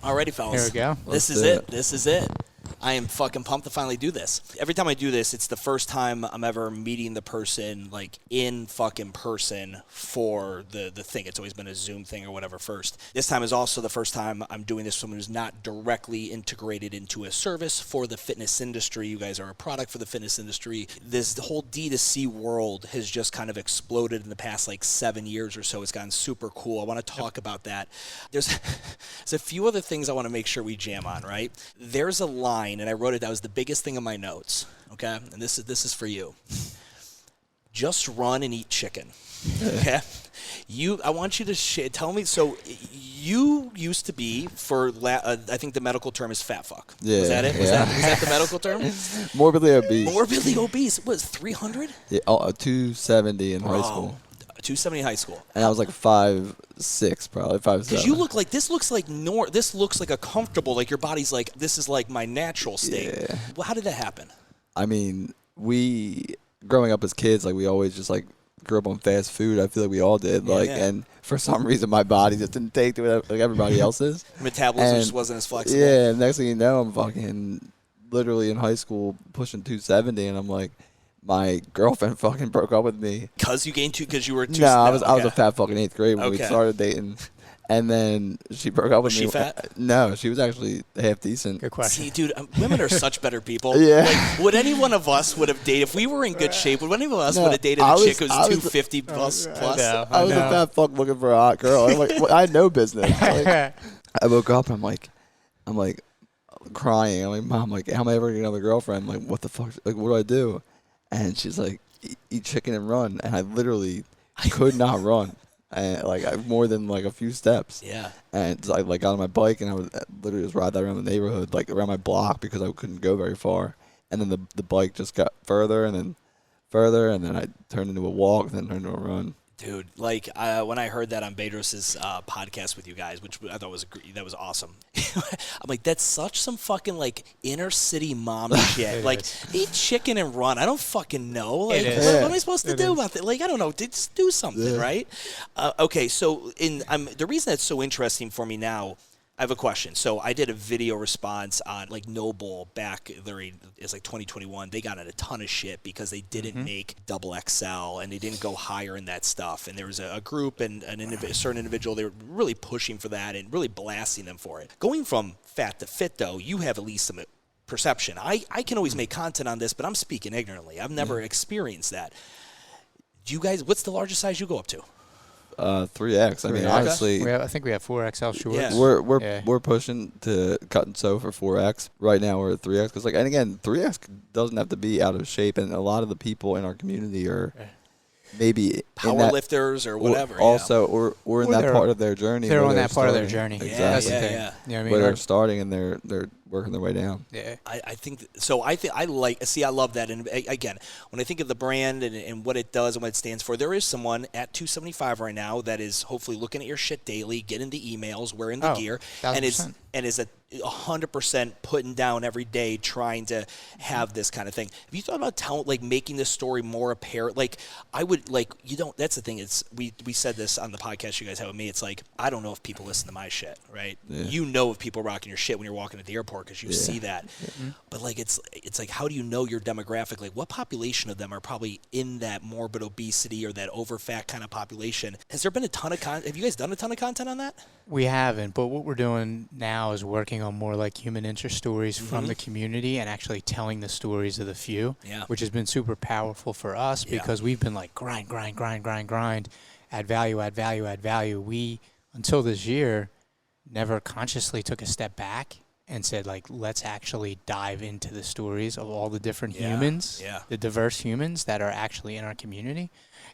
Alrighty, fellas. Here we go. This is it. This is it. I am fucking pumped to finally do this. Every time I do this, it's the first time I'm ever meeting the person, like, in fucking person for the thing. It's always been a Zoom thing or whatever first. This time is also the first time I'm doing this with someone who's not directly integrated into a service for the fitness industry. You guys are a product for the fitness industry. This whole D2C world has just kind of exploded in the past, like, 7 years or so. It's gotten super cool. I want to talk about that. There's a few other things I want to make sure we jam on, right? There's a line, and I wrote it, that was the biggest thing in my notes, okay? And this is for you. Just run and eat chicken, okay? I want you to tell me, so you used to be, I think the medical term is fat fuck. Yeah. Was that it? Was that the medical term? Morbidly obese. Morbidly obese. What, 300? Yeah, 270 in high school. 270 high school. And I was like 5'6", probably 5'7". Because you look like, this looks like a comfortable, like your body's like, this is like my natural state. Yeah. Well, how did that happen? I mean, growing up as kids, like we always just like grew up on fast food. I feel like we all did. And for some reason my body just didn't take to it like everybody else's. Metabolism just wasn't as flexible. Yeah, and next thing you know, I'm fucking literally in high school pushing 270, and I'm like, my girlfriend fucking broke up with me. Because you gained because you were too. No, I was a fat fucking 8th grade when we Okay. started dating. And then she broke up with me. Was she fat? No, she was actually half decent. Good question. See, dude, women are such better people. Yeah. Like, would any one of us would have dated, if we were in good shape, would any of us would have dated a chick who was 250 plus? I was a fat fuck looking for a hot girl. I'm like, well, I had no business. Like, I woke up and I'm like crying. I'm like, Mom, like, how am I ever getting another girlfriend? I'm like, what the fuck? Like, what do I do? And she's like, eat chicken and run. And I literally could not run. And more than like a few steps. Yeah. And so I like got on my bike and I would literally just ride that around the neighborhood, like around my block, because I couldn't go very far. And then the bike just got further and then further, and then I turned into a walk, then turned into a run. Dude, like when I heard that on Bedros' podcast with you guys, which I thought that was awesome. I'm like, that's such some fucking like inner city mom shit. Like, eat chicken and run. I don't fucking know. Like, what am I supposed to do about that? Like, I don't know. Just do something, right? Okay, so the reason that's so interesting for me now. I have a question. So I did a video response on like Noble back during, it's like 2021. They got in a ton of shit because they didn't make double XL and they didn't go higher in that stuff. And there was a group and a certain individual, they were really pushing for that and really blasting them for it. Going from fat to fit though, you have at least some perception. I can always make content on this, but I'm speaking ignorantly. I've never experienced that. Do you guys, what's the largest size you go up to? 3X. I mean, honestly, I think we have 4XL shorts. Yeah. We're pushing to cut and sew for 4X. Right now we're at 3X because and again, 3X doesn't have to be out of shape, and a lot of the people in our community are maybe power lifters or whatever. Or in that part of their journey. They're on that part of their journey. Exactly. That's the thing. Yeah. You know what I mean? Where they're starting and they're working their way down. Yeah. I think so. I love that. And again, when I think of the brand and what it does and what it stands for, there is someone at 275 right now that is hopefully looking at your shit daily, getting the emails, wearing the gear, 1,000%. and is 100% putting down every day trying to have this kind of thing. Have you thought about making this story more apparent? Like, I would that's the thing. It's we said this on the podcast you guys have with me. It's like, I don't know if people listen to my shit, right? Yeah. You know if people are rocking your shit when you're walking at the airport because you see that. Mm-hmm. But like, it's like, how do you know your demographic? Like, what population of them are probably in that morbid obesity or that overfat kind of population? Has there been a ton of have you guys done a ton of content on that? We haven't, but what we're doing now is working on more like human interest stories from the community and actually telling the stories of the few, which has been super powerful for us because we've been like grind, add value. We, until this year, never consciously took a step back and said, like, let's actually dive into the stories of all the different humans, the diverse humans that are actually in our community.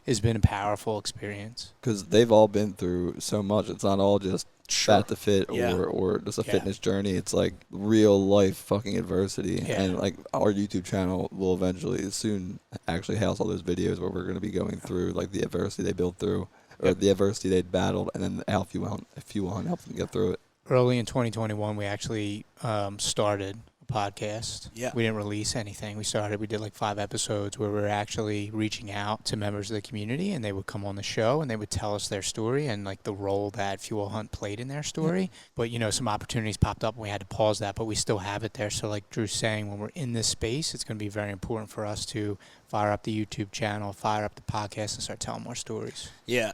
Has been a powerful experience. Because they've all been through so much. It's not all just fat to fit or just a fitness journey. It's like real life fucking adversity. Yeah. And like our YouTube channel will eventually soon actually house all those videos where we're going to be going through like the adversity they built through or the adversity they'd battled and then if you want help them get through it. Early in 2021, we actually started a podcast. Yeah. We didn't release anything. We did like 5 episodes where we were actually reaching out to members of the community, and they would come on the show and they would tell us their story and like the role that Fuel Hunt played in their story. But, some opportunities popped up and we had to pause that, but we still have it there. So like Drew's saying, when we're in this space, it's going to be very important for us to fire up the YouTube channel, fire up the podcast, and start telling more stories. Yeah.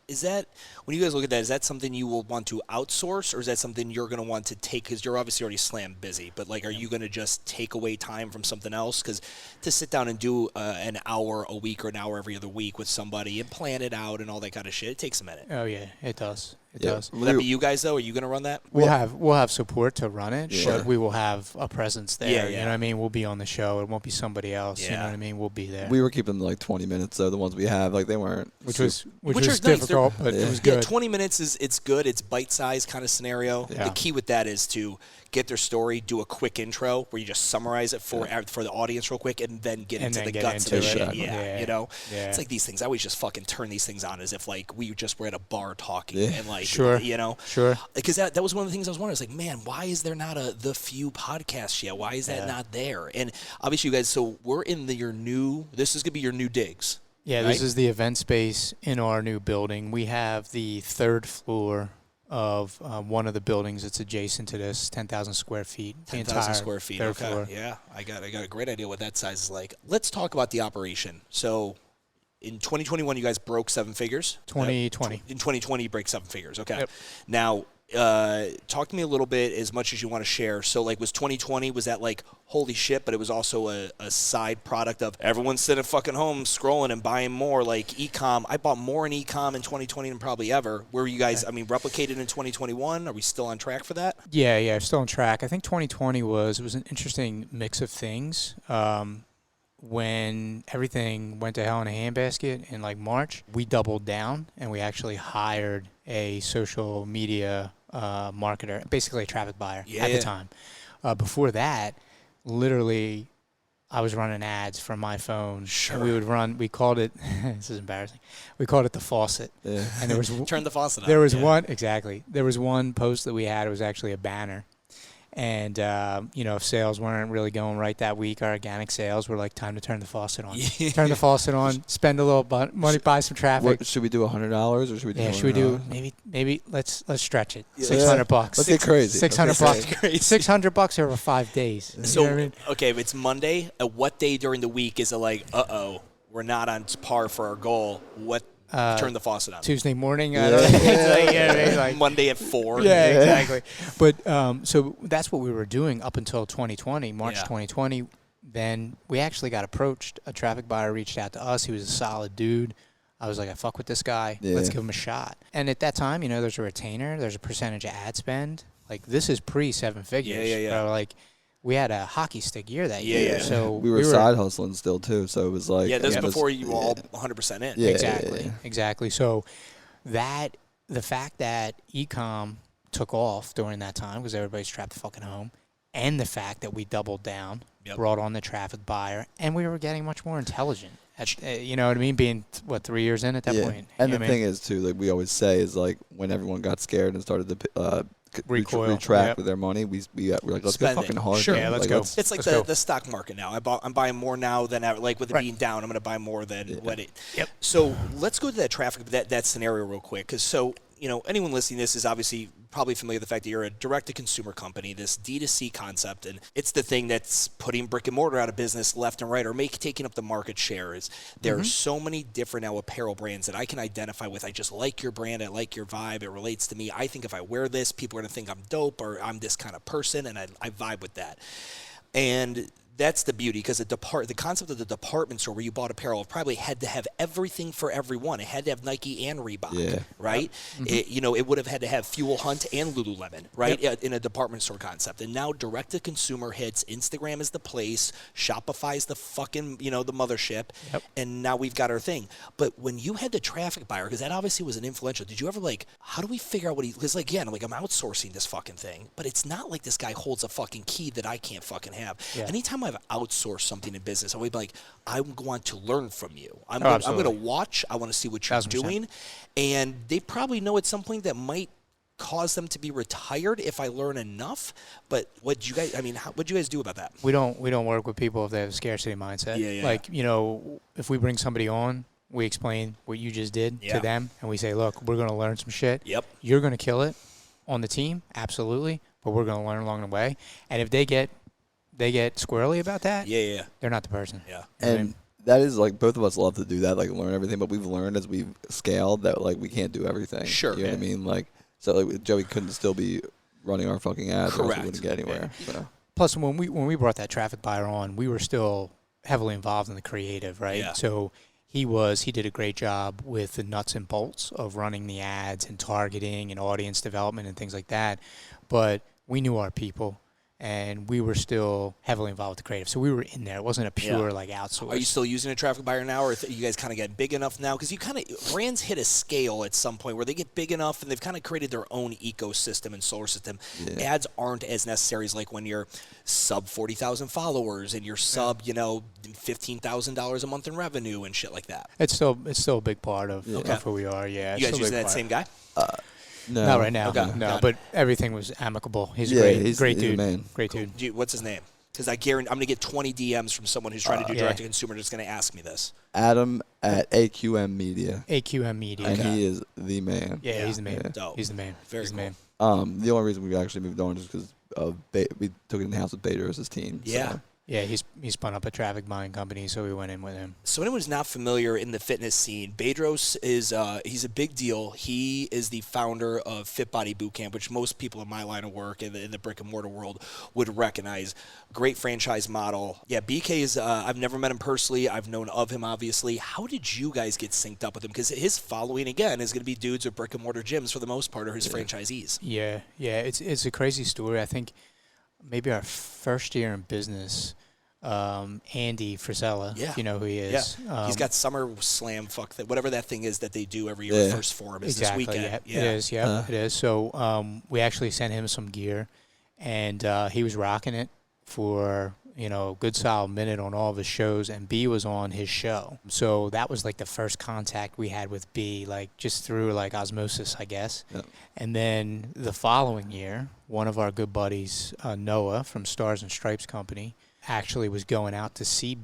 Is that, when you guys look at that, is that something you will want to outsource, or is that something you're going to want to take, because you're obviously already slam busy, but like, are you going to just take away time from something else? Because to sit down and do an hour a week or an hour every other week with somebody and plan it out and all that kind of shit, it takes a minute. Oh yeah, it does. It does. Will that be you guys though? Are you going to run that? We'll have support to run it, but we will have a presence there. Yeah, You know what I mean? We'll be on the show. It won't be somebody else. You know what I mean? We'll be there. We were keeping like 20 minutes though. The ones we have, like they weren't. Which was nice. difficult, but it was good. Yeah, 20 minutes it's good. It's bite-sized kind of scenario. Yeah. The key with that is to get their story, do a quick intro where you just summarize it for the audience real quick, and then get into the guts of the shit. Yeah. It's like these things. I always just fucking turn these things on as if like we just were at a bar talking and like Sure. Because that was one of the things I was wondering. I was like, man, why is there not a The Few podcast yet? Why is that not there? And obviously, you guys. So we're in your new. This is gonna be your new digs. Yeah, right? This is the event space in our new building. We have the 3rd floor of one of the buildings that's adjacent to this, 10,000 square feet. 10,000 square feet. 3rd Okay. floor. Yeah, I got a great idea what that size is like. Let's talk about the operation. So, in 2021, you guys broke 7 figures. 2020. In 2020, you break 7 figures. Okay. Yep. Now, talk to me a little bit, as much as you want to share. So, like, was 2020, was that like, holy shit, but it was also a side product of everyone's sitting fucking home scrolling and buying more, like e-com. I bought more in e-com in 2020 than probably ever. Were you guys, replicated in 2021? Are we still on track for that? Yeah, still on track. I think 2020 was an interesting mix of things. When everything went to hell in a handbasket in like March, we doubled down and we actually hired a social media marketer, basically a traffic buyer at the time. Before that, literally, I was running ads from my phone. Sure. And we called it, this is embarrassing, we called it the faucet. Yeah. And there was Turn the faucet on. There was there was one post that we had, it was actually a banner. And, if sales weren't really going right that week, our organic sales were like, time to turn the faucet on. Yeah. Turn the faucet on, spend a little money, buy some traffic. Should we do $100 or should we do? Yeah, should we do maybe let's stretch it. Yeah. $600. Let's get crazy. $600. Crazy. $600 over 5 days. So, You know what I mean? okay, if it's Monday, what day during the week is it like, we're not on par for our goal? What? Turn the faucet on. Tuesday morning. I don't know. It's like, Monday at 4. Yeah, exactly. But so that's what we were doing up until 2020, March 2020. Then we actually got approached. A traffic buyer reached out to us. He was a solid dude. I was like, I fuck with this guy. Yeah. Let's give him a shot. And at that time, there's a retainer. There's a percentage of ad spend. Like, this is pre-7 figures. Yeah. Bro. Like, we had a hockey stick year that year. Yeah. So we were side hustling still too, so it was like this was before you were all 100% in. Yeah, Exactly. So the fact that e-com took off during that time because everybody's trapped fucking home, and the fact that we doubled down, brought on the traffic buyer, and we were getting much more intelligent. You know what I mean? Being 3 years in at that point. And the thing is too, like we always say, is like when everyone got scared and started to retract with their money, we're like, let's go fucking hard. Sure. Yeah, let's go. It's like the stock market now. I'm buying more now than ever. Like with it being down, I'm going to buy more than what it. Yep. So let's go to that traffic, that scenario real quick, because anyone listening to this is obviously probably familiar with the fact that you're a direct-to-consumer company, this D2C concept, and it's the thing that's putting brick and mortar out of business left and right, or taking up the market share. There are so many different now apparel brands that I can identify with. I just like your brand. I like your vibe. It relates to me. I think if I wear this, people are going to think I'm dope, or I'm this kind of person, and I vibe with that. And that's the beauty, because the concept of the department store where you bought apparel probably had to have everything for everyone. It had to have Nike and Reebok, right? Mm-hmm. It would have had to have Fuel Hunt and Lululemon, right? In a department store concept. And now direct-to-consumer hits. Instagram is the place. Shopify is the fucking, the mothership. Yep. And now we've got our thing. But when you had the traffic buyer, because that obviously was an influential, did you ever how do we figure out what because I'm outsourcing this fucking thing, but it's not like this guy holds a fucking key that I can't fucking have. Yeah. Anytime I've outsourced something in business, I would be like, I want to learn from you. I'm going to watch. I want to see what you're 1,000%. doing. And they probably know at some point that might cause them to be retired if I learn enough. But what'd you guys do about that? We don't work with people if they have a scarcity mindset. Yeah. Like, if we bring somebody on, we explain what you just did to them, and we say, look, we're going to learn some shit. Yep. You're going to kill it on the team, absolutely, but we're going to learn along the way. And if they get squirrely about that, they're not the person. Yeah. And that is, like, both of us love to do that, like, learn everything, but we've learned as we've scaled that, like, we can't do everything. Sure. You know what I mean? Like, so, like, Joey couldn't still be running our fucking ads, or else we wouldn't get anywhere. Yeah. So. Plus, when we brought that traffic buyer on, we were still heavily involved in the creative, right? Yeah. So he did a great job with the nuts and bolts of running the ads and targeting and audience development and things like that. But we knew our people, and we were still heavily involved with the creative. So we were in there. It wasn't a pure like outsource. Are you still using a traffic buyer now, or you guys kind of get big enough now? Because brands hit a scale at some point where they get big enough and they've kind of created their own ecosystem and solar system. Yeah. Ads aren't as necessary as like when you're sub 40,000 followers and you're sub, $15,000 a month in revenue and shit like that. It's still a big part of who we are. Yeah. You guys using that same guy? No, not right now. Okay. No, but everything was amicable. He's a great dude. Man. Great dude. What's his name? Because I guarantee I'm going to get 20 DMs from someone who's trying to do direct-to-consumer just going to ask me this. Adam at AQM Media. AQM Media. And he is the man. Yeah, he's the man. Yeah. Dope. He's the man. Very he's cool. the man. The only reason we actually moved on is because we took it in-house with Bedros' team. Yeah. So. Yeah, he spun up a traffic buying company, so we went in with him. So anyone who's not familiar in the fitness scene, Bedros is he's a big deal. He is the founder of Fit Body Bootcamp, which most people in my line of work in the brick and mortar world would recognize. Great franchise model. Yeah, BK is. I've never met him personally. I've known of him obviously. How did you guys get synced up with him? Because his following again is going to be dudes with brick and mortar gyms for the most part, or his franchisees. Yeah. It's a crazy story. I think maybe our first year in business. Andy Frisella, you know who he is. Yeah. He's got Summer Slam, whatever that thing is that they do every year. The first forum is this weekend. Yeah. It is. Yeah, it is. So we actually sent him some gear, and he was rocking it for a good solid minute on all of his shows, and B was on his show. So that was like the first contact we had with B, like just through like osmosis, I guess. Yep. And then the following year, one of our good buddies, Noah from Stars and Stripes Company, actually was going out to see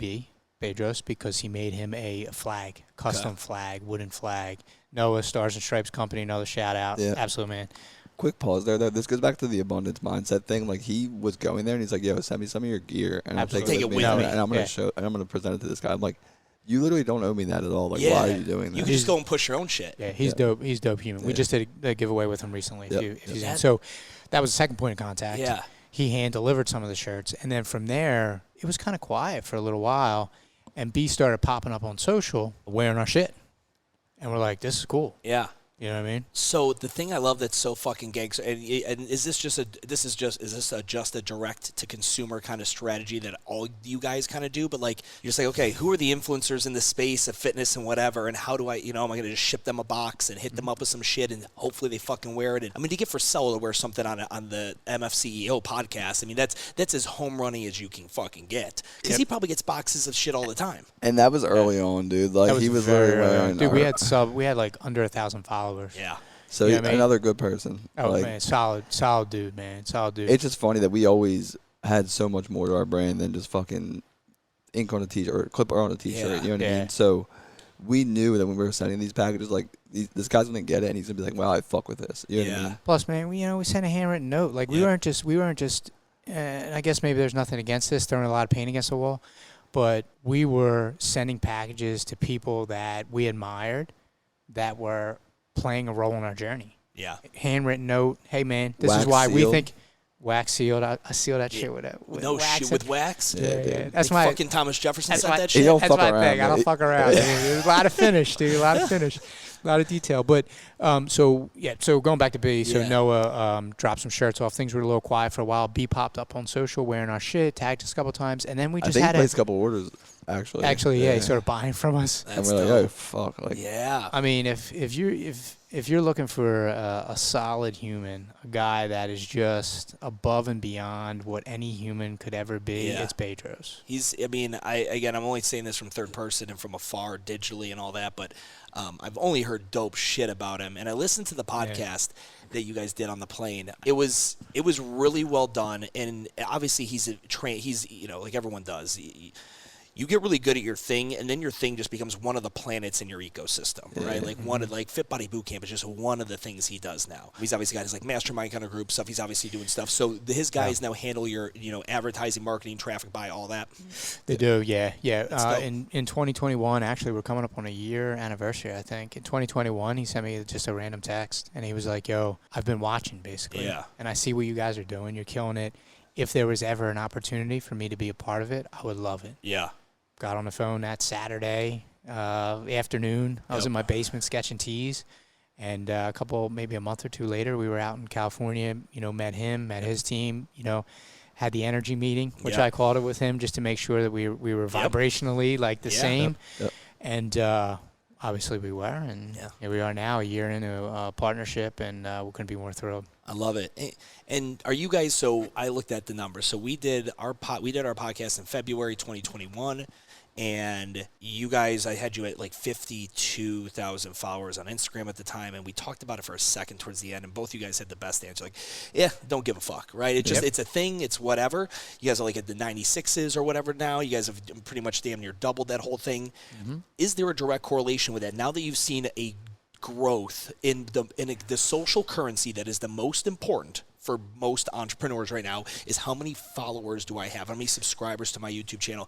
Bedros because he made him a flag, custom flag, wooden flag. Noah, Stars and Stripes Company, another shout out. Yeah. Absolute man. Quick pause there, though. This goes back to the abundance mindset thing. Like, he was going there, and he's like, yo, send me some of your gear, and I'll take it with me, and I'm going to show, and I'm going to present it to this guy. I'm like, you literally don't owe me that at all. Like, why are you doing that? You can just go and push your own shit. Yeah, he's dope. He's dope human. We just did a giveaway with him recently. So that was the second point of contact. Yeah. He hand-delivered some of the shirts, and then from there, it was kind of quiet for a little while, and B started popping up on social wearing our shit, and we're like, this is cool. Yeah. You know what I mean? So the thing I love that's so fucking gangster, and is this just a direct to consumer kind of strategy that all you guys kind of do? But like, you're just like, okay, who are the influencers in the space of fitness and whatever, and how do I, am I going to just ship them a box and hit them up with some shit and hopefully they fucking wear it? And I mean, to get Frisella to wear something on the MFCEO podcast, I mean, that's as home runny as you can fucking get, because he probably gets boxes of shit all the time. And that was early on, dude. Like, he was very dude. We had like under 1,000 followers. Yeah. So another good person. Oh, like, man, solid dude, man. Solid dude. It's just funny that we always had so much more to our brand than just fucking ink on a t-shirt or clip art on a t-shirt. You know what I mean? So we knew that when we were sending these packages, like, this guy's gonna get it, and he's gonna be like, "Wow, I fuck with this." You know what I mean? Plus, man, we sent a handwritten note. Like, we weren't just. I guess maybe there's nothing against this, throwing a lot of paint against the wall, but we were sending packages to people that we admired, that were playing a role in our journey. Yeah. Handwritten note. Hey, man, this wax is why sealed. we think wax sealed. I seal that shit with wax. Shit with wax. Yeah. That's my fucking Thomas Jefferson said that He shit. don't That's fuck my around, thing. I don't fuck around. There's a lot of finish, dude. A lot of finish. A lot of detail. But so going back to B. So Noah dropped some shirts off. Things were a little quiet for a while. B popped up on social wearing our shit, tagged us a couple times, and then we just I think had he placed a couple orders. Actually, yeah, he started buying from us. And we're like, oh fuck, like yeah. I mean, if you're looking for a solid human, a guy that is just above and beyond what any human could ever be, it's Pedro's. I'm only saying this from third person and from afar, digitally and all that, but I've only heard dope shit about him. And I listened to the podcast that you guys did on the plane. It was really well done, and obviously he's like everyone does. You get really good at your thing, and then your thing just becomes one of the planets in your ecosystem, right? Like one of Fit Body Bootcamp is just one of the things he does now. He's obviously got his like mastermind kind of group stuff. He's obviously doing stuff. So his guys now handle your advertising, marketing, traffic buy, all that. They do, yeah. In 2021, actually, we're coming up on a year anniversary, I think. In 2021, he sent me just a random text, and he was like, "Yo, I've been watching basically, and I see what you guys are doing. You're killing it. If there was ever an opportunity for me to be a part of it, I would love it." Yeah. Got on the phone that Saturday afternoon. I was in my basement sketching tees, and maybe a month or two later, we were out in California. Met him, met his team. Had the energy meeting, which I called it with him, just to make sure that we were vibrationally like the same. Yep. And obviously we were, and here we are now, a year into a partnership, and we couldn't be more thrilled. I love it. And are you guys? So I looked at the numbers. So we did our podcast in February 2021. And you guys, I had you at like 52,000 followers on Instagram at the time, and we talked about it for a second towards the end, and both you guys had the best answer, like, yeah, don't give a fuck, right? It's a thing, it's whatever. You guys are like at the 96s or whatever now. You guys have pretty much damn near doubled that whole thing. Mm-hmm. Is there a direct correlation with that? Now that you've seen a growth in the social currency that is the most important for most entrepreneurs right now is how many followers do I have? How many subscribers to my YouTube channel?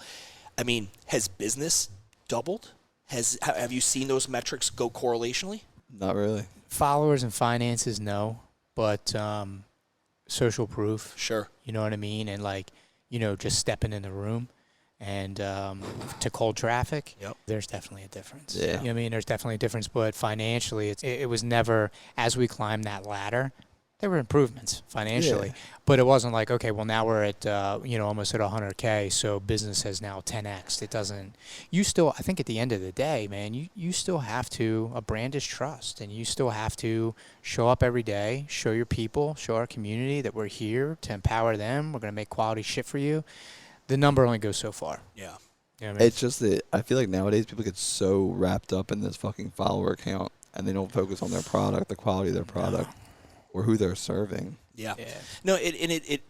I mean, has business doubled? Have you seen those metrics go correlationally? Not really. Followers and finances, no. But social proof. Sure. You know what I mean? And just stepping in the room and to cold traffic, there's definitely a difference. Yeah. You know what I mean? There's definitely a difference. But financially, it was never, as we climbed that ladder, there were improvements financially, but it wasn't like, okay, well now we're at, almost at 100K. So business has now 10X. It doesn't, I think at the end of the day, man, you still have to, a brand is trust, and you still have to show up every day, show your people, show our community that we're here to empower them. We're going to make quality shit for you. The number only goes so far. Yeah. You know what I mean? It's just that I feel like nowadays people get so wrapped up in this fucking follower count, and they don't focus on their product, the quality of their product. Or who they're serving. Yeah. No,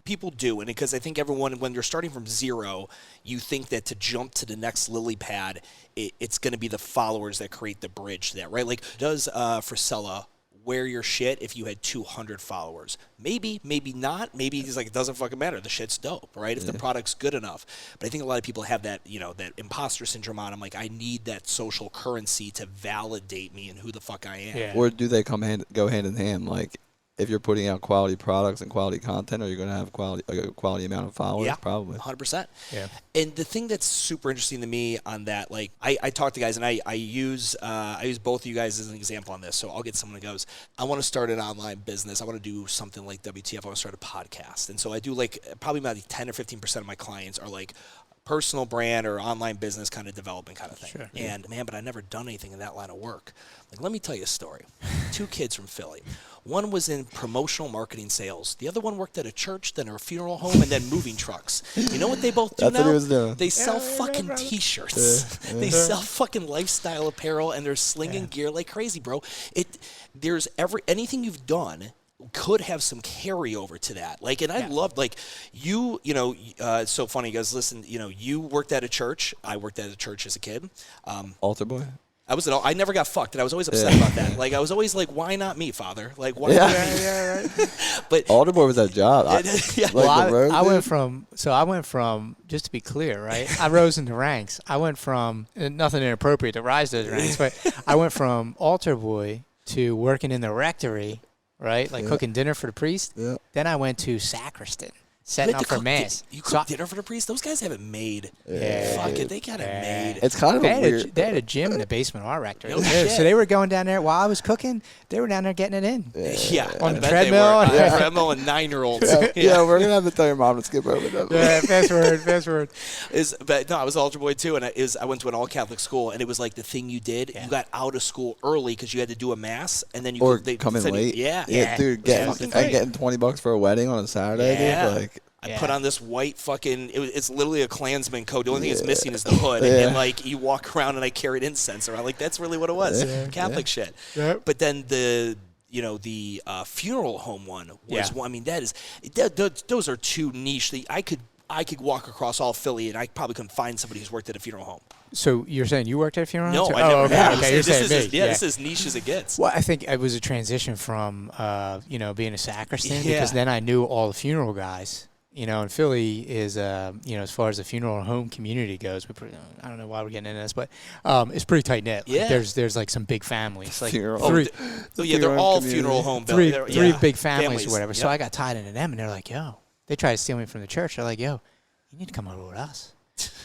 people do, and because I think everyone, when you're starting from zero, you think that to jump to the next lily pad, it's going to be the followers that create the bridge to that, right? Like, does Frisella wear your shit if you had 200 followers? Maybe not. Maybe he's like, it doesn't fucking matter. The shit's dope, right? If the product's good enough. But I think a lot of people have that, that imposter syndrome on them. Like, I need that social currency to validate me and who the fuck I am. Yeah. Or do they go hand in hand? Like, if you're putting out quality products and quality content, are you going to have a quality amount of followers? Yeah, probably. 100%. Yeah. And the thing that's super interesting to me on that, like, I talk to guys, and I use both of you guys as an example on this. So I'll get someone that goes, I want to start an online business. I want to do something like WTF. I want to start a podcast. And so I do probably about 10 or 15% of my clients are like personal brand or online business kind of development kind of thing. Sure. And man, but I've never done anything in that line of work. Like, let me tell you a story. 2 kids from Philly. One was in promotional marketing sales. The other one worked at a church, then a funeral home, and then moving trucks. You know what they both do now? That's what he was doing. They sell fucking T-shirts. They sell fucking lifestyle apparel, and they're slinging gear like crazy, bro. Anything you've done could have some carryover to that. Like, and I loved, like, it's so funny, guys. Listen, you worked at a church. I worked at a church as a kid. Altar boy? I never got fucked, and I was always upset about that. Like, I was always like, why not me, Father? Like, why not me? Right. But Altar boy was that job. I went from, just to be clear, right? I rose in the ranks. I went from, nothing inappropriate to rise those ranks, but I went from altar boy to working in the rectory, right? Like cooking dinner for the priest. Yeah. Then I went to sacristan. setting up for mass. You cook dinner for the priest? Those guys have it made. Fuck it, they got it made. It's kind of weird. They had a gym in the basement of our rectory. No shit. So they were going down there while I was cooking. They were down there getting it in. Yeah, on the treadmill. Treadmill and 9-year-olds. Yeah, we're gonna have to tell your mom to skip over that. Yeah, fast forward. But no, I was an altar boy too, and I went to an all Catholic school, and it was like the thing you did. You got out of school early because you had to do a mass, and then they come in late. Yeah, dude, getting $20 for a wedding on a Saturday, dude. Like, I put on this white fucking. It's literally a Klansman coat. The only thing it's missing is the hood, and like you walk around, and I carried incense around. Like that's really what it was, Catholic shit. Yeah. But then the funeral home one was. I mean, those are too niche. I could walk across all Philly, and I probably couldn't find somebody who's worked at a funeral home. So you're saying you worked at a funeral home? No, I never have. Okay, you're saying me. This is niche as it gets. Well, I think it was a transition from being a sacristan because then I knew all the funeral guys. And Philly is, as far as the funeral home community goes, I don't know why we're getting into this, but it's pretty tight knit. Yeah. Like there's like some big families, like they're all funeral home. Three big families or whatever. Yep. So I got tied into them, and they're like, "Yo," they tried to steal me from the church. They're like, "Yo, you need to come over with us."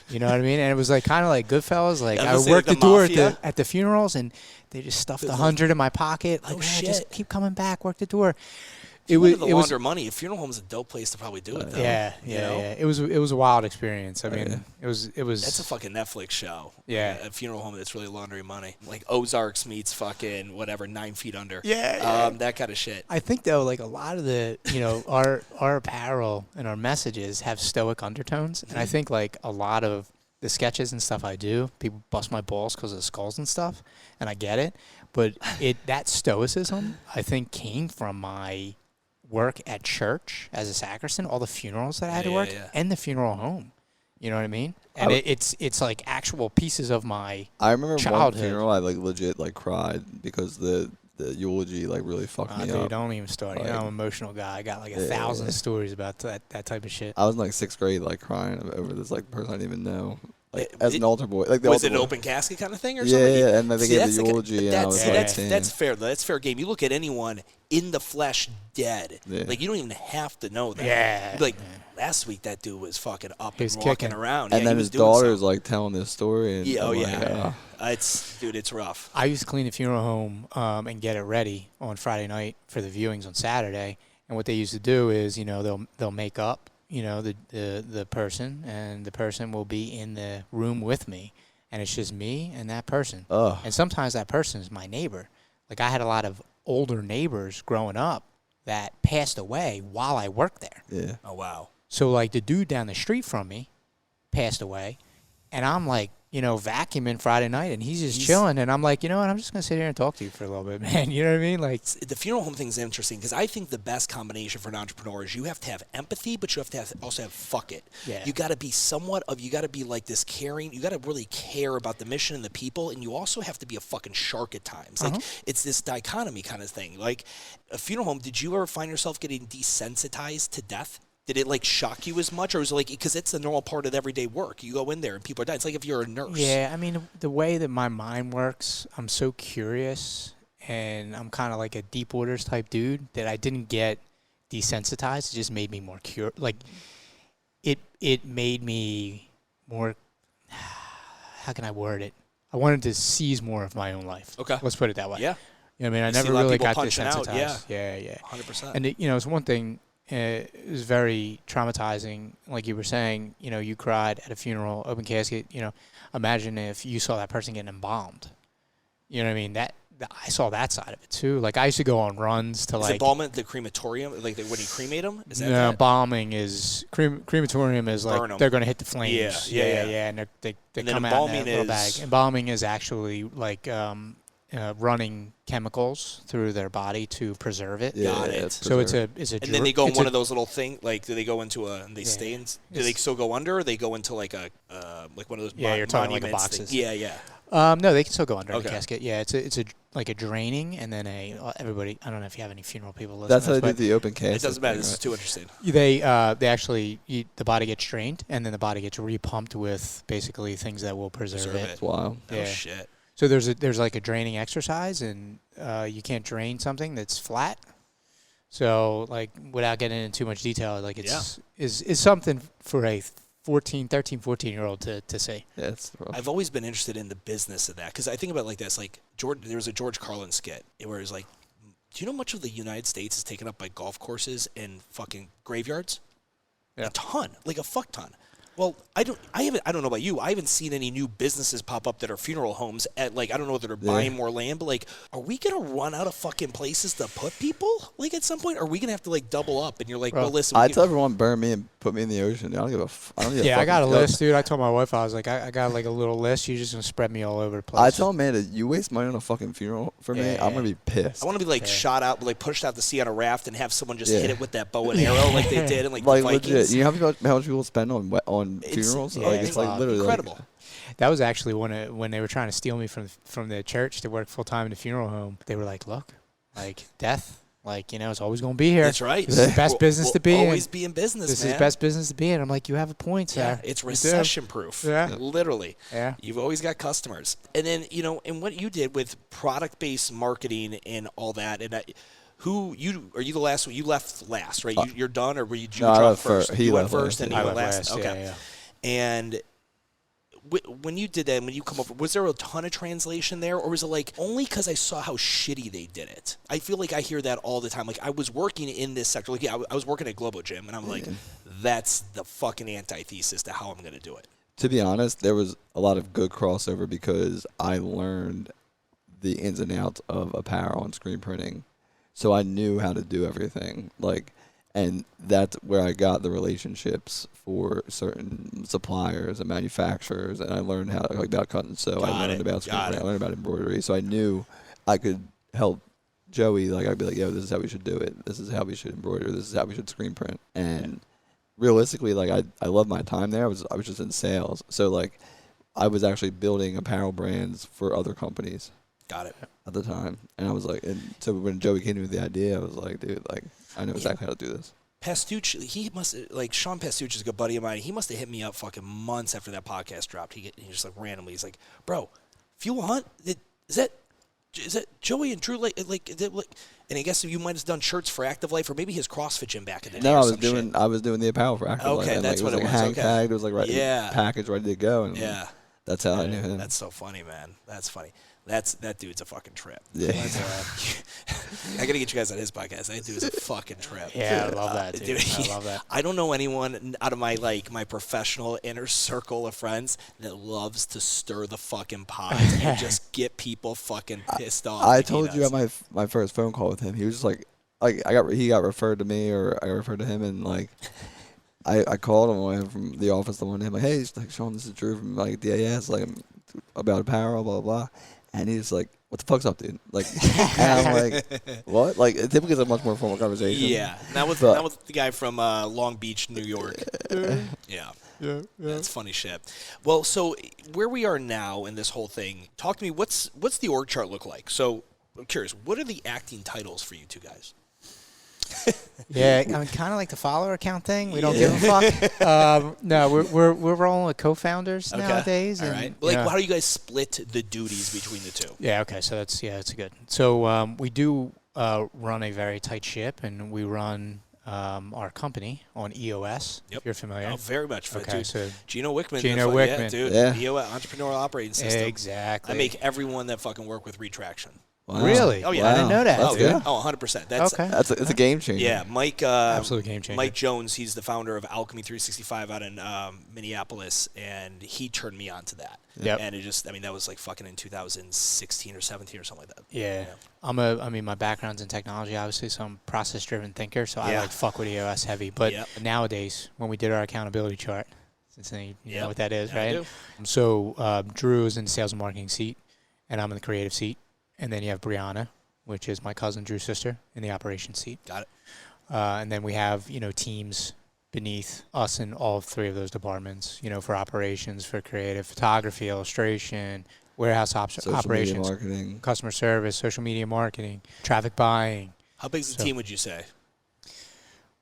You know what I mean? And it was like kind of like Goodfellas. Like I worked the door at the funerals, and they just stuffed 100 in my pocket. Like, just keep coming back, work the door. It was launder money. A funeral home is a dope place to probably do it, though. Yeah. It was a wild experience. I mean, it was. That's a fucking Netflix show. Yeah, a funeral home that's really laundering money, like Ozarks meets fucking whatever 9 Feet Under. Yeah. That kind of shit. I think though, like a lot of the our apparel and our messages have stoic undertones, and I think like a lot of the sketches and stuff I do, people bust my balls because of the skulls and stuff, and I get it, but that stoicism I think came from my work at church as a sacristan, all the funerals that I had to work, and the funeral home. You know what I mean? And it's like actual pieces of my I remember childhood. One funeral I like legit like cried because the eulogy like really fucked me up. Don't even start. I'm an emotional guy. I got like 1,000 stories about that type of shit. I was in like 6th grade like crying over this like person I didn't even know. Like, as an altar boy, like was it an open casket kind of thing or something? Yeah, and then they gave the eulogy. That's fair though. That's fair game. You look at anyone in the flesh dead, like you don't even have to know that. Yeah, like last week that dude was fucking up and walking kicking around, and then his daughter's like telling this story. And it's rough. I used to clean the funeral home and get it ready on Friday night for the viewings on Saturday. And what they used to do is, they'll make up. The person, and the person will be in the room with me, and it's just me and that person. And sometimes that person is my neighbor. Like I had a lot of older neighbors growing up that passed away while I worked there. Yeah. Oh wow. So like the dude down the street from me passed away, and I'm like, vacuuming Friday night, and he's just chilling, and I'm like, I'm just gonna sit here and talk to you for a little bit, man. You know what I mean? Like the funeral home thing is interesting because I think the best combination for an entrepreneur is you have to have empathy, but you have to also have fuck it. Yeah. You got to be you got to be like this caring. You got to really care about the mission and the people, and you also have to be a fucking shark at times. Like it's this dichotomy kind of thing. Like a funeral home. Did you ever find yourself getting desensitized to death? Did it like shock you as much, or was it like because it's a normal part of everyday work? You go in there and people are dying. It's like if you're a nurse. Yeah, I mean the way that my mind works, I'm so curious, and I'm kind of like a deep waters type dude that I didn't get desensitized. It just made me more curious. Like it made me more. How can I word it? I wanted to seize more of my own life. Okay, let's put it that way. Yeah, I mean I never really got desensitized. Out, yeah, 100%. And it's one thing. It was very traumatizing. Like you were saying, you cried at a funeral, open casket. Imagine if you saw that person getting embalmed. You know what I mean? I saw that side of it too. Like I used to go on runs to embalmment the crematorium, like when you cremate them. Is that no, embalming is crematorium is like they're going to hit the flames. Yeah, and they come out in a little bag. Embalming is actually like running chemicals through their body to preserve it. Got it. So it's a. And then they go in one of those little things. Like, do they go into and they stay in? Do they still go under? Or they go into like a like one of those. Yeah, you're talking like a boxes. Yeah. No, they can still go under the casket. Yeah, it's a like a draining and then everybody. I don't know if you have any funeral people listening. That's how they do the open casket. It doesn't matter. This is too interesting. They actually the body gets drained and then the body gets repumped with basically things that will preserve it. Wow. Oh shit. So there's like a draining exercise, and you can't drain something that's flat. So, like, without getting into too much detail, like, it's is something for a 14-year-old to say. Yeah, it's rough. I've always been interested in the business of that because I think about it like this. Like, there was a George Carlin skit where it was like, do you know much of the United States is taken up by golf courses and fucking graveyards? Yeah. A ton, like a fuck ton. Well, I don't know about you. I haven't seen any new businesses pop up that are funeral homes. At like, I don't know whether they're buying more land, but like, are we gonna run out of fucking places to put people? Like, at some point, are we gonna have to like double up? And you're like, well listen. I tell everyone, burn me and put me in the ocean. I don't give a. I don't give a I got a list, dude. I told my wife, I was like, I got like a little list. You're just gonna spread me all over the place. I tell Amanda, you waste money on a fucking funeral for me, I'm gonna be pissed. I want to be like shot out, like pushed out to sea on a raft, and have someone just hit it with that bow and arrow like they did in like the Vikings. Legit. You know how much people spend on funerals? It's like literally incredible. That was actually when they were trying to steal me from the church to work full time in the funeral home. They were like, look, like death, like, it's always going to be here. That's right. This is the best business to be in. Always be in business, This man. is best business to be in. I'm like, you have a point, sir. Yeah, it's recession proof. Yeah. Literally. Yeah. You've always got customers. And then, and what you did with product-based marketing and all that, and are you the last one? You left last, right? You're done, or did you drop first? He went left first, and I you went went last. last. Okay. Yeah. And when you did that, when you come over, was there a ton of translation there, or was it like only because I saw how shitty they did it? I feel like I hear that all the time. Like, I was working in this sector. Like, I was working at Globo Gym, and I'm like, that's the fucking antithesis to how I'm going to do it. To be honest, there was a lot of good crossover because I learned the ins and outs of apparel and screen printing, so I knew how to do everything. Like, and that's where I got the relationships for certain suppliers and manufacturers, and I learned how about cut and sew. I learned about screen printing. I learned about embroidery, so I knew I could help Joey. Like, I'd be like, yo, this is how we should do it. This is how we should embroider. This is how we should screen print. And realistically, like, I loved my time there. I was just in sales, so like I was actually building apparel brands for other companies. Got it. At the time, and I was like, and so when Joey came to me with the idea, I was like, dude, like, I know exactly how to do this. Pastuch, he must, like, Sean Pastuch is a good buddy of mine. He must have hit me up fucking months after that podcast dropped. He just like randomly, he's like, bro, Fuel Hunt, is that Joey and Drew, like, and I guess you might have done shirts for Active Life, or maybe his CrossFit gym back in the day. No, I was doing the apparel for Active Life. Okay, that's what it was. Hang tagged, it was like package ready to go, and that's how I knew him. That's so funny, man. That's funny. That dude's a fucking trip. Yeah. I gotta get you guys on his podcast. That dude's a fucking trip. Yeah, I love that, dude. I love that. I don't know anyone out of my professional inner circle of friends that loves to stir the fucking pot and just get people fucking pissed off. I told you at my first phone call with him, he was just like he got referred to me, or I referred to him, and like I called him from the office the one day. I'm like, hey, he's like, Sean, this is Drew from like DAS, like about apparel, blah blah blah. And he's like, what the fuck's up, dude? Like, and I'm like, what? Like, typically it's a much more formal conversation. Yeah. Not with the guy from Long Beach, New York. Yeah. That's funny shit. Well, so where we are now in this whole thing, talk to me, what's the org chart look like? So I'm curious, what are the acting titles for you two guys? Yeah, I mean, kind of like the follower account thing. We don't give a fuck. No, we're rolling with co-founders nowadays. All right. Like, how do you guys split the duties between the two? Yeah. Okay. So that's good. So we do run a very tight ship, and we run our company on EOS. Yep. If you're familiar. Oh, very much. Okay. Dude. So Gino Wickman. Yeah, dude. Yeah. EOS, Entrepreneurial Operating System. Exactly. I make everyone that fucking work with retraction. Wow. Really? Oh, yeah. Wow. I didn't know that. Oh, yeah. Oh, 100%. It's a game changer. Yeah, Mike. Absolute game changer. Mike Jones, he's the founder of Alchemy 365 out in Minneapolis, and he turned me on to that. Yep. And it just, that was like fucking in 2016 or 17 or something like that. Yeah. My background's in technology, obviously, so I'm a process-driven thinker, so I fuck with EOS heavy. But nowadays, when we did our accountability chart, since you know what that is, right? I do. So Drew is in the sales and marketing seat, and I'm in the creative seat. And then you have Brianna, which is my cousin Drew's sister, in the operations seat. Got it. And then we have, teams beneath us in all three of those departments, for operations, for creative, photography, illustration, warehouse operations, media marketing, customer service, social media marketing, traffic buying. How big is the team, would you say?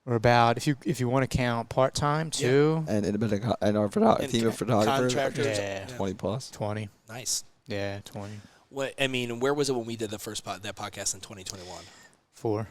We're about, if you want to count part-time, too. And independent, and our team of photographers, contractors, 20 plus. 20. Nice. Yeah, 20. Where was it when we did the first that podcast in 2021? 4.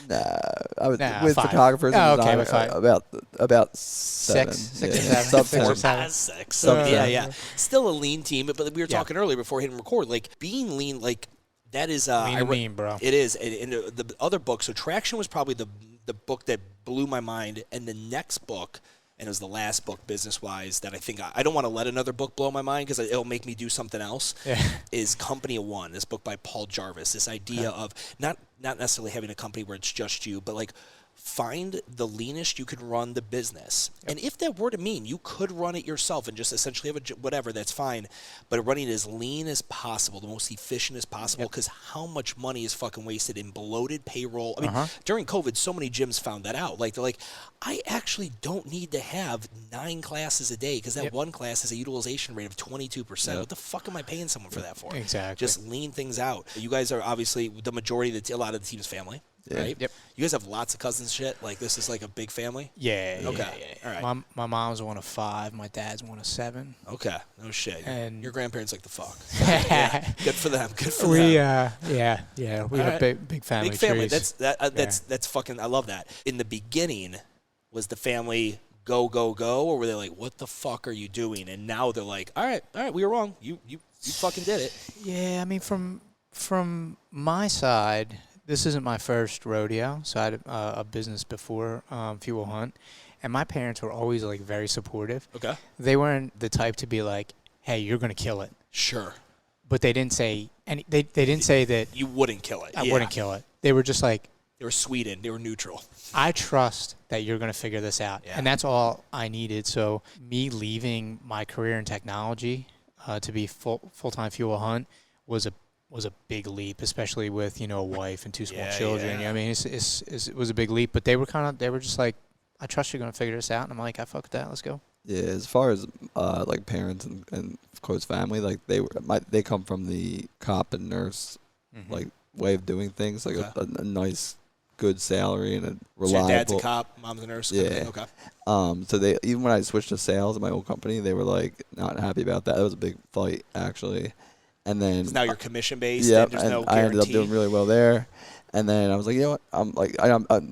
With 5. photographers and okay, designers, about 7. Six or Yeah. seven. Sub 6 or 10. 7. 6. Sub Yeah. Still a lean team, but we were talking earlier before hitting record. Like being lean, like that is lean, bro. It is. And the other book, so Traction was probably the book that blew my mind, and the next book. And it was the last book, business-wise, that I think I don't want to let another book blow my mind because it'll make me do something else. Yeah. Is Company of One, this book by Paul Jarvis. This idea of not necessarily having a company where it's just you, but like find the leanest you can run the business. Yep. And if that were to mean you could run it yourself and just essentially have whatever, that's fine. But running it as lean as possible, the most efficient as possible, because how much money is fucking wasted in bloated payroll. I mean, during COVID, so many gyms found that out. Like, they're like, I actually don't need to have 9 classes a day because that one class has a utilization rate of 22%. What the fuck am I paying someone for that for? Exactly. Just lean things out. You guys are obviously the majority of a lot of the team's family. Right? Yep. You guys have lots of cousins and shit? Like, this is like a big family? Yeah. Okay. Yeah. All right. My mom's one of 5. My dad's one of 7. Okay. No shit. And your grandparents like the fuck. Yeah. Good for them. Good for them. We have big family. Big family. Trees. That's fucking, I love that. In the beginning, was the family go, or were they like, what the fuck are you doing? And now they're like, all right, we were wrong. You fucking did it. Yeah, I mean, from my side, this isn't my first rodeo, so I had a business before, Fuel Hunt, and my parents were always, like, very supportive. Okay. They weren't the type to be like, hey, you're going to kill it. Sure. But they didn't say they didn't say that you wouldn't kill it. I wouldn't kill it. They were just like, they were Sweden. They were neutral. I trust that you're going to figure this out. Yeah. And that's all I needed. So me leaving my career in technology to be full-time Fuel Hunt was a big leap, especially with, a wife and 2 small children. I mean, it was a big leap, but they were just like, I trust you're going to figure this out. And I'm like, I fuck with that. Let's go. Yeah, as far as like parents and close family, like they come from the cop and nurse like way of doing things, like a nice, good salary and a reliable. So your dad's a cop, mom's a nurse. Yeah. Okay. So they, even when I switched to sales at my old company, they were like not happy about that. It was a big fight actually. And then now you're commission based. Yeah, there's and no I ended up doing really well there. And then I was like, you know what? I'm like,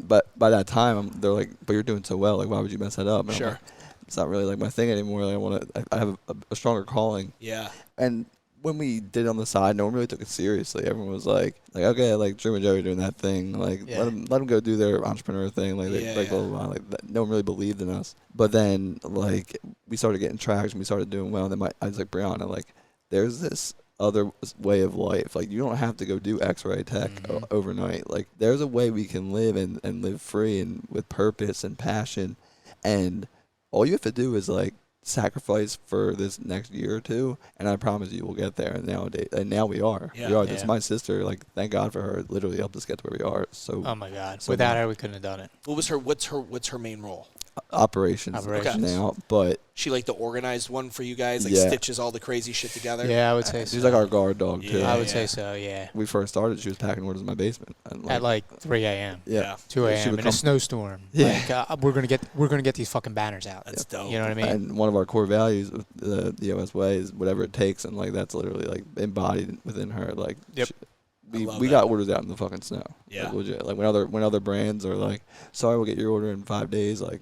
but by that time, they're like, but you're doing so well. Like, why would you mess that up? And sure. Like, it's not really like my thing anymore. Like, I have a stronger calling. Yeah. And when we did it on the side, no one really took it seriously. Everyone was like, okay, like Drew and Joey are doing that thing. Like, let them go do their entrepreneur thing. Like, blah, blah, blah. Like, no one really believed in us. But then, like, we started getting traction. We started doing well. And then I was like, Brianna, like, there's this other way of life. Like, you don't have to go do X-ray tech overnight. Like, there's a way we can live and live free and with purpose and passion. And all you have to do is, like, sacrifice for this next year or 2, and I promise you we'll get there. And now we are. Yeah. We are. This is my sister. Like, thank God for her. It literally helped us get to where we are. So. Oh my God. So without her, we couldn't have done it. What's her main role? Operations now, but she like the organized one for you guys, like stitches all the crazy shit together. Yeah, I would say so. She's like our guard dog too. I would say so. Yeah. We first started, she was packing orders in my basement at like 3 a.m. Yeah, 2 a.m. in a snowstorm. Yeah, like, we're gonna get these fucking banners out. That's dope. You know what I mean? And one of our core values of the EOS way is whatever it takes, and like that's literally like embodied within her. Like, we got orders out in the fucking snow. Yeah, like, legit. Like when other brands are like, sorry, we'll get your order in 5 days. Like.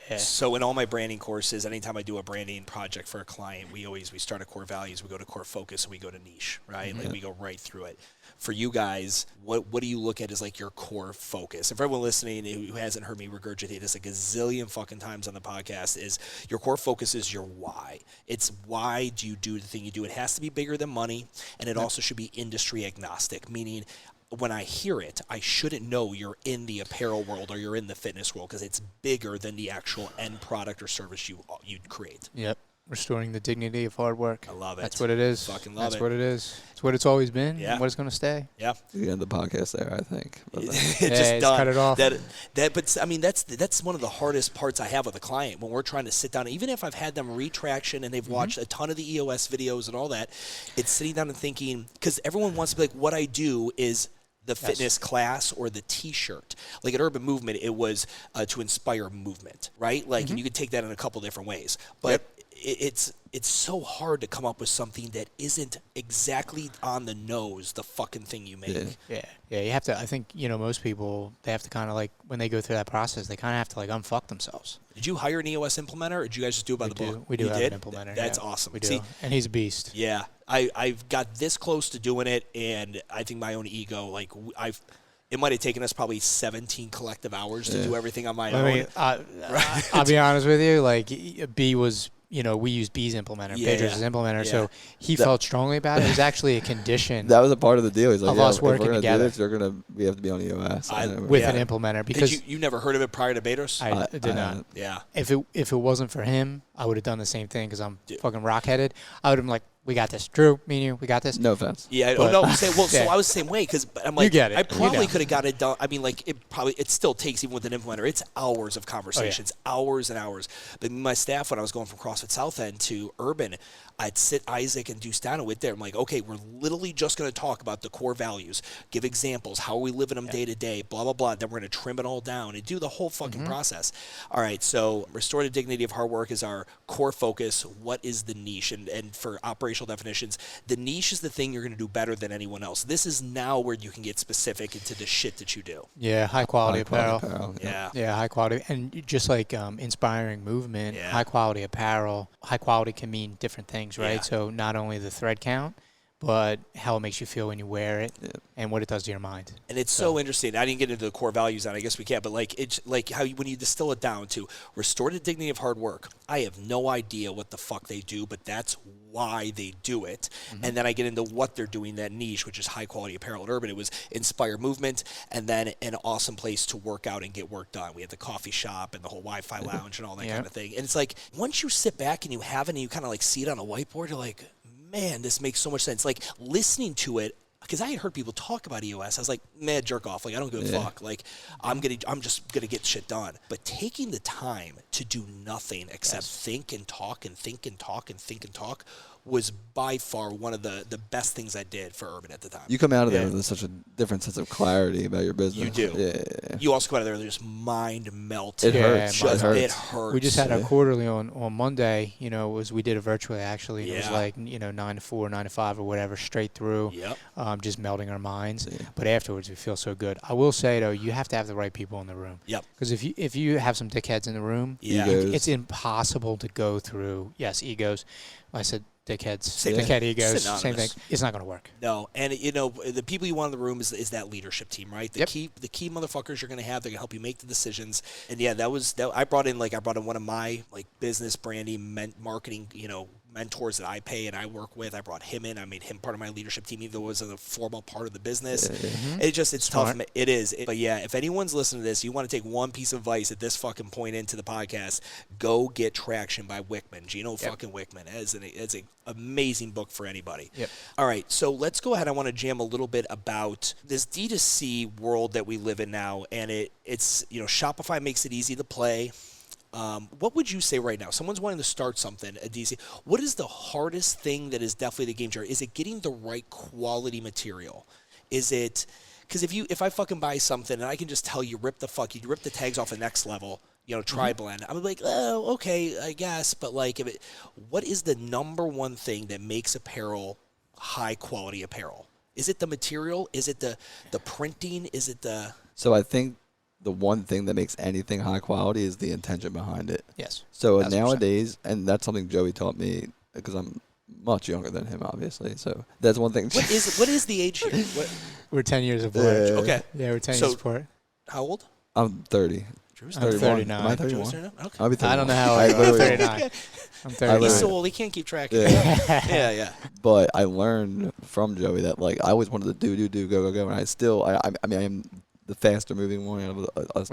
Yeah. So in all my branding courses, anytime I do a branding project for a client, we start at core values, we go to core focus, and we go to niche, right? Like, we go right through it. For you guys, what do you look at as like your core focus? And for everyone listening who hasn't heard me regurgitate this a gazillion fucking times on the podcast, is your core focus is your why. It's why do you do the thing you do? It has to be bigger than money, and it also should be industry agnostic, meaning when I hear it, I shouldn't know you're in the apparel world or you're in the fitness world, because it's bigger than the actual end product or service you'd create. Yep. Restoring the dignity of hard work. I love it. That's what it is. Fucking love it. That's what it is. It's what it's always been. Yeah. And what it's going to stay. Yeah. You end the podcast there, I think. It's just done. Cut it off. But I mean, that's one of the hardest parts I have with a client when we're trying to sit down. Even if I've had them retraction and they've watched a ton of the EOS videos and all that, it's sitting down and thinking, because everyone wants to be like, what I do is the fitness class or the T-shirt. Like at Urban Movement, it was to inspire movement, right? Like, and you could take that in a couple different ways. But it's so hard to come up with something that isn't exactly on the nose, the fucking thing you make. Yeah. You have to. I think most people, they have to kind of like, when they go through that process, they kind of have to like unfuck themselves. Did you hire an EOS implementer, or did you guys just do it by the book? We do have an implementer. That's awesome. We do. See, and he's a beast. Yeah, I've got this close to doing it, and I think my own ego, like it might have taken us probably 17 collective hours to do everything on my own. I mean, I'll be honest with you. Like, B was, we used B's implementer, Pedro's implementer, so he felt strongly about it. It was actually a condition. That was a part of the deal. He's like, of us working if we're together. Do this, we have to be on EOS with an implementer. Because you never heard of it prior to Bedros? I did not. Yeah. If it wasn't for him, I would have done the same thing because I'm fucking rock-headed. I would have been like, we got this. Drew, me and you, we got this. No offense. Yeah, but, no. So I was the same way because I'm like, you get it. I probably could have got it done. I mean, like, it still takes, even with an implementer, it's hours of conversations, hours and hours. But my staff, when I was going from CrossFit South End to Urban, I'd sit Isaac and Deuce down with there. I'm like, okay, we're literally just going to talk about the core values, give examples, how are we living them day to day, blah, blah, blah. Then we're going to trim it all down and do the whole fucking process. All right, so restorative dignity of hard work is our core focus. What is the niche? And for operational definitions, the niche is the thing you're going to do better than anyone else. This is now where you can get specific into the shit that you do. Yeah, high quality apparel. Yeah, high quality. And just like inspiring movement, high quality apparel, high quality can mean different things, right? Yeah. So not only the thread count, but how it makes you feel when you wear it and what it does to your mind. And it's so interesting. I didn't get into the core values on it. I guess we can't. But like it's like how when you distill it down to restorative dignity of hard work, I have no idea what the fuck they do, but that's why they do it. And then I get into what they're doing, that niche, which is high quality apparel at Urban. It was inspire movement and then an awesome place to work out and get work done. We had the coffee shop and the whole Wi-Fi lounge and all that kind of thing. And it's like once you sit back and you have it and you kind of like see it on a whiteboard, you're like, man, this makes so much sense. Like listening to it, because I had heard people talk about EOS. I was like, man, jerk off. Like, I don't give a fuck. Like, I'm just gonna get shit done. But taking the time to do nothing except think and talk and think and talk and think and talk was by far one of the best things I did for Urban at the time. You come out of there with such a different sense of clarity about your business. You do. Yeah. You also come out of there with just mind melting. It hurts. It hurts. We just had our quarterly on Monday. We did it virtually actually. And it was like 9 to 4, 9 to 5 or whatever, straight through. Yep. Just melding our minds. Yeah. But afterwards, we feel so good. I will say though, you have to have the right people in the room. Yep. Because if you have some dickheads in the room, it's impossible to go through. Yes, egos. I said dickheads, dickhead egos, same thing. It's not going to work. No, and the people you want in the room is that leadership team, right? The key motherfuckers you're going to have. They're going to help you make the decisions. And I brought in one of my like business branding, marketing, mentors that I pay and I work with. I brought him in. I made him part of my leadership team, even though it wasn't a formal part of the business. It's Smart. tough. It is. But yeah, if anyone's listening to this, you want to take one piece of advice at this fucking point into the podcast, go get Traction by Wickman. Gino fucking Wickman. It's an amazing book for anybody. Yep. All right, so let's go ahead. I want to jam a little bit about this D2C world that we live in now, and it's Shopify makes it easy to play. What would you say right now? Someone's wanting to start something, a DC. What is the hardest thing that is definitely the game changer? Is it getting the right quality material? Is it because if I fucking buy something and I can just tell you rip the tags off the next level, try blend. I'm like, oh, okay, I guess. But like, what is the number one thing that makes apparel high quality apparel? Is it the material? Is it the printing? Is it the? So I think the one thing that makes anything high quality is the intention behind it. Yes. So nowadays, and that's something Joey taught me because I'm much younger than him, obviously. So that's one thing. What is the age here? We're 10 years apart. Okay. Yeah, we're 10 years apart. How old? I'm 30. Drew's I'm 39. Am I 31? Okay. I'll be 31. I don't know how I'm 39. I'm 39. He's so old, he can't keep track of it. Yeah. But I learned from Joey that like I always wanted to do, go, and I still, I am the faster moving one out of us.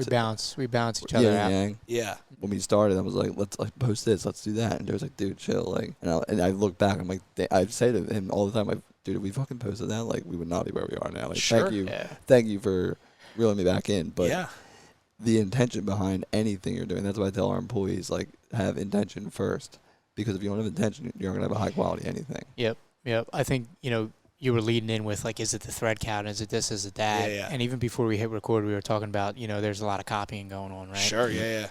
We bounce each other out. Yang. Yeah. When we started, I was like, let's post this, let's do that, and Joe was like, dude, chill, like, and I look back, I'm like, I say to him all the time, like, dude, if we fucking posted that, like, we would not be where we are now. Like, sure. Thank you for reeling me back in, but the intention behind anything you're doing, that's why I tell our employees, like, have intention first, because if you don't have intention, you're not gonna have a high quality anything. Yep. I think you were leading in with, like, is it the thread count? Is it this? Is it that? Yeah. And even before we hit record, we were talking about, there's a lot of copying going on, right? Sure, yeah.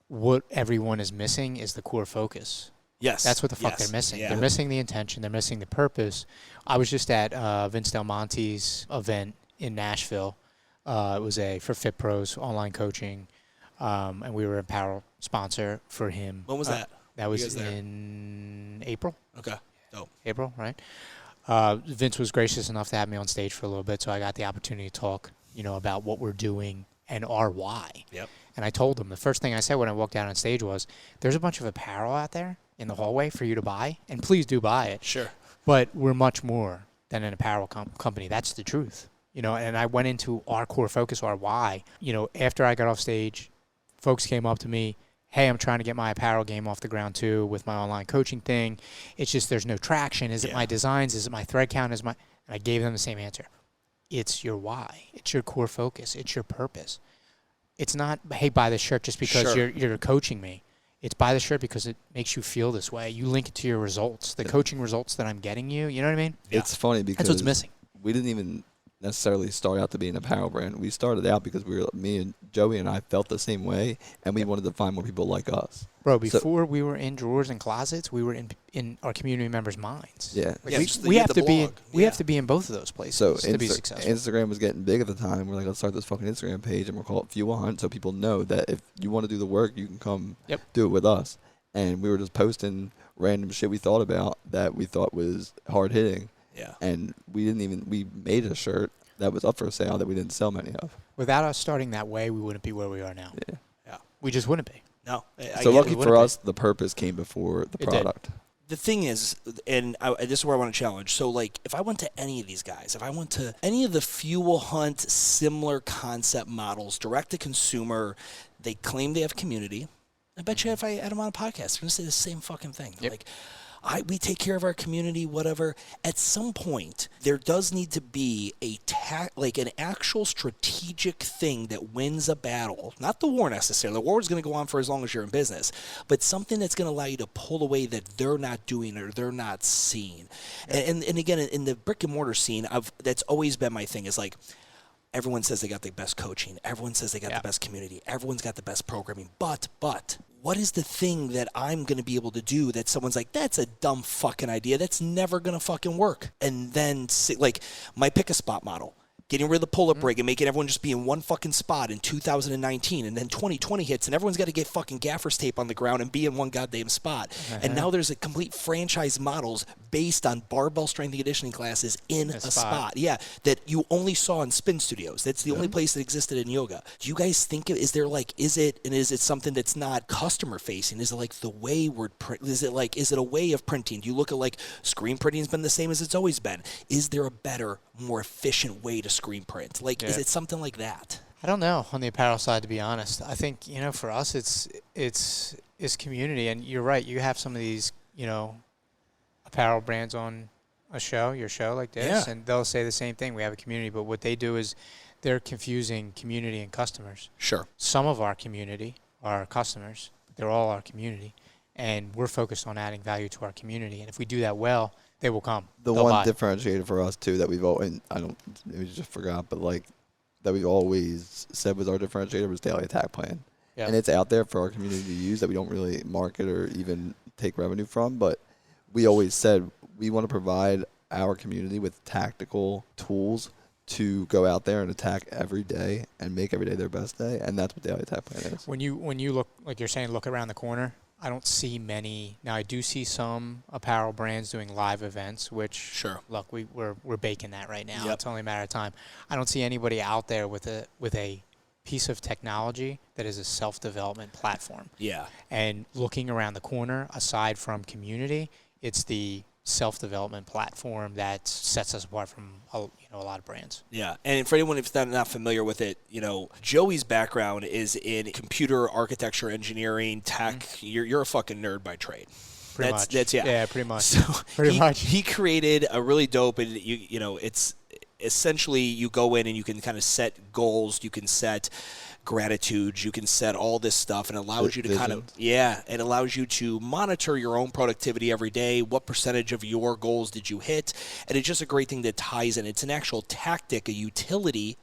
What everyone is missing is the core focus. Yes. That's what the fuck they're missing. Yeah. They're missing the intention. They're missing the purpose. I was just at Vince Del Monte's event in Nashville. It was for Fit Pros, online coaching, and we were a apparel sponsor for him. When was that? That was in April. Okay. Dope. April, right? Vince was gracious enough to have me on stage for a little bit, so I got the opportunity to talk, about what we're doing and our why. Yep. And I told him, the first thing I said when I walked out on stage was, there's a bunch of apparel out there in the hallway for you to buy, and please do buy it. Sure. But we're much more than an apparel company. That's the truth. And I went into our core focus, our why. After I got off stage, folks came up to me, hey, I'm trying to get my apparel game off the ground too with my online coaching thing. It's just there's no traction. Is it my designs? Is it my thread count? And I gave them the same answer. It's your why. It's your core focus. It's your purpose. It's not, hey, buy this shirt just because you're coaching me. It's buy the shirt because it makes you feel this way. You link it to your results, the coaching results that I'm getting you. You know what I mean? It's funny because that's what's missing. We didn't even necessarily start out to be an apparel brand. We started out because me and Joey and I felt the same way, and we wanted to find more people like us. Bro, before we were in drawers and closets, we were in our community members' minds. Yeah. We have to be have to be in both of those places to be successful. Instagram was getting big at the time. We're like, let's start this fucking Instagram page, and we'll call it Fuel Hunt, so people know that if you want to do the work, you can come do it with us. And we were just posting random shit we thought about that we thought was hard hitting. Yeah. And we made a shirt that was up for sale that we didn't sell many of. Without us starting that way, we wouldn't be where we are now. Yeah. We just wouldn't be. No. So lucky for us, the purpose came before the product. The thing is, and this is where I want to challenge. So, if I went to any of these guys, if I went to any of the Fuel Hunt similar concept models, direct to consumer, they claim they have community. I bet you if I had them on a podcast, they're going to say the same fucking thing. Yep. We take care of our community, whatever. At some point, there does need to be an actual strategic thing that wins a battle. Not the war necessarily. The war is going to go on for as long as you're in business, but something that's going to allow you to pull away that they're not doing or they're not seeing. And again, in the brick and mortar scene, that's always been my thing. Is everyone says they got the best coaching. Everyone says they got the best community. Everyone's got the best programming. But what is the thing that I'm going to be able to do that someone's like, that's a dumb fucking idea. That's never going to fucking work. And then, my pick a spot model. Getting rid of the pull-up rig and making everyone just be in one fucking spot in 2019. And then 2020 hits and everyone's got to get fucking gaffer's tape on the ground and be in one goddamn spot. And now there's a complete franchise models based on barbell strength and conditioning classes in a spot. Yeah, that you only saw in spin studios. That's the only place that existed in yoga. Do you guys think, is it something that's not customer facing? Is it the wayward print? Is it a way of printing? Do you look at screen printing has been the same as it's always been? Is there a better, more efficient way to screen print? Is it something like that? I don't know on the apparel side, to be honest. I think, for us it's community, and you're right. You have some of these, apparel brands on your show like this, and they'll say the same thing. We have a community, but what they do is they're confusing community and customers. Sure. Some of our community are customers. They're all our community, and we're focused on adding value to our community. And if we do that well, they will come. The one differentiator for us too that we've always, maybe just forgot, but that we've always said was our differentiator was daily attack plan. Yep. And it's out there for our community to use that we don't really market or even take revenue from. But we always said we want to provide our community with tactical tools to go out there and attack every day and make every day their best day. And that's what daily attack plan is. When you look, like you're saying, look around the corner, I don't see many. Now, I do see some apparel brands doing live events, which, look, we're baking that right now. Yep. It's only a matter of time. I don't see anybody out there with a piece of technology that is a self-development platform. Yeah. And looking around the corner, aside from community, it's the self-development platform that sets us apart from a lot of brands. Yeah, and for anyone if not familiar with it, Joey's background is in computer architecture, engineering, tech. You're a fucking nerd by trade. Pretty much. Yeah, pretty much. So he created a really dope, and it's essentially you go in and you can kind of set goals, you can set gratitudes, you can set all this stuff, and it allows you to it allows you to monitor your own productivity every day. What percentage of your goals did you hit? And it's just a great thing that ties in. It's an actual tactic, a utility,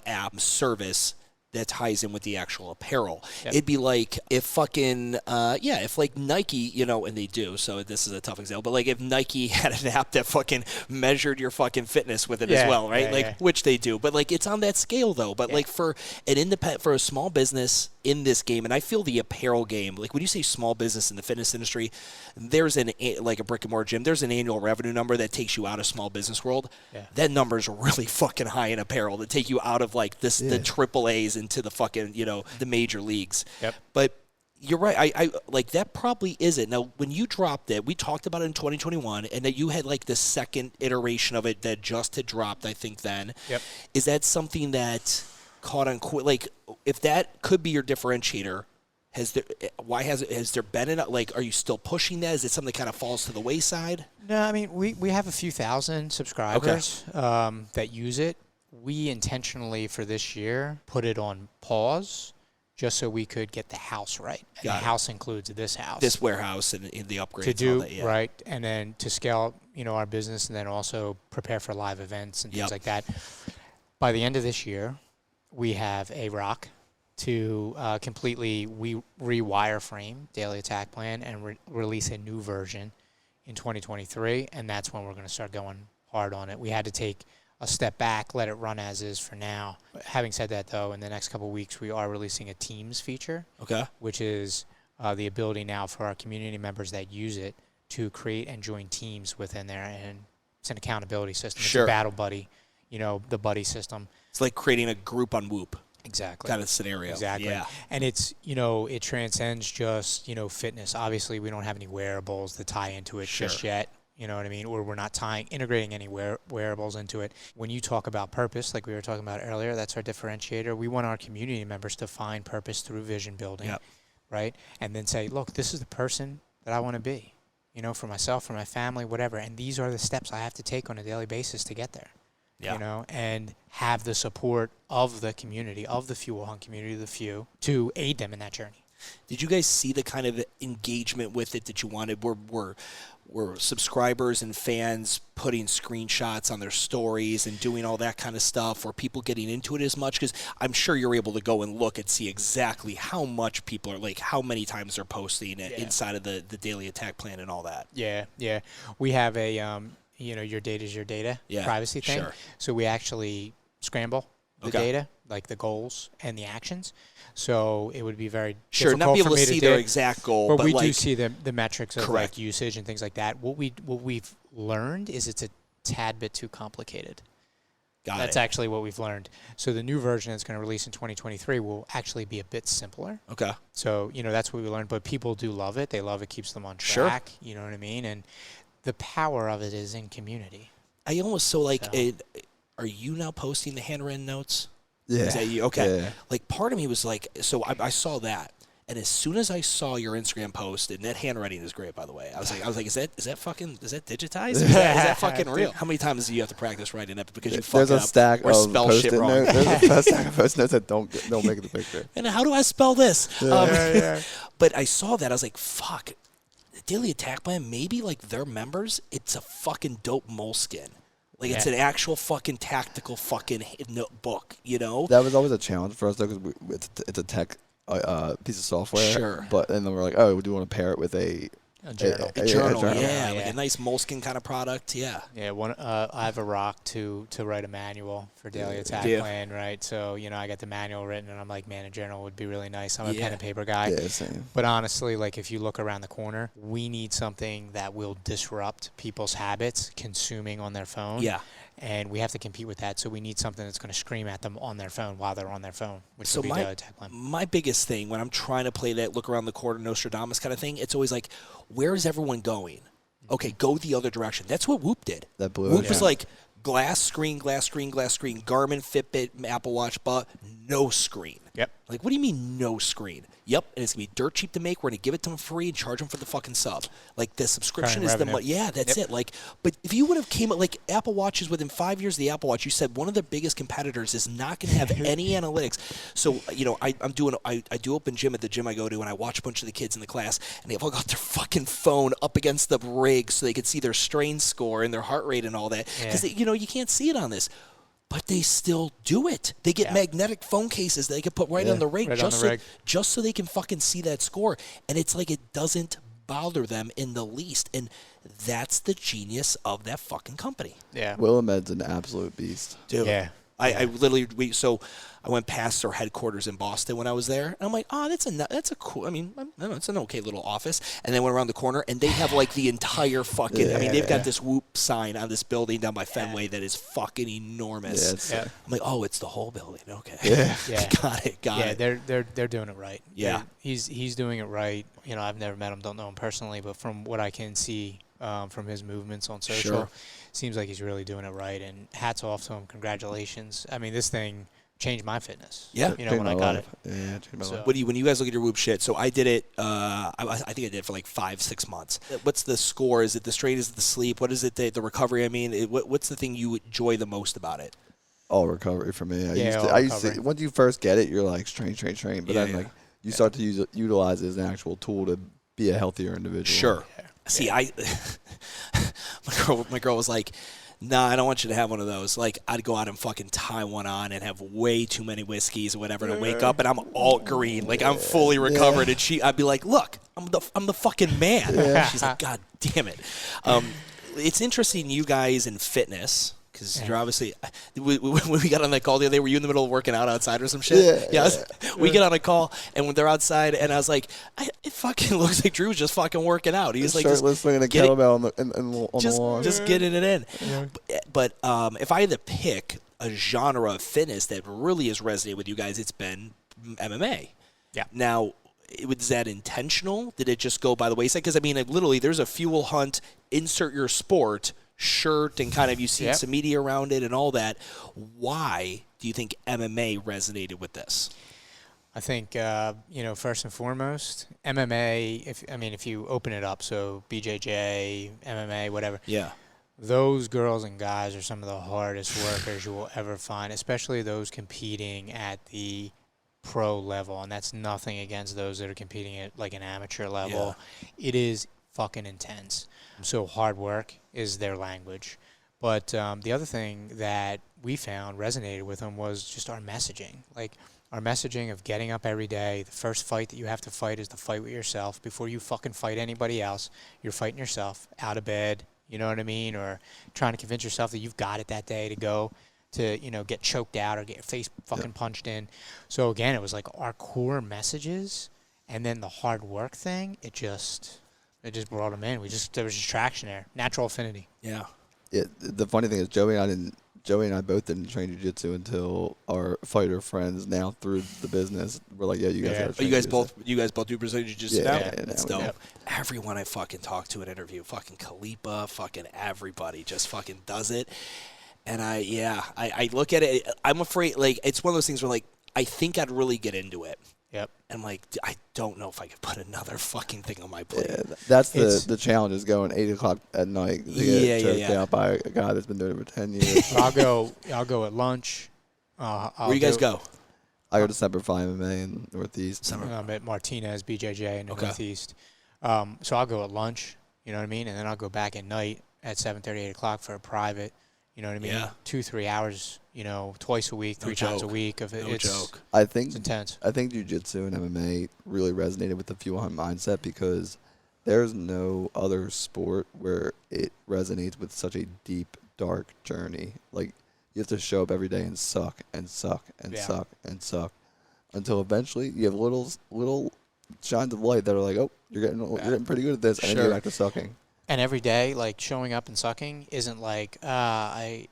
app service that ties in with the actual apparel. It'd be like if fucking, if like Nike, you know, and they do, so this is a tough example, but like if Nike had an app that fucking measured your fucking fitness with it as well, right? Which they do, but like it's on that scale though. But like for an independent, for a small business in this game, and I feel the apparel game, like when you say small business in the fitness industry, there's like a brick and mortar gym, there's an annual revenue number that takes you out of small business world. That number is really fucking high in apparel to take you out of like this, the triple A's into the fucking, you know, the major leagues. But you're right. I like that probably is it. Now, when you dropped it, we talked about it in 2021, and that you had like the second iteration of it that just had dropped, I think then. Is that something that caught on quick? Like, if that could be your differentiator, has there been like, are you still pushing that? Is it something that kind of falls to the wayside? No, I mean, we have a few thousand subscribers that use it. We intentionally, for this year, put it on pause just so we could get the house right. And the house includes this house. This warehouse and the upgrades. To do, all that, right, and then to scale, you know, our business, and then also prepare for live events and things like that. By the end of this year, we have a rock to completely rewireframe Daily Attack Plan and release a new version in 2023, and that's when we're going to start going hard on it. We had to take a step back, let it run as is for now. Having said that, though, in the next couple of weeks, we are releasing a Teams feature, which is the ability now for our community members that use it to create and join teams within there, and it's an accountability system. It's a battle buddy, you know, the buddy system. It's like creating a group on Whoop. Exactly. Kind of scenario. Exactly. Yeah. And it's, you know, it transcends just, you know, fitness. Obviously, we don't have any wearables that tie into it just yet. You know what I mean? Or we're not integrating any wearables into it. When you talk about purpose, like we were talking about earlier, that's our differentiator. We want our community members to find purpose through vision building, right? And then say, look, this is the person that I want to be, you know, for myself, for my family, whatever. And these are the steps I have to take on a daily basis to get there. You know, and have the support of the community, of the Fuel Hunt community, the few, to aid them in that journey. Did you guys see the kind of engagement with it that you wanted? Were subscribers and fans putting screenshots on their stories and doing all that kind of stuff? Were people getting into it as much? Because I'm sure you're able to go and look and see exactly how much people are, like, how many times they're posting it inside of the Daily Attack Plan and all that. Yeah. We have a... you know, your data is your data privacy thing. So we actually scramble the data, like the goals and the actions. So it would be very difficult not be able for to me see their exact goal, but we like, do see the metrics of like usage and things like that. What we've learned is it's a tad bit too complicated. That's actually what we've learned. So the new version that's going to release in 2023 will actually be a bit simpler. So, you know, that's what we learned. But people do love it. They love it. Keeps them on track. You know what I mean? And the power of it is in community. I almost are you now posting the handwritten notes? Yeah. Is that you? Okay. Yeah. Like, part of me was like, so I saw that, and as soon as I saw your Instagram post, and that handwriting is great, by the way. I was like, is that digitized? Is that fucking real? How many times do you have to practice writing it because you fuck There's up a stack or of spell shit wrong? There's a stack of post notes that don't make the picture. And how do I spell this? But I saw that, I was like, fuck. Daily Attack Plan, maybe like their members, it's a fucking dope moleskin. Like it's an actual fucking tactical fucking notebook, you know? That was always a challenge for us though, because it's a tech piece of software. But then we're like, oh, we do want to pair it with a journal. A journal, like a nice moleskin kind of product, I have a rock to write a manual for Daily Attack Plan, right? So, you know, I got the manual written, and I'm like, man, a journal would be really nice. I'm a pen and paper guy. Yeah, same. But honestly, like, if you look around the corner, we need something that will disrupt people's habits consuming on their phone. And we have to compete with that, so we need something that's going to scream at them on their phone while they're on their phone, which would be Daily Attack Plan. My biggest thing when I'm trying to play that look around the corner Nostradamus kind of thing, it's always like, where is everyone going? Okay, go the other direction. That's what Whoop did. Whoop was like glass screen, Garmin, Fitbit, Apple Watch, but no screen. Like, what do you mean no screen? And it's going to be dirt cheap to make. We're going to give it to them free and charge them for the fucking sub. Like, the subscription is the money. Yeah, that's it. Like, but if you would have came up, like, Apple Watches within 5 years of the Apple Watch, you said one of their biggest competitors is not going to have any analytics. So, you know, I do open gym at the gym I go to, and I watch a bunch of the kids in the class, and they've all got their fucking phone up against the rig so they could see their strain score and their heart rate and all that. Because, you know, you can't see it on this. But they still do it. They get magnetic phone cases that they can put right on the rig, just so they can fucking see that score. And it's like it doesn't bother them in the least. And that's the genius of that fucking company. Yeah. Willamed's an absolute beast. Dude. Yeah. I literally so I went past their headquarters in Boston when I was there, and I'm like, oh, that's a cool. I mean, I don't know, it's an okay little office. And then went around the corner, and they have like the entire fucking. I mean, they've got this Whoop sign on this building down by Fenway that is fucking enormous. I'm like, oh, it's the whole building. Okay, got it. Yeah, they're doing it right. Yeah, he's doing it right. You know, I've never met him, don't know him personally, but from what I can see from his movements on social, seems like he's really doing it right. And hats off to him. Congratulations. I mean, this thing changed my fitness. Yeah, you know, when I got it. Yeah, changed my life. When you guys look at your Whoop shit? So I did it. I think I did it for like 5-6 months. What's the score? Is it the straight? Is it the sleep? What is it? The recovery? I mean, what's the thing you enjoy the most about it? All recovery for me. I used to. Once you first get it, you're like train. But then like you start to utilize it as an actual tool to be a healthier individual. Sure. See, my girl was like, nah, I don't want you to have one of those. Like, I'd go out and fucking tie one on and have way too many whiskeys or whatever, and wake up and I'm all green, like I'm fully recovered. And I'd be like, look, I'm the fucking man. She's like, God damn it. It's interesting, you guys in fitness. Because you're obviously, when we got on that call the other day, were you in the middle of working out outside or some shit? We get on a call, and when they're outside, and I was like, it fucking looks like Drew's just fucking working out. He's like, shirtless, swinging a kettlebell on the lawn. Just getting it in. Yeah. But if I had to pick a genre of fitness that really has resonated with you guys, it's been MMA. Yeah. Now, was that intentional? Did it just go by the wayside? Because, I mean, literally, there's a fuel hunt, insert your sport shirt, and kind of you see some media around it and all that. Why do you think MMA resonated with this? I think first and foremost, MMA. If you open it up, so BJJ, MMA, whatever. Yeah. Those girls and guys are some of the hardest workers you will ever find, especially those competing at the pro level, and that's nothing against those that are competing at like an amateur level. Yeah. It is fucking intense. So hard work is their language. But the other thing that we found resonated with them was just our messaging. Like our messaging of getting up every day. The first fight that you have to fight is the fight with yourself. Before you fucking fight anybody else, you're fighting yourself out of bed, you know what I mean? Or trying to convince yourself that you've got it that day to go to, get choked out or get your face fucking punched in. So again, it was like our core messages, and then the hard work thing, it just brought them in. There was just traction there, natural affinity. Yeah. The funny thing is, Joey and I both didn't train jiu-jitsu until our fighter friends now through the business were like, yeah, you guys got to train. You guys both do Brazilian jiu-jitsu now? Yeah, that's dope. Yep. Everyone I fucking talk to in interview, fucking Khalipa, fucking everybody just fucking does it. And I look at it. I'm afraid, like, it's one of those things where, like, I think I'd really get into it. Yep. And, like, I don't know if I could put another fucking thing on my plate. Yeah, that's the challenge, is going 8 o'clock at night to get choked out by a guy that's been doing it for 10 years. I'll go at lunch. Where you guys go? I go to Semper Fi MMA in Northeast. I'm at Martinez BJJ in the Northeast. So I'll go at lunch, you know what I mean? And then I'll go back at night at 7:30, 8 o'clock for a private. You know what I mean? Yeah. 2-3 hours, twice a week, three times a week. No joke. It's intense. I think jiu-jitsu and MMA really resonated with the fuel hunt mindset, because there's no other sport where it resonates with such a deep, dark journey. Like, you have to show up every day and suck and suck and suck and suck until eventually you have little shines of light that are like, oh, you're getting pretty good at this, and then you're back to sucking. And every day, like, showing up and sucking isn't like, I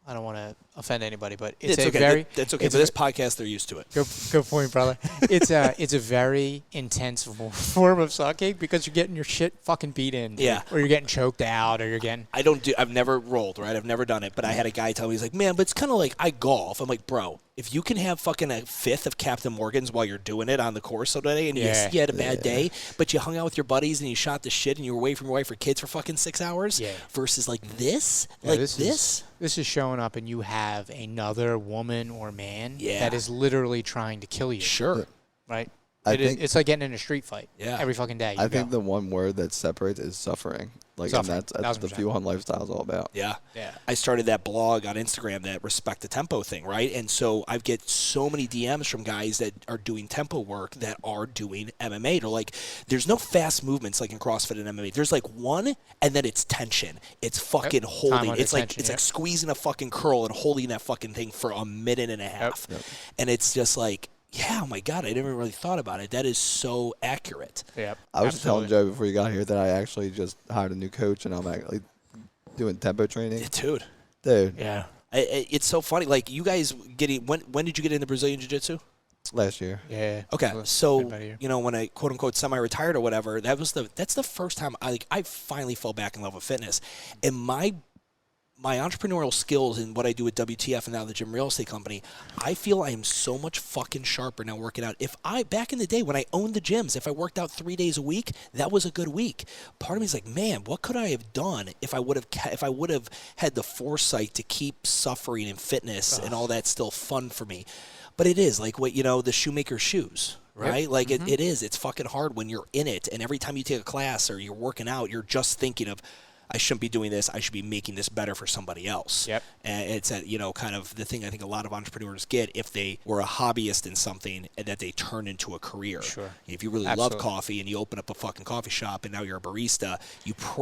don't want to offend anybody, but it's okay. That's okay. For this podcast, they're used to it. Good point, brother. It's a very intense form of sucking, because you're getting your shit fucking beat in. Yeah. Or you're getting choked out, or you're getting... I've never rolled, right? I've never done it, but I had a guy tell me, he's like, man, but it's kind of like I golf. I'm like, bro, if you can have fucking a fifth of Captain Morgan's while you're doing it on the course today, and you had a bad day, but you hung out with your buddies and you shot the shit and you were away from your wife or kids for fucking 6 hours, versus like this, This is showing up and you have another woman or man that is literally trying to kill you. Sure. Right? It's like getting in a street fight. Yeah. Every fucking day. I think the one word that separates is suffering. Like, Suffering, and that's the Fuel Hunt lifestyle is all about. Yeah. Yeah. I started that blog on Instagram, that Respect the Tempo thing, right? And so I get so many DMs from guys that are doing tempo work that are doing MMA. They're like, there's no fast movements like in CrossFit and MMA. There's like one, and then it's tension. It's fucking holding. It's like like squeezing a fucking curl and holding that fucking thing for a minute and a half. Yep. And it's just like, yeah, oh my God, I never really thought about it. That is so accurate. Yep. I was telling Joe before you got here that I actually just hired a new coach, and I'm actually doing tempo training. Yeah, dude. Yeah. It's so funny. Like, you guys getting, when did you get into Brazilian Jiu-Jitsu? Last year. Yeah. Okay, so when I quote unquote semi-retired or whatever, that's the first time I finally fell back in love with fitness, and my entrepreneurial skills and what I do with WTF and now the Gym Real Estate Company, I feel I am so much fucking sharper now working out. Back in the day when I owned the gyms, if I worked out 3 days a week, that was a good week. Part of me is like, man, what could I have done if I would have had the foresight to keep suffering in fitness and all that still fun for me. But it is like the shoemaker's shoes. Right? Yep. Like it is. It's fucking hard when you're in it. And every time you take a class or you're working out, you're just thinking of, I shouldn't be doing this. I should be making this better for somebody else. Yep. And it's kind of the thing I think a lot of entrepreneurs get if they were a hobbyist in something and that they turn into a career. Sure. If you really love coffee and you open up a fucking coffee shop and now you're a barista,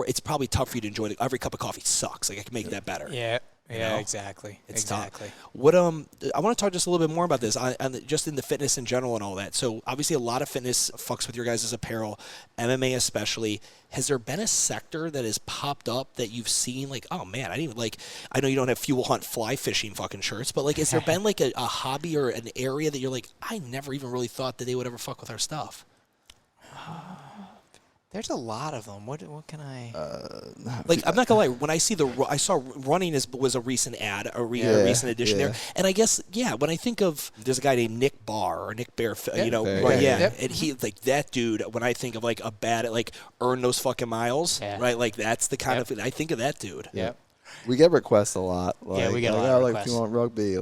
it's probably tough for you to enjoy every cup of coffee sucks. Like, I can make that better. Yeah. Yeah, exactly. It's exactly. tough. What I want to talk just a little bit more about this, just in the fitness in general and all that. So obviously a lot of fitness fucks with your guys' apparel, MMA especially. Has there been a sector that has popped up that you've seen like, oh man, I know you don't have Fuel Hunt fly fishing fucking shirts, but like, has there been like a hobby or an area that you're like, I never even really thought that they would ever fuck with our stuff? There's a lot of them. What can I? I'm not gonna lie. When I saw running was a recent ad, a recent addition there, and I guess when I think of, there's a guy named Nick Barr or Nick Bear, and he like that dude. When I think of like a bad earn those fucking miles, right? Like that's the kind of I think of that dude. Yep. We get requests a lot. Like, we get a lot of requests. If you want rugby,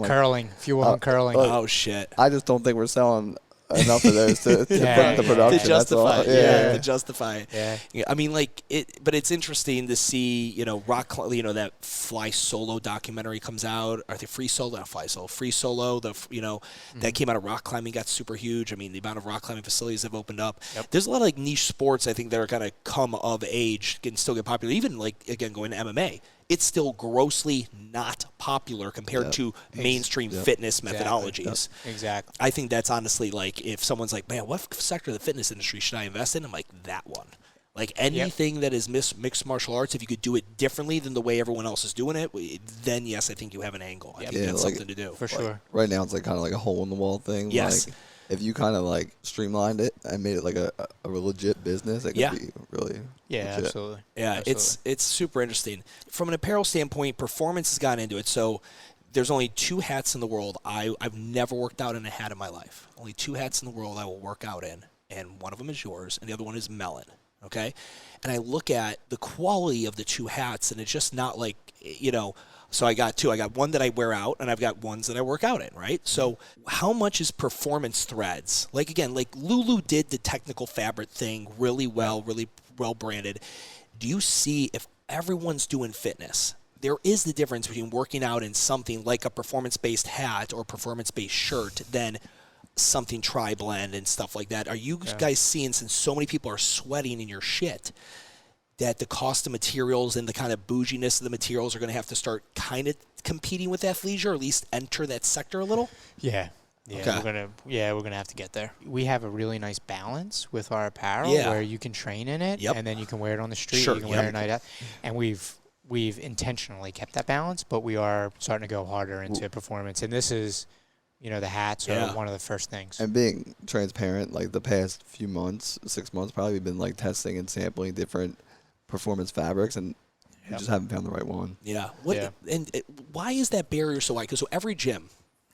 curling, Fuel Hunt curling. Oh shit! I just don't think we're selling enough of those to put in the production. To justify it. To justify it. Yeah. I mean, but it's interesting to see, that Fly Solo documentary comes out. Are they Free Solo? Not Fly Solo. Free Solo, that came out of rock climbing, got super huge. I mean, the amount of rock climbing facilities have opened up. Yep. There's a lot of niche sports, I think, that are going to come of age and still get popular. Even, again, going to MMA. It's still grossly not popular compared to mainstream fitness methodologies. Exactly. I think that's honestly if someone's like, man, what sector of the fitness industry should I invest in? I'm like, that one. Like anything that is mixed martial arts, if you could do it differently than the way everyone else is doing it, then yes, I think you have an angle. I think that's something to do. For sure. Right now it's kind of like a hole-in-the-wall thing. Yes. If you kind of streamlined it and made it like a legit business, it could be really legit. Absolutely. Yeah, absolutely. It's super interesting. From an apparel standpoint, performance has gotten into it. So there's only 2 hats in the world. I've never worked out in a hat in my life. Only 2 hats in the world I will work out in, and one of them is yours, and the other one is Melon. Okay? And I look at the quality of the 2 hats, and it's just not so I got 2. I got one that I wear out, and I've got ones that I work out in, right? So how much is performance threads? Lulu did the technical fabric thing really well branded. Do you see if everyone's doing fitness, there is the difference between working out in something like a performance-based hat or performance-based shirt than something tri-blend and stuff like that. Are you guys seeing, since so many people are sweating in your shit, that the cost of materials and the kind of bouginess of the materials are going to have to start kind of competing with athleisure, or at least enter that sector a little? Yeah. Yeah, okay. we're gonna have to get there. We have a really nice balance with our apparel where you can train in it, and then you can wear it on the street. Sure, you can wear it at night out, and we've intentionally kept that balance, but we are starting to go harder into performance, and this is, the hats are one of the first things. And being transparent, the past few months, 6 months, probably been testing and sampling different performance fabrics, and we just haven't found the right one. Yeah. And why is that barrier so wide? Because every gym,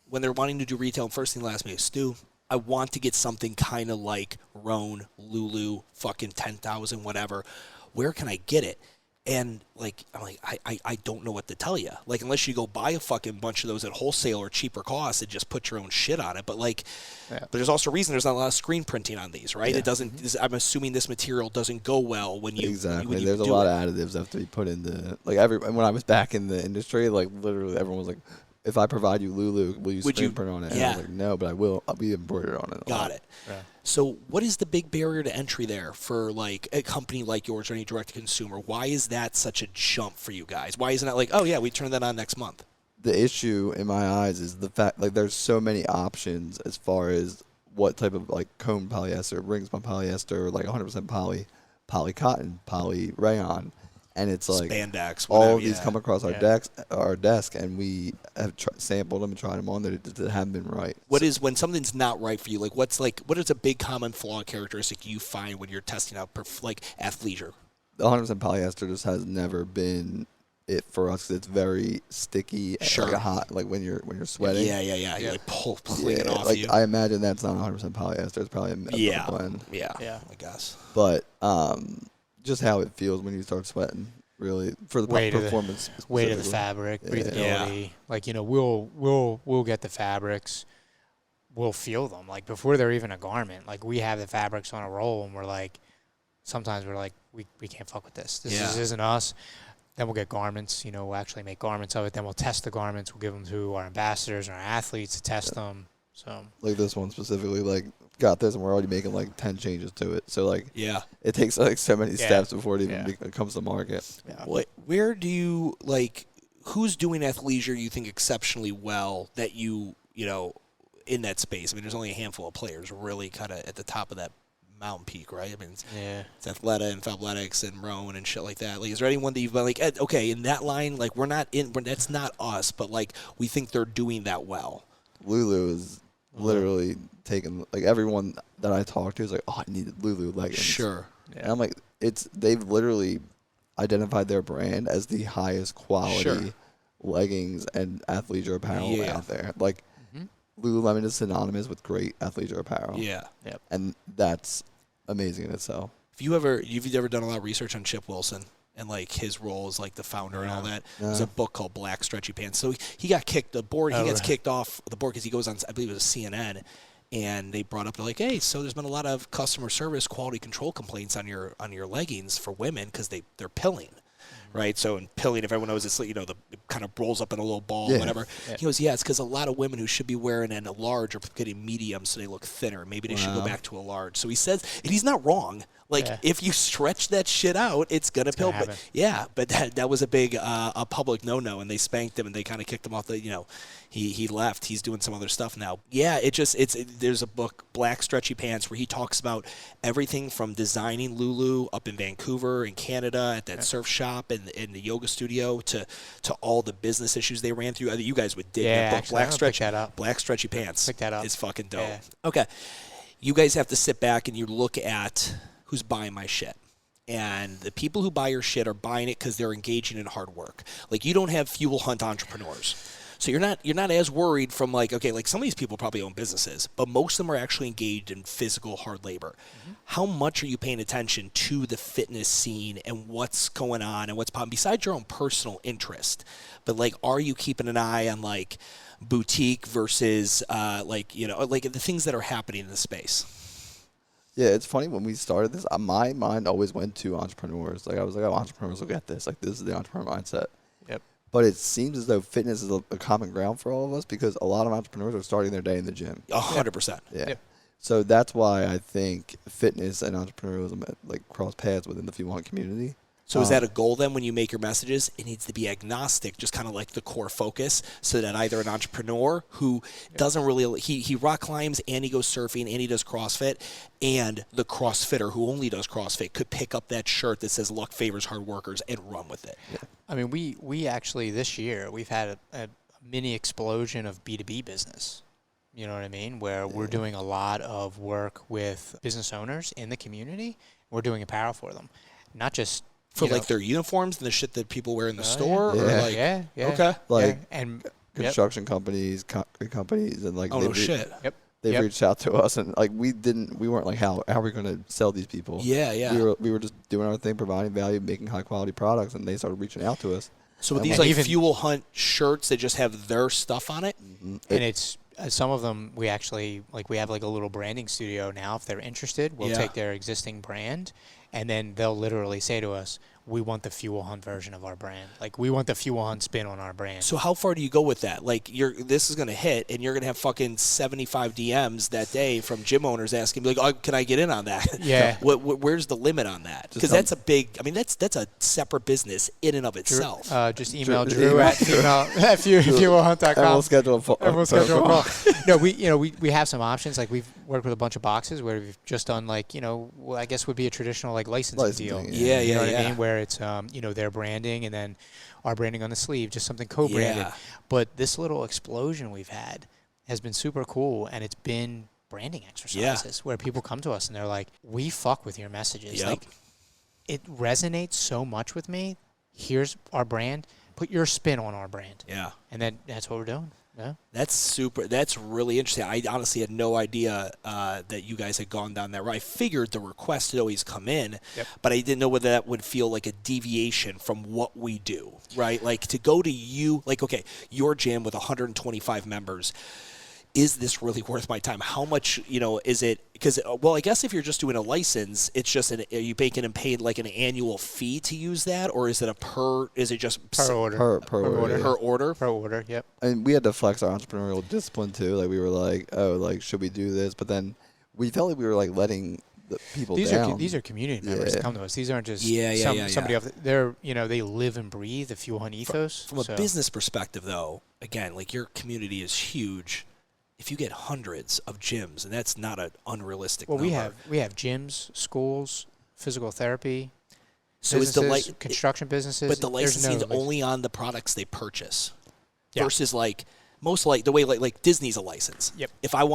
when they're wanting to do retail, first thing they ask me is, Stu, I want to get something kind of like Roan, Lulu, fucking 10,000, whatever. Where can I get it? And like, I'm like, I don't know what to tell you. Like, unless you go buy a fucking bunch of those at wholesale or cheaper cost and just put your own shit on it. But like, but there's also a reason there's not a lot of screen printing on these, right? It doesn't. I'm assuming this material doesn't go well when you exactly. There's a lot of additives that have to be put into like when I was back in the industry, like literally everyone was like, if I provide you Lulu, will you screen print on it? And I was like, no, but I will. I'll be embroidered on it. Got it. Yeah. So what is the big barrier to entry there for like a company like yours or any direct to consumer? Why is that such a jump for you guys? Why isn't it like, oh yeah, we turn that on next month? The issue in my eyes is the fact like there's so many options as far as what type of like cone polyester, ring spun polyester, like 100% poly cotton, poly rayon. And it's like spandex, all of these come across our desk, and we have sampled them and tried them on that haven't been right. What is when something's not right for you? Like what is a big common flaw characteristic you find when you're testing out like athleisure? The 100% polyester just has never been it for us. 'Cause it's very sticky, and like hot, like when you're sweating. Yeah. You like pulling it off like you. I imagine that's not 100% polyester. It's probably a blend. Yeah, I guess. But just how it feels when you start sweating, really, for the performance. Weight of the fabric, breathability. Yeah. Like, we'll get the fabrics, we'll feel them. Like, before they're even a garment, like, we have the fabrics on a roll, and we're like, sometimes we're like, we can't fuck with this. This isn't us. Then we'll get garments, we'll actually make garments of it. Then we'll test the garments. We'll give them to our ambassadors and our athletes to test them. So, like this one specifically, like, got this and we're already making like 10 changes to it, so like it takes like so many steps before it even comes to market. Where do you like who's doing athleisure you think exceptionally well that you in that space? I mean, there's only a handful of players really kind of at the top of that mountain peak, right? I mean, it's Athleta and Fabletics and Rowan and shit like that. Like, is there anyone that you've been like, okay, in that line, like that's not us, but like we think they're doing that well? Lulu is literally taking, like, everyone that I talk to is like, oh, I need Lulu leggings. Sure. And I'm like, they've literally identified their brand as the highest quality leggings and athleisure apparel out there. Like, Lululemon is synonymous with great athleisure apparel. Yeah. Yep. And that's amazing in itself. Have you ever done a lot of research on Chip Wilson and like his role as like the founder and all that? There's a book called Black Stretchy Pants. So he got kicked he gets kicked off the board because he goes on, I believe it was CNN, and they brought up, they're like, hey, so there's been a lot of customer service quality control complaints on your leggings for women because they're pilling. Right, so in pilling, if everyone knows, it's it kind of rolls up in a little ball, whatever. Yeah. He goes, it's because a lot of women who should be wearing a large are getting medium, so they look thinner. Maybe they should go back to a large. So he says, and he's not wrong. Like, if you stretch that shit out, it's gonna pill. But that was a big a public no-no, and they spanked him, and they kind of kicked him off the. He left. He's doing some other stuff now. Yeah, there's a book, Black Stretchy Pants, where he talks about everything from designing Lulu up in Vancouver in Canada at that surf shop and in the yoga studio to all the business issues they ran through. I think you guys would dig that book. Actually, Black Stretchy Pants. Pick that up. It's fucking dope. Yeah. Okay, you guys have to sit back and you look at who's buying my shit. And the people who buy your shit are buying it because they're engaging in hard work. Like, you don't have fuel hunt entrepreneurs. So you're not as worried from like, okay, like some of these people probably own businesses, but most of them are actually engaged in physical hard labor. Mm-hmm. How much are you paying attention to the fitness scene and what's going on and what's popping besides your own personal interest? But like, are you keeping an eye on like boutique versus like the things that are happening in the space? Yeah, it's funny, when we started this, my mind always went to entrepreneurs. Like, I was like, oh, entrepreneurs will get this. Like, this is the entrepreneur mindset. Yep. But it seems as though fitness is a common ground for all of us because a lot of entrepreneurs are starting their day in the gym. 100%. Yeah. Yep. So that's why I think fitness and entrepreneurialism like cross paths within the F1 community. So is that a goal then when you make your messages? It needs to be agnostic, just kind of like the core focus, so that either an entrepreneur who doesn't really, he rock climbs and he goes surfing and he does CrossFit, and the CrossFitter who only does CrossFit could pick up that shirt that says luck favors hard workers and run with it. Yeah. I mean, we actually this year, we've had a mini explosion of B2B business. You know what I mean? Where we're doing a lot of work with business owners in the community. We're doing apparel for them. Not just for like their uniforms and the shit that people wear in the store? Yeah. Or like, yeah. Okay. Like and construction companies and like shit. Yep. They've reached out to us, and like we weren't like, how are we going to sell these people? Yeah. We were just doing our thing, providing value, making high quality products, and they started reaching out to us. So with these like Fuel Hunt shirts that just have their stuff on it, and it's some of them we actually we have like a little branding studio now. If they're interested, we'll take their existing brand, and then they'll literally say to us, we want the Fuel Hunt version of our brand. Like, we want the Fuel Hunt spin on our brand. So how far do you go with that? Like, this is going to hit, and you're going to have fucking 75 DMs that day from gym owners asking, like, oh, can I get in on that? Yeah. Where's the limit on that? Because that's a big, I mean, that's a separate business in and of itself. Just email Drew at fuelhunt.com. And we'll schedule a call. No, we have some options. Like, we've worked with a bunch of boxes where we've just done, like, I guess would be a traditional, like, licensing deal. Yeah. You know what I mean? Where it's, their branding and then our branding on the sleeve, just something co-branded. Yeah. But this little explosion we've had has been super cool, and it's been branding exercises where people come to us and they're like, we fuck with your messages. Yep. Like, it resonates so much with me. Here's our brand. Put your spin on our brand. Yeah. And then that's what we're doing. Yeah. That's really interesting. I honestly had no idea that you guys had gone down that road. I figured the request had always come in, but I didn't know whether that would feel like a deviation from what we do, right? Like, to go to you, like, okay, your gym with 125 members, is this really worth my time? How much, is it? Because, well, I guess if you're just doing a license, it's just are you making and paid like an annual fee to use that, or is it is it just per order? Per order. Per order? Per order, yep. And we had to flex our entrepreneurial discipline too. Like, we were like, oh, like, should we do this? But then we felt like we were like letting the people down. These are community members that come to us. These aren't just somebody off. They're they live and breathe the Fuel Hunt ethos. From a business perspective, though, again, like, your community is huge. If you get hundreds of gyms, and that's not an unrealistic number. we have gyms, schools, physical therapy, so businesses, construction buses. But the licensing is only on the products they purchase, versus like the way like Disney's a license. Yep. If I'm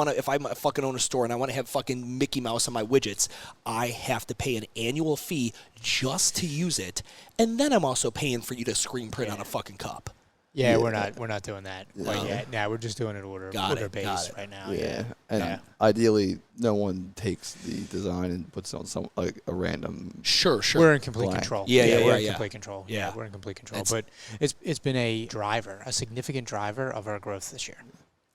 a fucking own a store and I want to have fucking Mickey Mouse on my widgets, I have to pay an annual fee just to use it, and then I'm also paying for you to screen print on a fucking cup. Yeah, we're not doing that quite yet. Now we're just doing it order based right now. And ideally, no one takes the design and puts it on some like a random. Sure. We're in complete control. We're in complete control. Yeah, we're in complete control. But it's been a significant driver of our growth this year.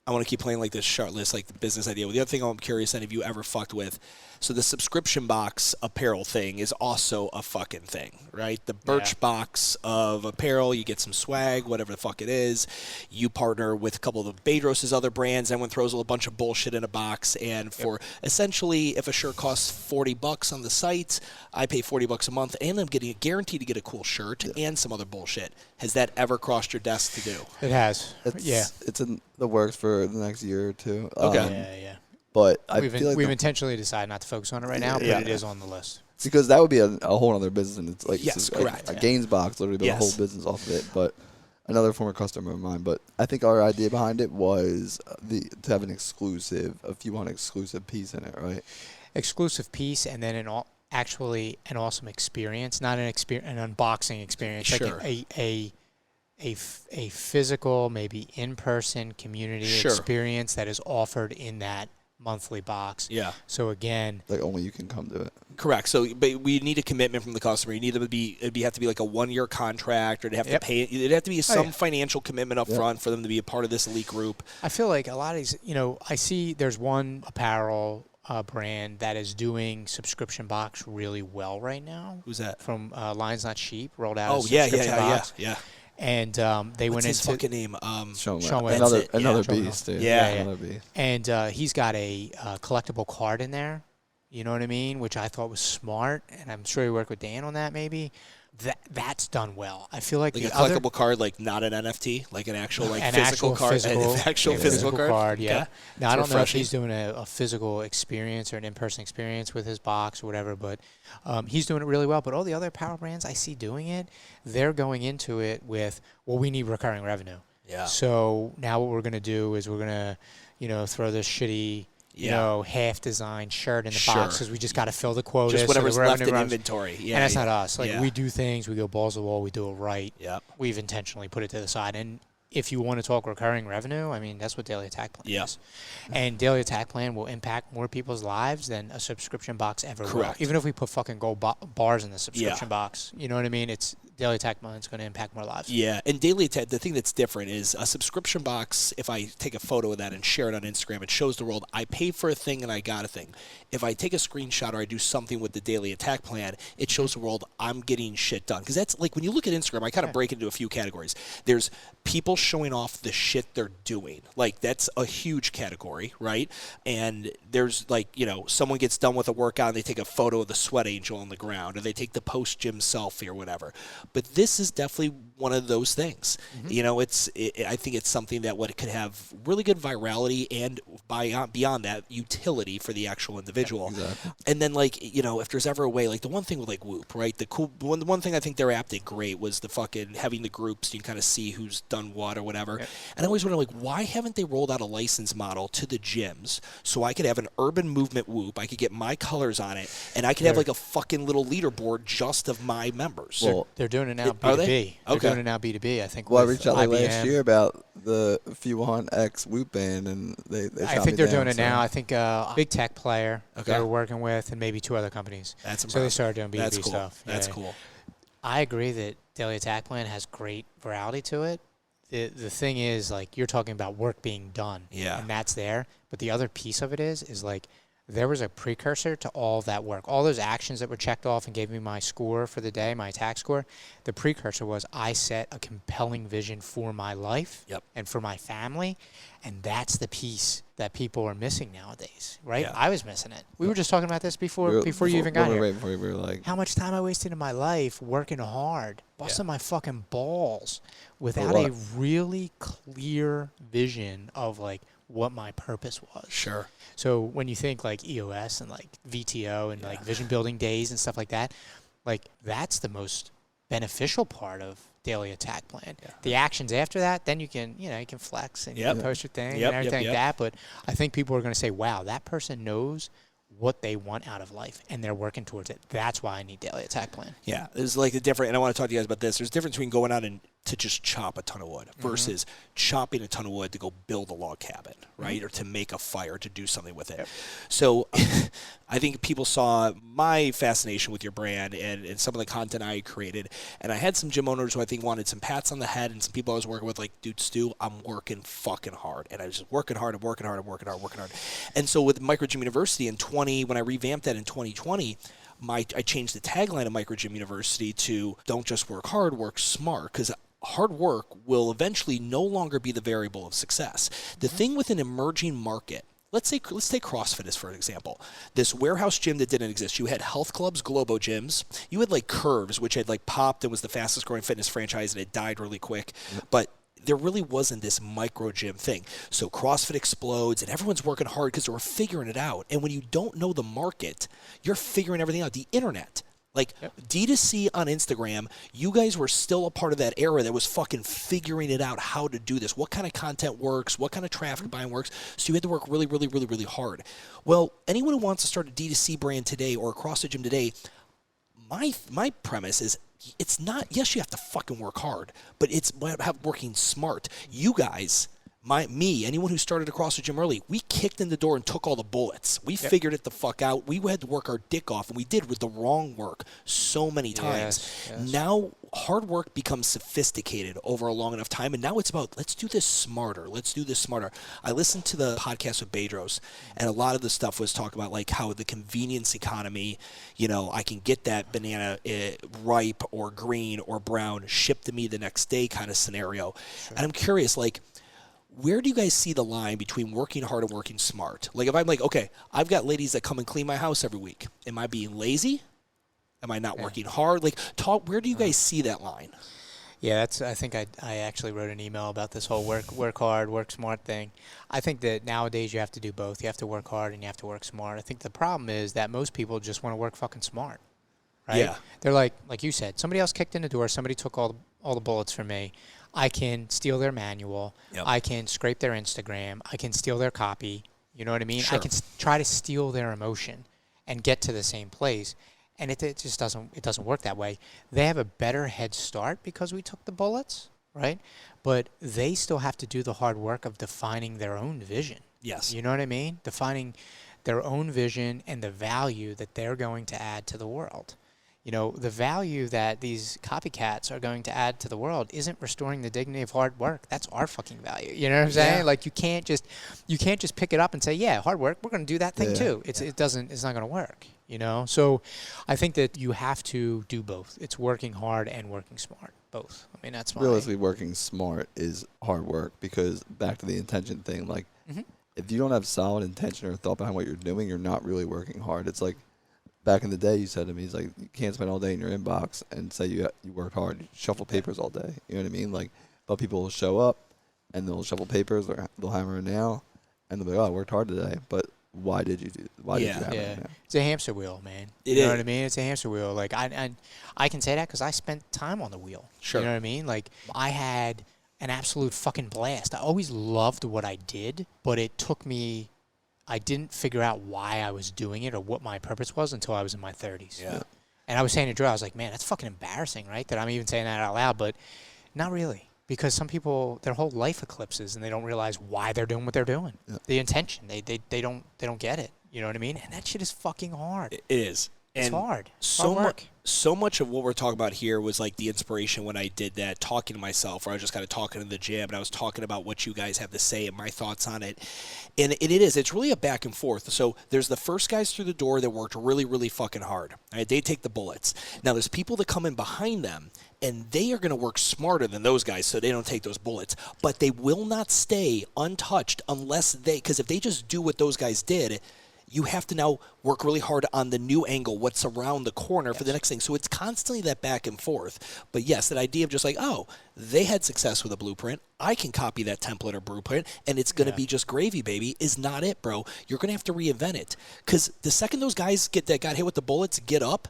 I want to keep playing like this chart list, like the business idea. Well, the other thing I'm curious, any of you ever fucked with, so the subscription box apparel thing is also a fucking thing, right? The Birch box of apparel, you get some swag, whatever the fuck it is. You partner with a couple of Bedros' other brands. Everyone throws a bunch of bullshit in a box, and for essentially, if a shirt costs $40 on the site, I pay $40 a month, and I'm getting guaranteed to get a cool shirt and some other bullshit. Has that ever crossed your desk to do? It has. It's in the works for the next year or two. Okay. But we've intentionally decided not to focus on it right now, but it is on the list. Because that would be a whole other business, and it's like correct. A Gaines box literally built a whole business off of it. But another former customer of mine. But I think our idea behind it was to have a Fuel Hunt exclusive piece in it, right? Exclusive piece, and then an awesome experience, not an unboxing experience, like a physical, maybe in-person community experience that is offered in that monthly box. Yeah. So again, like only you can come to it. Correct. So, but we need a commitment from the customer. You need them to have to be like a 1-year contract, or to have to pay. It'd have to be some financial commitment up front for them to be a part of this elite group. I feel like a lot of these, I see there's one apparel brand that is doing subscription box really well right now. Who's that? From Lions Not Sheep, rolled out a subscription box. Yeah. And they went into his fucking name. Sean another beast, dude. Yeah. And he's got a collectible card in there. You know what I mean? Which I thought was smart, and I'm sure you worked with Dan on that. Maybe that's done well. I feel like a collectible card, like not an NFT, like an actual physical card, physical card. Yeah. Okay. Now I don't know if he's doing a physical experience or an in-person experience with his box or whatever, but he's doing it really well. But all the other apparel brands I see doing it, they're going into it with, well, we need recurring revenue. Yeah. So now what we're going to do is we're going to, throw this shitty, half-designed shirt in the box because we just got to fill the quota. Just whatever's left in inventory. Yeah, and that's not us. Like, we do things, we go balls to the wall, we do it right. Yeah. We've intentionally put it to the side. And if you want to talk recurring revenue, I mean, that's what Daily Attack Plan is. And Daily Attack Plan will impact more people's lives than a subscription box ever will. Even if we put fucking gold bars in the subscription box, you know what I mean? It's Daily Attack Plan is going to impact more lives. Yeah, and Daily Attack, the thing that's different is a subscription box, if I take a photo of that and share it on Instagram, it shows the world I paid for a thing and I got a thing. If I take a screenshot or I do something with the Daily Attack Plan, it shows the world I'm getting shit done. Because that's like when you look at Instagram, I kind of break it into a few categories. There's people showing off the shit they're doing. Like, that's a huge category, right? And there's, like, you know, someone gets done with a workout and they take a photo of the sweat angel on the ground, or they take the post-gym selfie or whatever. But this is definitely one of those things. You know, I think it's something that could have really good virality and beyond that, utility for the actual individual. Exactly. And then, like, you know, if there's ever a way, like the one thing with like Whoop, right? The one thing I think their app did great was the fucking having the groups. You can kind of see who's done what or whatever. Yep. And I always wonder, like, why haven't they rolled out a license model to the gyms so I could have an urban movement Whoop, I could get my colors on it, and I could have like a fucking little leaderboard just of my members. Well, they're doing it now B2B. They're doing it now B2B, I think. Well, I reached out last year about if you want X Whoop band, and they I think they're doing it now. I think a big tech player they're working with, and maybe 2 other companies. That's impressive. So they started doing B2B stuff. That's cool. I agree that Daily Attack Plan has great virality to it. The thing is, like, you're talking about work being done. Yeah. And that's there. But the other piece of it is like, there was a precursor to all that work. All those actions that were checked off and gave me my score for the day, my attack score, the precursor was I set a compelling vision for my life and for my family, and that's the piece that people are missing nowadays, right? I was missing it. We were just talking about this before you even got here. Before we were like, how much time I wasted in my life working hard, busting my fucking balls without a really clear vision of, like, what my purpose was. Sure. So when you think like EOS and like VTO and like vision building days and stuff like that, like, that's the most beneficial part of Daily Attack Plan. The actions after that, then you can flex and you can post your thing and everything like that. But I think people are going to say, wow, that person knows what they want out of life, and they're working towards it. That's why I need Daily Attack Plan. Yeah, there's like a different, and I want to talk to you guys about this. There's a difference between going out and to just chop a ton of wood versus chopping a ton of wood to go build a log cabin, right? Or to make a fire, to do something with it. So I think people saw my fascination with your brand and some of the content I created. And I had some gym owners who I think wanted some pats on the head, and some people I was working with like, dude, Stu, I'm working fucking hard. And I was just working hard. And so with Micro Gym University when I revamped that in 2020, I changed the tagline of Micro Gym University to don't just work hard, work smart, because hard work will eventually no longer be the variable of success. The thing with an emerging market, let's take CrossFit as for example. This warehouse gym that didn't exist. You had health clubs, Globo gyms. You had like Curves, which had like popped and was the fastest growing fitness franchise, and it died really quick. But there really wasn't this micro gym thing. So CrossFit explodes, and everyone's working hard because they were figuring it out. And when you don't know the market, you're figuring everything out. The internet. Like, D2C on Instagram, you guys were still a part of that era that was fucking figuring it out, how to do this, what kind of content works, what kind of traffic buying works. So you had to work really, really, really, really hard. Well, anyone who wants to start a D2C brand today or a CrossFit gym today, my premise is it's not, yes, you have to fucking work hard, but it's about working smart. You guys... anyone who started a CrossFit gym early, we kicked in the door and took all the bullets. We figured it the fuck out. We had to work our dick off, and we did with the wrong work so many times. Now, hard work becomes sophisticated over a long enough time, and now it's about, let's do this smarter. I listened to the podcast with Bedros, and a lot of the stuff was talking about like how the convenience economy, you know, I can get that banana ripe or green or brown shipped to me the next day kind of scenario. And I'm curious, like, where do you guys see the line between working hard and working smart? Like, if I'm like, okay, I've got ladies that come and clean my house every week. Am I being lazy? Am I not working hard? Like, where do you guys see that line? Yeah, I think I actually wrote an email about this whole work hard, work smart thing. I think that nowadays you have to do both. You have to work hard and you have to work smart. I think the problem is that most people just want to work fucking smart, right? Yeah. They're like you said, somebody else kicked in the door, somebody took all the bullets from me. I can steal their manual. I can scrape their Instagram. I can steal their copy. You know what I mean? I can try to steal their emotion and get to the same place. And it just doesn't work that way. They have a better head start because we took the bullets, right? But they still have to do the hard work of defining their own vision. Yes. You know what I mean? Defining their own vision and the value that they're going to add to the world. You know, the value that these copycats are going to add to the world isn't restoring the dignity of hard work. That's our fucking value. You know what I'm saying? Like you can't just pick it up and say, yeah, hard work, we're going to do that thing too. It's not going to work, you know? So I think that you have to do both. It's working hard and working smart, both. I mean, that's realistically working smart is hard work, because back to the intention thing, like if you don't have solid intention or thought behind what you're doing, you're not really working hard. It's like, back in the day, you said to me, he's like, you can't spend all day in your inbox and say you worked hard. You shuffle papers all day. You know what I mean? Like, but people will show up and they'll shuffle papers, or they'll hammer a nail, and they'll be like, oh, I worked hard today. But why did you do? Why did you hammer a nail? It's a hamster wheel, man. You know what I mean? It's a hamster wheel. Like I can say that because I spent time on the wheel. Sure. You know what I mean? Like I had an absolute fucking blast. I always loved what I did, but it took me. I didn't figure out why I was doing it or what my purpose was until I was in my 30s. Yeah. And I was saying to Drew, I was like, man, that's fucking embarrassing, right? That I'm even saying that out loud, but not really. Because some people, their whole life eclipses and they don't realize why they're doing what they're doing. Yeah. The intention, they don't get it. You know what I mean? And that shit is fucking hard. It is. It's hard. So much of what we're talking about here was like the inspiration when I did that, talking to myself, or I was just kind of talking in the gym, and I was talking about what you guys have to say and my thoughts on it. And it's really a back and forth. So there's the first guys through the door that worked really, really fucking hard. Right? They take the bullets. Now there's people that come in behind them, and they are going to work smarter than those guys so they don't take those bullets. But they will not stay untouched because if they just do what those guys did, you have to now work really hard on the new angle, what's around the corner for the next thing. So it's constantly that back and forth. But yes, that idea of just like, oh, they had success with a blueprint, I can copy that template or blueprint, and it's going to be just gravy, baby, is not it, bro. You're going to have to reinvent it. Because the second those guys that got hit with the bullets get up,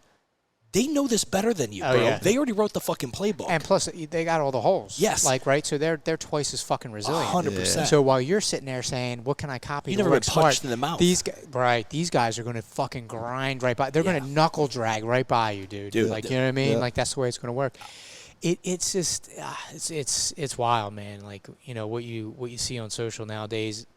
they know this better than you, bro. Yeah. They already wrote the fucking playbook. And plus, they got all the holes. Yes. Like, right? So they're twice as fucking resilient. 100%. Yeah. So while you're sitting there saying, what can I copy? You never been punched in the mouth. These guys are going to fucking grind right by. They're going to knuckle drag right by you, dude. Like, you know what I mean? Yeah. Like, that's the way it's going to work. It's just, it's wild, man. Like, you know, what you see on social nowadays,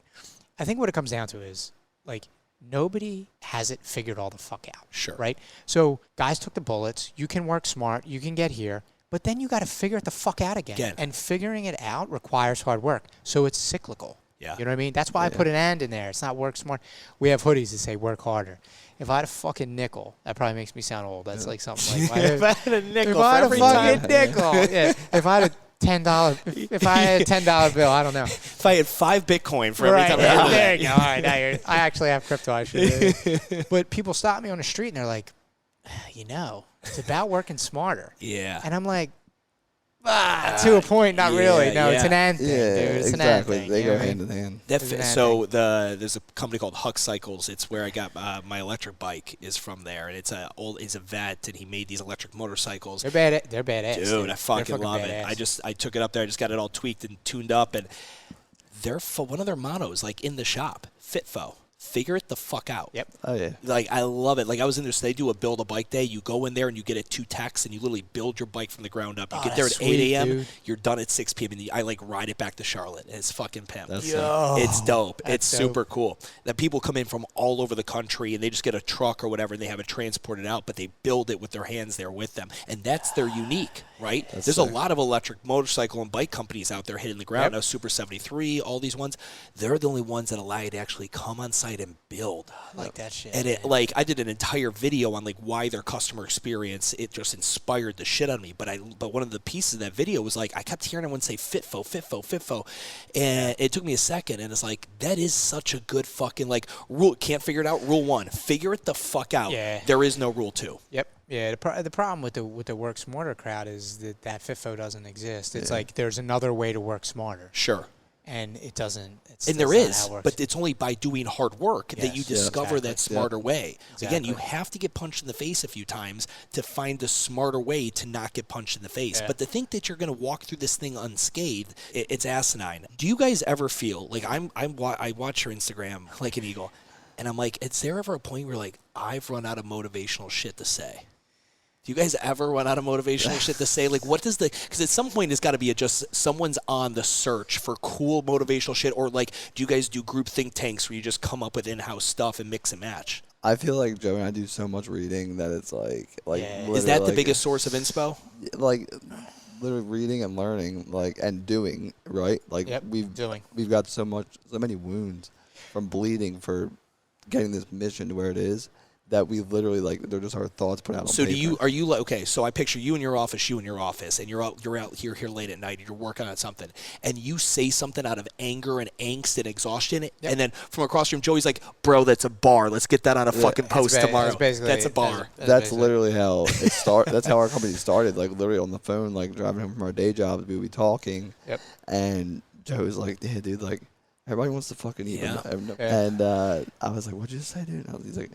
I think what it comes down to is, like, nobody has it figured all the fuck out. Sure. Right? So guys took the bullets. You can work smart. You can get here. But then you got to figure it the fuck out again. And figuring it out requires hard work. So it's cyclical. Yeah. You know what I mean? That's why I put an and in there. It's not work smart. We have hoodies that say work harder. If I had a fucking nickel, that probably makes me sound old. That's like something like if I had a nickel if I had for every a fucking nickel. Yeah. If I had a $10, if I had a $10 bill, I don't know. If I had 5 Bitcoin for every time I heard there you go. All right, I actually have crypto. I should. But people stop me on the street and they're like, you know, it's about working smarter. Yeah. And I'm like, to a point, not really. No, it's an and thing, dude. It's exactly. an and thing. They go hand in hand. There's a company called Huck Cycles. It's where I got my electric bike is from there, and he's a vet, and he made these electric motorcycles. They're badass. Dude, I fucking love it. I took it up there. I just got it all tweaked and tuned up, and one of their mottos, like in the shop, FitFo. Figure it the fuck out. Yep. Oh, yeah. Like, I love it. Like, I was in there, so they do a build a bike day. You go in there and you get it 2 techs, and you literally build your bike from the ground up. You get there at 8 a.m., dude. You're done at 6 p.m., and I, like, ride it back to Charlotte. And it's fucking pimp. It's dope. It's super cool. That people come in from all over the country, and they just get a truck or whatever, and they have it transported out, but they build it with their hands there with them. And that's their unique, right? There's a lot of electric motorcycle and bike companies out there hitting the ground. Now, Super 73, all these ones, they're the only ones that allow you to actually come on site and build. I like that shit. And I did an entire video on like why their customer experience, it just inspired the shit out of me. But one of the pieces of that video was like I kept hearing everyone say FitFo, FitFo, FitFo. And it took me a second, and it's like that is such a good fucking like rule. Can't figure it out. Rule 1, figure it the fuck out. Yeah. There is no rule 2. Yep. Yeah, the problem with the work smarter crowd is that FitFo doesn't exist. It's like there's another way to work smarter. Sure. And it doesn't. And there is, but it's only by doing hard work that you discover that smarter way. Exactly. Again, you have to get punched in the face a few times to find the smarter way to not get punched in the face. Yeah. But to think that you're going to walk through this thing unscathed, it's asinine. Do you guys ever feel like I watch your Instagram like an eagle, and I'm like, is there ever a point where like I've run out of motivational shit to say? Do you guys ever run out of motivational shit to say? Like, what does because at some point it's got to be just someone's on the search for cool motivational shit, or like, do you guys do group think tanks where you just come up with in-house stuff and mix and match? I feel like Joe and I do so much reading that it's like Is that the biggest source of inspo? Like, literally reading and learning, like, and doing, right? Like, we've got so many wounds from bleeding for getting this mission to where it is, that we literally, like, they're just our thoughts put out on paper. So are you like, okay, so I picture you in your office, and you're out here late at night, and you're working on something, and you say something out of anger and angst and exhaustion, and then from across from Joey's like, bro, that's a bar. Let's get that on a fucking post tomorrow. That's a bar. That's literally how it started. That's how our company started, like, literally on the phone, like, driving home from our day jobs, we would be talking, and Joe's like, yeah, dude, like, everybody wants to fucking eat. And I was like, what'd you say, dude? He's like,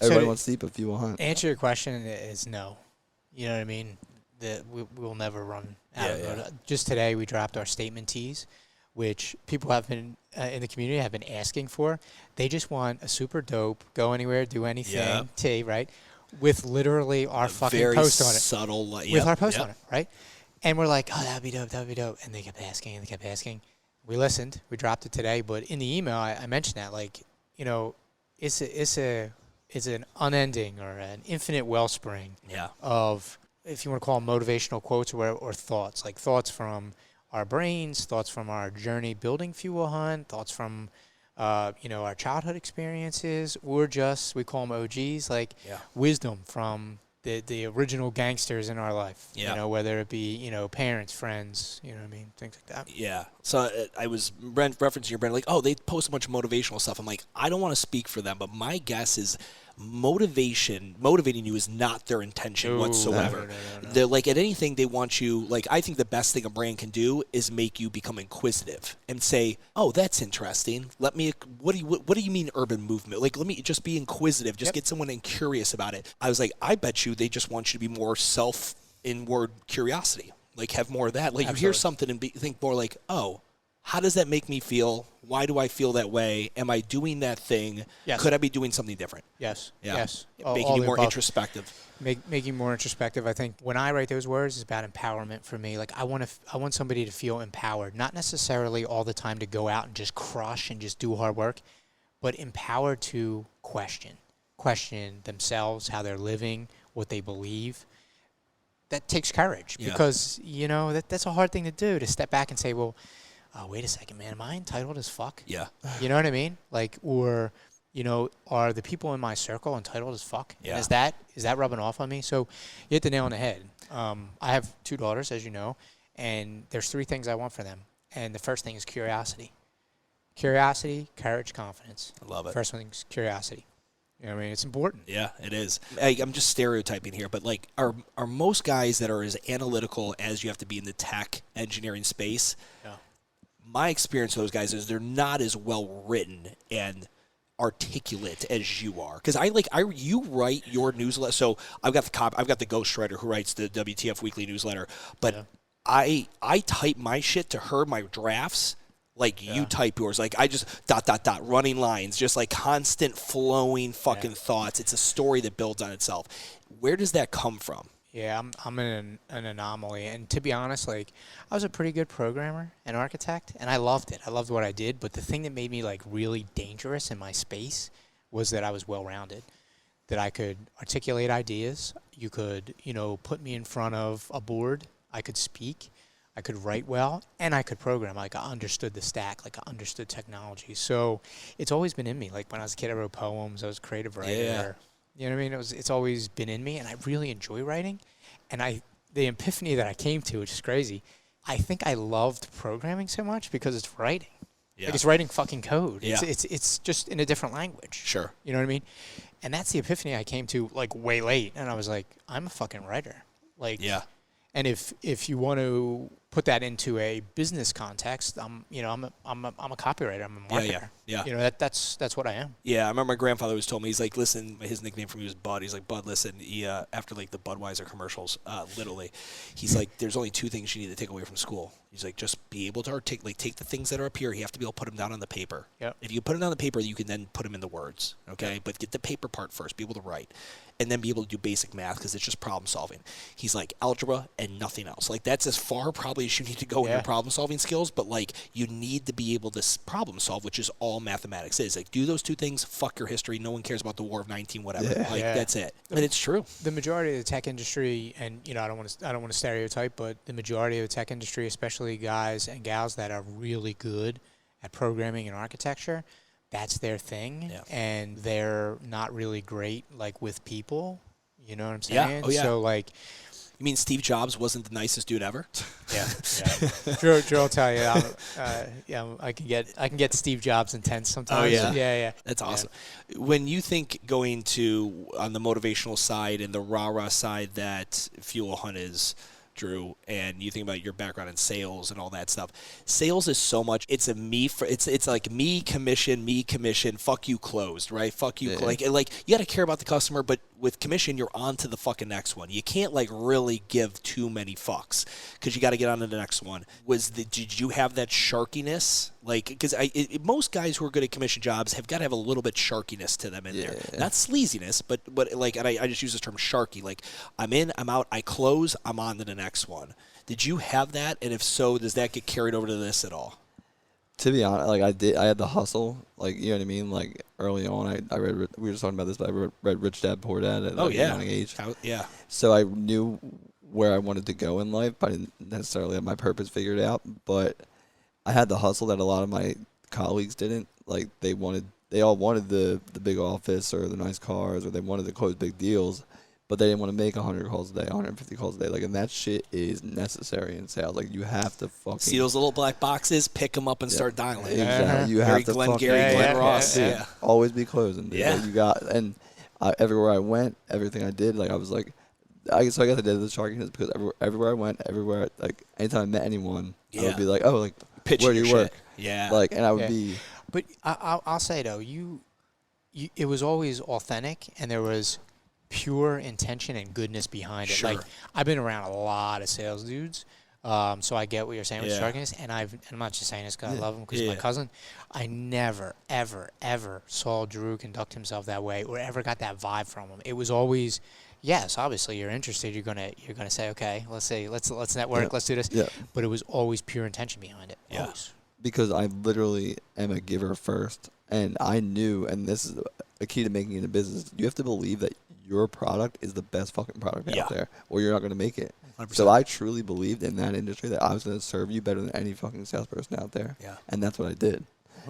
everybody wants to eat, but few will hunt. Answer your question is no. You know what I mean? We'll never run out of it. Just today, we dropped our statement tees, which people have been in the community have been asking for. They just want a super dope, go anywhere, do anything tee, right? With literally our fucking post on it. Subtle, with our post on it, right? And we're like, oh, that'd be dope. And they kept asking. We listened. We dropped it today, but in the email, I mentioned that, like, you know, it's an unending or an infinite wellspring of, if you want to call them motivational quotes or thoughts, like thoughts from our brains, thoughts from our journey building Fuel Hunt, thoughts from, our childhood experiences, or just, we call them OGs, like wisdom from the original gangsters in our life, you know, whether it be, parents, friends, you know what I mean, things like that. Yeah. So I was referencing your brand, like, oh, they post a bunch of motivational stuff. I'm like, I don't want to speak for them, but my guess is motivating you is not their intention whatsoever. No. They're like, at anything they want you, like, I think the best thing a brand can do is make you become inquisitive and say, oh, that's interesting. What do you mean urban movement? Like, let me just be inquisitive. Just get someone curious about it. I was like, I bet you they just want you to be more self-inward curiosity. Like, have more of that. Like, you hear something and think more like, oh, how does that make me feel? Why do I feel that way? Am I doing that thing? Yes. Could I be doing something different? Yes. Yeah. Yes. Making you more introspective. Making more introspective. I think when I write those words, it's about empowerment for me. Like, I want somebody to feel empowered, not necessarily all the time to go out and just crush and just do hard work, but empowered to question themselves, how they're living, what they believe. That takes courage because, that's a hard thing to do, to step back and say, well, oh, wait a second, man, am I entitled as fuck? Yeah. You know what I mean? Like, or, are the people in my circle entitled as fuck? Yeah. And is that rubbing off on me? So you hit the nail on the head. I have 2 daughters, as you know, and there's 3 things I want for them. And the first thing is curiosity. Curiosity, courage, confidence. I love it. First one is curiosity. You know what I mean? It's important. Yeah, it is. I'm just stereotyping here, but like, are most guys that are as analytical as you have to be in the tech engineering space? Yeah. My experience with those guys is they're not as well written and articulate as you are. Because you write your newsletter. So I've got the ghostwriter who writes the WTF Weekly newsletter, but I type my shit to her, my drafts. Like you type yours, like I just ... running lines, just like constant flowing fucking thoughts. It's a story that builds on itself. Where does that come from? Yeah, I'm an anomaly, and to be honest, like, I was a pretty good programmer and architect, and I loved it. I loved what I did, but the thing that made me like really dangerous in my space was that I was well-rounded, that I could articulate ideas. You could, put me in front of a board. I could speak. I could write well, and I could program. Like, I understood the stack. Like, I understood technology. So it's always been in me. Like, when I was a kid, I wrote poems. I was a creative writer. Yeah. You know what I mean? It's always been in me, and I really enjoy writing. And the epiphany that I came to, which is crazy, I think I loved programming so much because it's writing. Yeah. Like, it's writing fucking code. Yeah. It's just in a different language. Sure. You know what I mean? And that's the epiphany I came to, like, way late. And I was like, I'm a fucking writer. Like, yeah. And if you want to put that into a business context, I'm a copywriter. I'm a marketer. Yeah. That's what I am. Yeah, I remember my grandfather always told me, he's like, listen, his nickname for me was Bud. He's like, Bud, listen, after like the Budweiser commercials, literally, he's like, there's only 2 things you need to take away from school. He's like, just be able to take the things that are up here. You have to be able to put them down on the paper. Yep. If you put them down on the paper, you can then put them in the words. Okay, but get the paper part first. Be able to write. and then be able to do basic math because it's just problem solving. He's like algebra and nothing else. Like that's as far probably as you need to go in your problem solving skills, but like you need to be able to problem solve, which is all mathematics is. Like do those two things, fuck your history. No one cares about the War of 19, whatever. That's it. And it's true. The majority of the tech industry, and I don't want to stereotype, but the majority of the tech industry, especially guys and gals that are really good at programming and architecture, that's their thing, and they're not really great like with people. You know what I'm saying? So like, you mean Steve Jobs wasn't the nicest dude ever? Yeah. Drew will tell you. I can get Steve Jobs intense sometimes. Oh yeah. That's awesome. Yeah. When you think going to on the motivational side and the rah-rah side that Fuel Hunt is, Drew, and you think about your background in sales and all that stuff. Sales is so much. It's like me commission. Fuck you closed, right? Fuck you. Like you got to care about the customer, but with commission, you're on to the fucking next one. You can't like really give too many fucks because you got to get on to the next one. Did you have that sharkiness? Like, because most guys who are good at commission jobs have got to have a little bit sharkiness to them in there. Not sleaziness, but like, and I just use the term sharky. Like, I'm in, I'm out, I close, I'm on to the next one. Did you have that? And if so, does that get carried over to this at all? To be honest, like I had the hustle, like, you know what I mean? Like early on, I read, we were just talking about this, but I read Rich Dad Poor Dad at a young age. So I knew where I wanted to go in life, but I didn't necessarily have my purpose figured out. But I had the hustle that a lot of my colleagues didn't. Like they all wanted the big office or the nice cars, or they wanted to close big deals. But they didn't want to make 100 calls a day, 150 calls a day. Like, and that shit is necessary in sales. Like, you have to fucking see those little black boxes, pick them up, and start dialing. Exactly. You have to Glenn Ross. Always be closing. Dude. Like, you got, and everywhere I went, everything I did, like I was like, I guess I did the sharkiness because everywhere I went, like anytime I met anyone, I would be like, oh, like where do you work? Like, and I would be. But I'll say though, you it was always authentic, and there was pure intention and goodness behind it. Sure. Like, I've been around a lot of sales dudes, so I get what you're saying with sharkiness, and I'm not just saying this because I love him because he's my cousin. I never, ever, ever saw Drew conduct himself that way or ever got that vibe from him. It was always, yes, obviously you're interested. You're gonna say, okay, let's network, let's do this. Yeah. But it was always pure intention behind it. Yeah. Always. Because I literally am a giver first, and I knew, and this is a key to making it a business. You have to believe that your product is the best fucking product out there, or you're not going to make it. 100%. So I truly believed in that industry that I was going to serve you better than any fucking salesperson out there. Yeah. And that's what I did.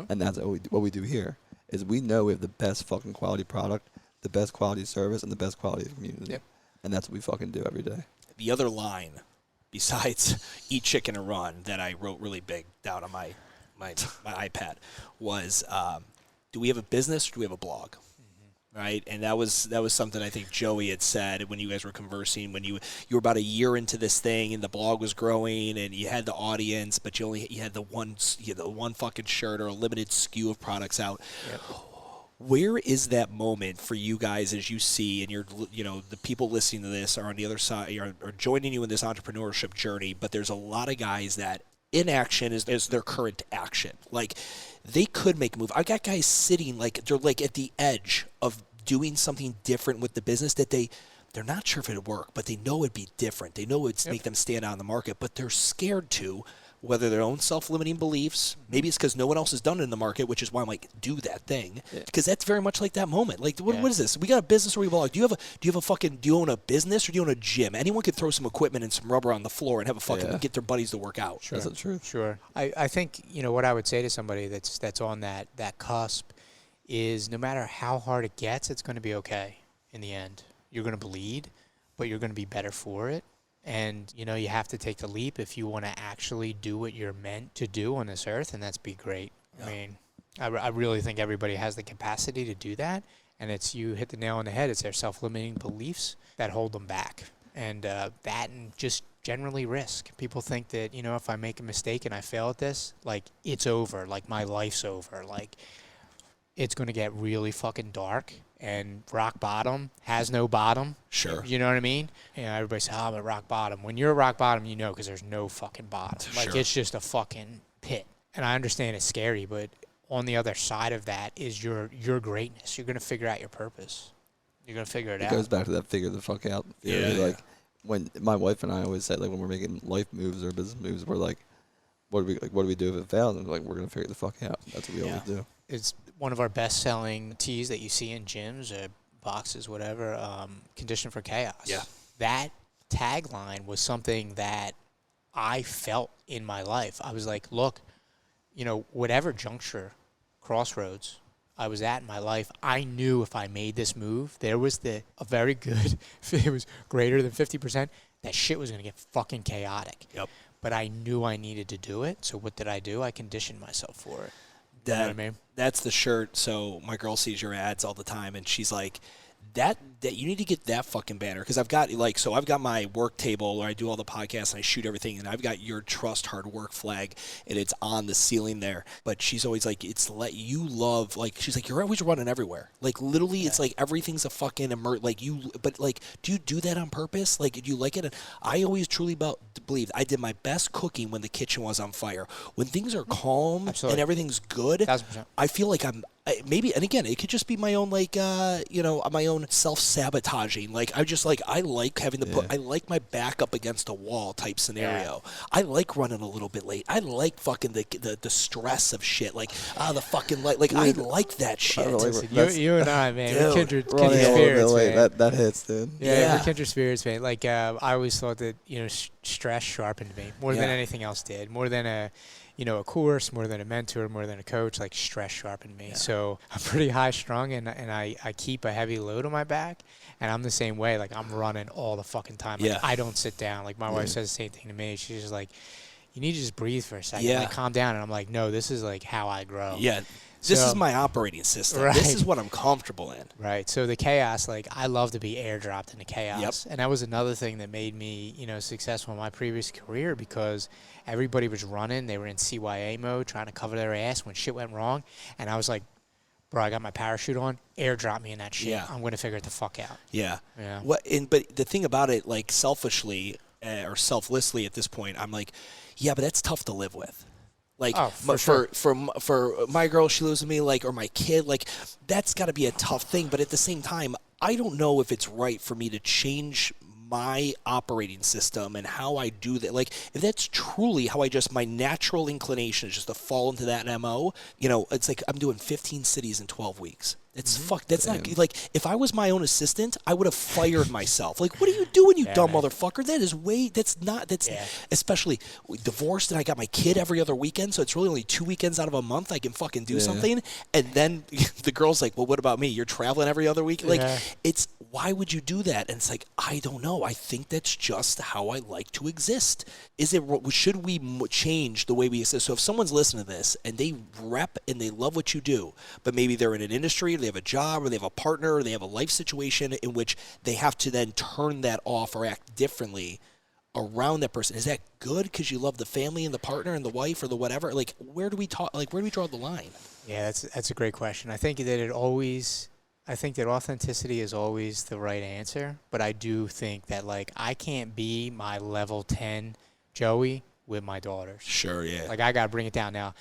And that's what we do here, is we know we have the best fucking quality product, the best quality service, and the best quality community. Yep. And that's what we fucking do every day. The other line, besides eat chicken and run, that I wrote really big down on my iPad was, do we have a business or do we have a blog? Right, and that was something I think Joey had said when you guys were conversing, when you were about a year into this thing and the blog was growing and you had the audience, but you had the one fucking shirt or a limited SKU of products out. Yep. Where is that moment for you guys as you see, and the people listening to this are on the other side, are joining you in this entrepreneurship journey, but there's a lot of guys that inaction is their current action. Like, they could make a move. I got guys sitting like they're like at the edge of doing something different with the business that they're not sure if it'd work, but they know it'd be different. They know it'd make them stand out in the market, but they're scared to, whether their own self-limiting beliefs, maybe it's because no one else has done it in the market, which is why I'm like, do that thing, because that's very much like that moment. Like, what is this? We got a business or we blog. Do you own a business or do you own a gym? Anyone could throw some equipment and some rubber on the floor and have a fucking get their buddies to work out. Sure. That's the truth. Sure. I think what I would say to somebody that's on that cusp is, no matter how hard it gets, it's going to be okay in the end. You're going to bleed, but you're going to be better for it. And, you have to take the leap if you want to actually do what you're meant to do on this earth, and that's be great. Yeah. I mean, I really think everybody has the capacity to do that, and you hit the nail on the head. It's their self-limiting beliefs that hold them back. And that and just generally risk. People think that, if I make a mistake and I fail at this, like, it's over, like, my life's over. Like, it's going to get really fucking dark. And rock bottom has no bottom. Sure. You know what I mean? Everybody says, I'm at rock bottom. When you're at rock bottom, because there's no fucking bottom. Like, it's just a fucking pit. And I understand it's scary, but on the other side of that is your greatness. You're going to figure out your purpose. You're gonna figure it out. It goes back to that figure the fuck out theory. Yeah. Like when my wife and I always say, like when we're making life moves or business moves, we're like, what do we do if it fails? And we're like, we're gonna figure the fuck out. That's what we always do. It's one of our best-selling tees that you see in gyms or boxes, whatever. Condition for chaos. Yeah. That tagline was something that I felt in my life. I was like, look, whatever juncture, crossroads I was at in my life, I knew if I made this move, there was a very good, it was greater than 50%, that shit was going to get fucking chaotic. Yep. But I knew I needed to do it, so what did I do? I conditioned myself for it. You know what I mean? That's the shirt. So my girl sees your ads all the time, and she's like, that you need to get that fucking banner, because I've got I've got my work table where I do all the podcasts and I shoot everything, and I've got your trust hard work flag, and it's on the ceiling there. But she's always like, she's like, you're always running everywhere. Like literally, it's like everything's a fucking do you do that on purpose? Like, do you like it? And I always truly believe I did my best cooking when the kitchen was on fire. When things are calm and everything's good, 1,000%. I feel like maybe, and again, it could just be my own my own self-sabotaging. Like I like having I like my back up against a wall type scenario. Yeah. I like running a little bit late. I like fucking the stress of shit. Like the fucking light. Like I like that shit. You and I, man, we're kindred spirits, man. That hits, dude. Yeah, we're kindred spirits, man. Like I always thought that stress sharpened me more than anything else did. More than a course, more than a mentor, more than a coach, like stress sharpened me. Yeah. So I'm pretty high strung, and I keep a heavy load on my back, and I'm the same way. Like I'm running all the fucking time. Like I don't sit down. Like my wife says the same thing to me. She's just like, you need to just breathe for a second. Like calm down. And I'm like, no, this is like how I grow. Yeah. This is my operating system. Right. This is what I'm comfortable in. Right. So the chaos, like I love to be airdropped into chaos. Yep. And that was another thing that made me, successful in my previous career, because everybody was running. They were in CYA mode, trying to cover their ass when shit went wrong. And I was like, bro, I got my parachute on. Airdrop me in that shit. Yeah. I'm going to figure it the fuck out. Yeah. Yeah. But the thing about it, like selfishly or selflessly at this point, I'm like, yeah, but that's tough to live with. Like for my girl, she lives with me, like, or my kid, like that's got to be a tough thing. But at the same time, I don't know if it's right for me to change my operating system and how I do that. Like if that's truly how my natural inclination is just to fall into that MO, it's like I'm doing 15 cities in 12 weeks. It's That's Damn. Not like if I was my own assistant, I would have fired myself. Like, what are you doing, you dumb motherfucker? That's especially divorced, and I got my kid every other weekend, so it's really only 2 weekends out of a month I can fucking do something. And then the girl's like, well, what about me? You're traveling every other week? Like, why would you do that? And it's like, I don't know. I think that's just how I like to exist. Should we change the way we exist? So if someone's listening to this and they rep and they love what you do, but maybe they're in an industry, they have a job, or they have a partner, or they have a life situation in which they have to then turn that off or act differently around that person. Is that good because you love the family and the partner and the wife or the whatever? Like, where do we draw the line? Yeah, that's a great question. I think that authenticity is always the right answer, but I do think that, like, I can't be my level 10 Joey with my daughters. Sure, yeah. Like, I got to bring it down. Now,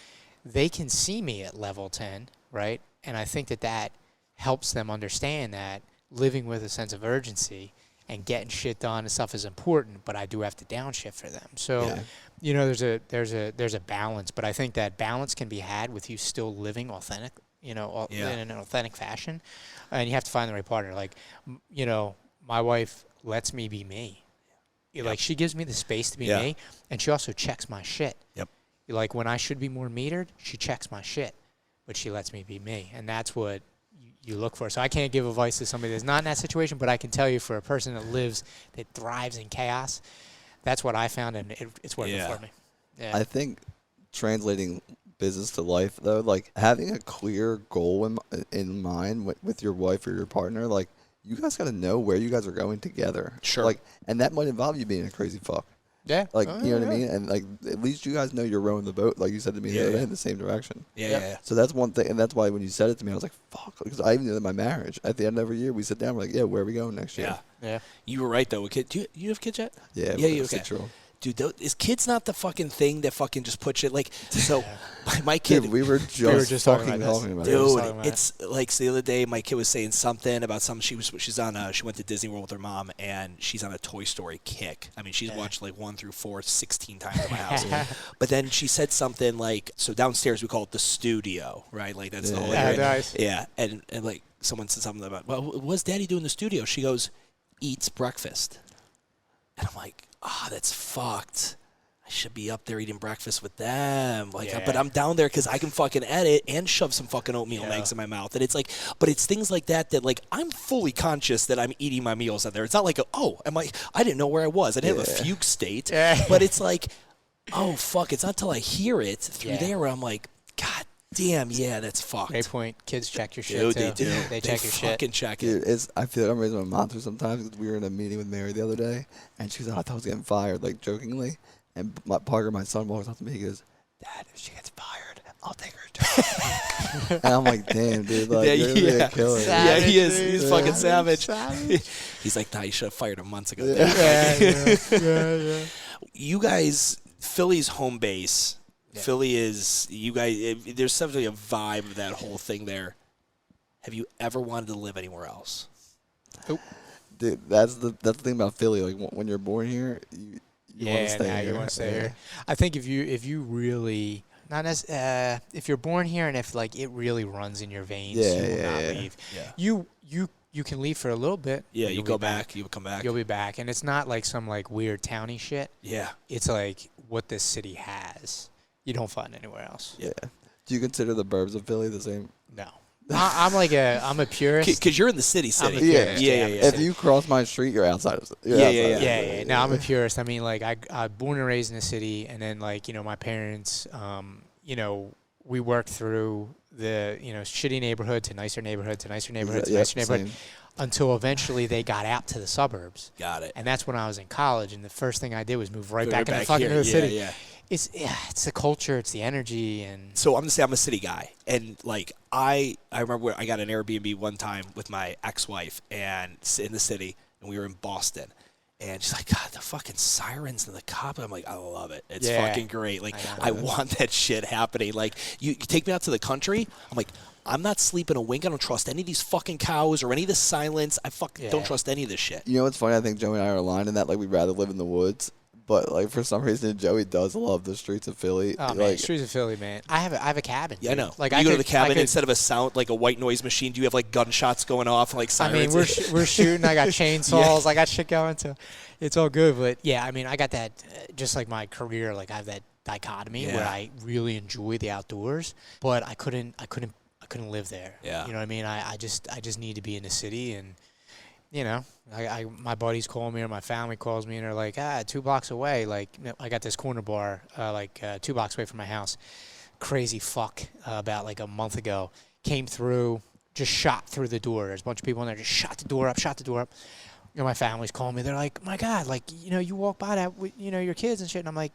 they can see me at level 10, right? And I think that helps them understand that living with a sense of urgency and getting shit done and stuff is important, but I do have to downshift for them. So, there's a balance, but I think that balance can be had with you still living authentic, in an authentic fashion. And you have to find the right partner. Like, my wife lets me be me. Like, she gives me the space to be me, and she also checks my shit. Yep. Like, when I should be more metered, she checks my shit, but she lets me be me. And that's what you look for. So I can't give advice to somebody that's not in that situation, but I can tell you for a person that thrives in chaos, that's what I found, and it's working for me. Yeah. I think translating business to life, though, like having a clear goal in mind with your wife or your partner, like you guys got to know where you guys are going together. Sure. Like, and that might involve you being a crazy fuck. Yeah. Like, you know what I mean? And, like, at least you guys know you're rowing the boat, like you said to me the other day, in the same direction. Yeah. So that's one thing. And that's why when you said it to me, I was like, fuck. Because I even knew that my marriage, at the end of every year, we sit down, we're like, where are we going next year? Yeah. You were right, though. Do you have kids yet? Yeah, you okay. 6-year-old. Dude, is kids not the fucking thing that fucking just puts it like so? My kid, dude, we were just talking about this. Dude, it's like so the other day my kid was saying something about something she went to Disney World with her mom and she's on a Toy Story kick. I mean, she's watched like 1 through 4 16 times in my house. But then she said something like, so downstairs we call it the studio, right? Like that's the whole area. Nice. Yeah, and like someone said something about, well, what's Daddy doing in the studio? She goes, eats breakfast, and I'm like, oh, that's fucked. I should be up there eating breakfast with them. Like, but I'm down there because I can fucking edit and shove some fucking oatmeal and eggs in my mouth. And it's like, but it's things like that like I'm fully conscious that I'm eating my meals out there. It's not like, I didn't know where I was. I didn't have a fugue state. But it's like, oh, fuck. It's not until I hear it through there where I'm like, God damn, that's fucked. Great point. Kids check your shit, Dude, too. they do. They check your shit. Fucking check it. Dude, I feel like I'm raising my mom through sometimes. We were in a meeting with Mary the other day, and she was like, I thought I was getting fired, like, jokingly. And Parker, my son, walks up to me. He goes, Dad, if she gets fired, I'll take her job. And I'm like, damn, dude. Like, you're really a killer. Yeah, he is. He's fucking savage. He's like, nah, you should have fired him months ago. You guys, Philly's home base. Yeah. Philly is, you guys, there's definitely a vibe of that whole thing there. Have you ever wanted to live anywhere else? Nope. Dude, that's the thing about Philly. Like, when you're born here, you want to stay here. You want to stay here. I think if you really, not as if you're born here and if like it really runs in your veins, you will not leave. Yeah. You can leave for a little bit. Yeah, you go back. You come back. You'll be back, and it's not like some like weird towny shit. Yeah. It's like what this city has. You don't find anywhere else. Yeah. Do you consider the burbs of Philly the same? No. I'm a purist. Because you're in the city. Yeah. If you cross my street, you're outside of the city. Yeah. No, I'm a purist. I mean, like, I born and raised in the city, and then, like, my parents, we worked through the, shitty neighborhood to nicer neighborhood to nicer neighborhood to nicer neighborhood until eventually they got out to the suburbs. Got it. And that's when I was in college, and the first thing I did was move right back in the fucking city. Yeah. It's the culture, it's the energy, and so I'm gonna say I'm a city guy, and like I remember I got an Airbnb one time with my ex-wife and in the city, and we were in Boston, and she's like, God, the fucking sirens and the cop. I'm like, I love it. It's fucking great. Like I want that shit happening. Like you take me out to the country, I'm like, I'm not sleeping a wink. I don't trust any of these fucking cows or any of the silence. I don't trust any of this shit. You know what's funny? I think Joey and I are aligned in that. Like, we'd rather live in the woods. But, like, for some reason, Joey does love the streets of Philly. Oh, man, streets of Philly, man. I have a cabin. Yeah, I know. Like, you go to the cabin, instead of a sound, like a white noise machine, do you have, like, gunshots going off and, like, sirens? I mean, we're shooting. I got chainsaws. I got shit going, so it's all good. But, yeah, I mean, I got that, just like my career, like, I have that dichotomy where I really enjoy the outdoors, but I couldn't live there. Yeah. You know what I mean? I just need to be in the city, and my buddies call me or my family calls me and they're like, 2 blocks away. Like, I got this corner bar, 2 blocks away from my house. Crazy fuck about like a month ago came through, just shot through the door. There's a bunch of people in there, just shot the door up. My family's calling me. They're like, my God, like, you walk by that with, your kids and shit. And I'm like,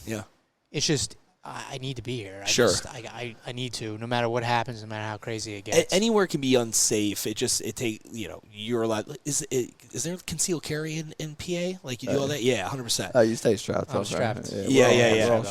Yeah. It's just, I need to be here. I need to, no matter what happens, no matter how crazy it gets. Anywhere can be unsafe. You're allowed. Is there concealed carry in PA? Like you do all that? Yeah, 100%. You stay strapped. I'm strapped. Yeah.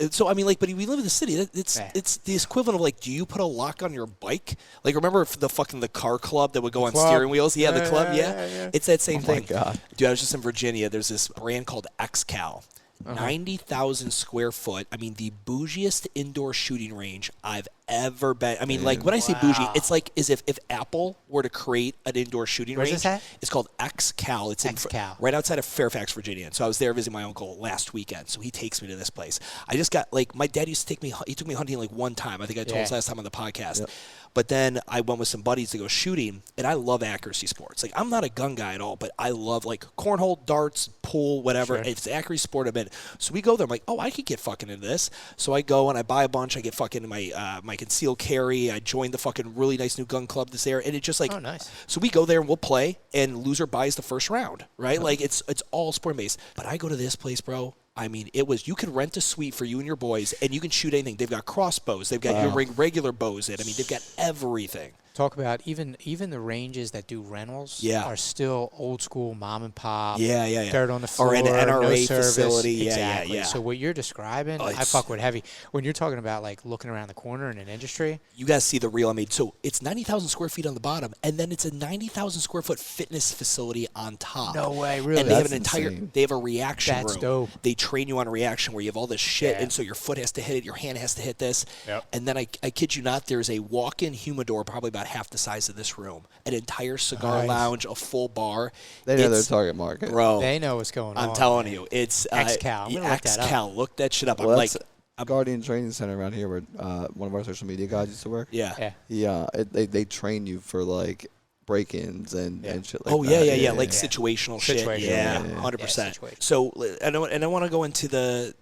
So I mean, like, but we live in the city. It's the equivalent of like, do you put a lock on your bike? Like, remember the car club that would go on steering wheels? Yeah, the club. Yeah. It's that same thing. Oh my God, dude! I was just in Virginia. There's this brand called XCal. 90,000 square foot. I mean, the bougiest indoor shooting range I've ever been. I mean, like, when I say bougie, it's like as if Apple were to create an indoor shooting range. Where's this at? It's called XCal. It's right outside of Fairfax, Virginia. And so I was there visiting my uncle last weekend. So he takes me to this place. I just got, like, my dad used to take me, he took me hunting like one time. I think I told us last time on the podcast. Yep. But then I went with some buddies to go shooting, and I love accuracy sports. Like, I'm not a gun guy at all, but I love, like, cornhole, darts, pool, whatever. If it's accuracy sport, I'm in. So we go there. I'm like, I could get fucking into this. So I go and I buy a bunch. I get fucking my concealed carry. I joined the fucking really nice new gun club that's there, and it's just like, oh, nice. So we go there and we'll play, and loser buys the first round, right? Like, it's all sport based. But I go to this place, bro. I mean, you can rent a suite for you and your boys, and you can shoot anything. They've got crossbows. They've got your regular bows in. I mean, they've got everything. Talk about even the ranges that do rentals are still old school mom and pop. Yeah. Dirt on the floor, or an NRA no service. facility. Exactly. Yeah. So what you're describing, I fuck with heavy. When you're talking about like looking around the corner in an industry, you guys see the reel I made. So it's 90,000 square feet on the bottom, and then it's a 90,000 square foot fitness facility on top. No way, really? And they have That's an entire. insane. They have a reaction room. That's dope. They train you on a reaction where you have all this shit, and so your foot has to hit it, your hand has to hit this, and then I kid you not, there's a walk-in humidor, probably about half the size of this room, an entire cigar lounge, a full bar. They know their target market, bro. They know what's going on. I'm telling you, it's XCal. XCal. Look that shit up. Well, I'm that's like. Guardian Training Center around here, where one of our social media guys used to work. Yeah. They train you for like break-ins and shit like oh that. yeah, like situational shit. Yeah, 100%. So I want to go into the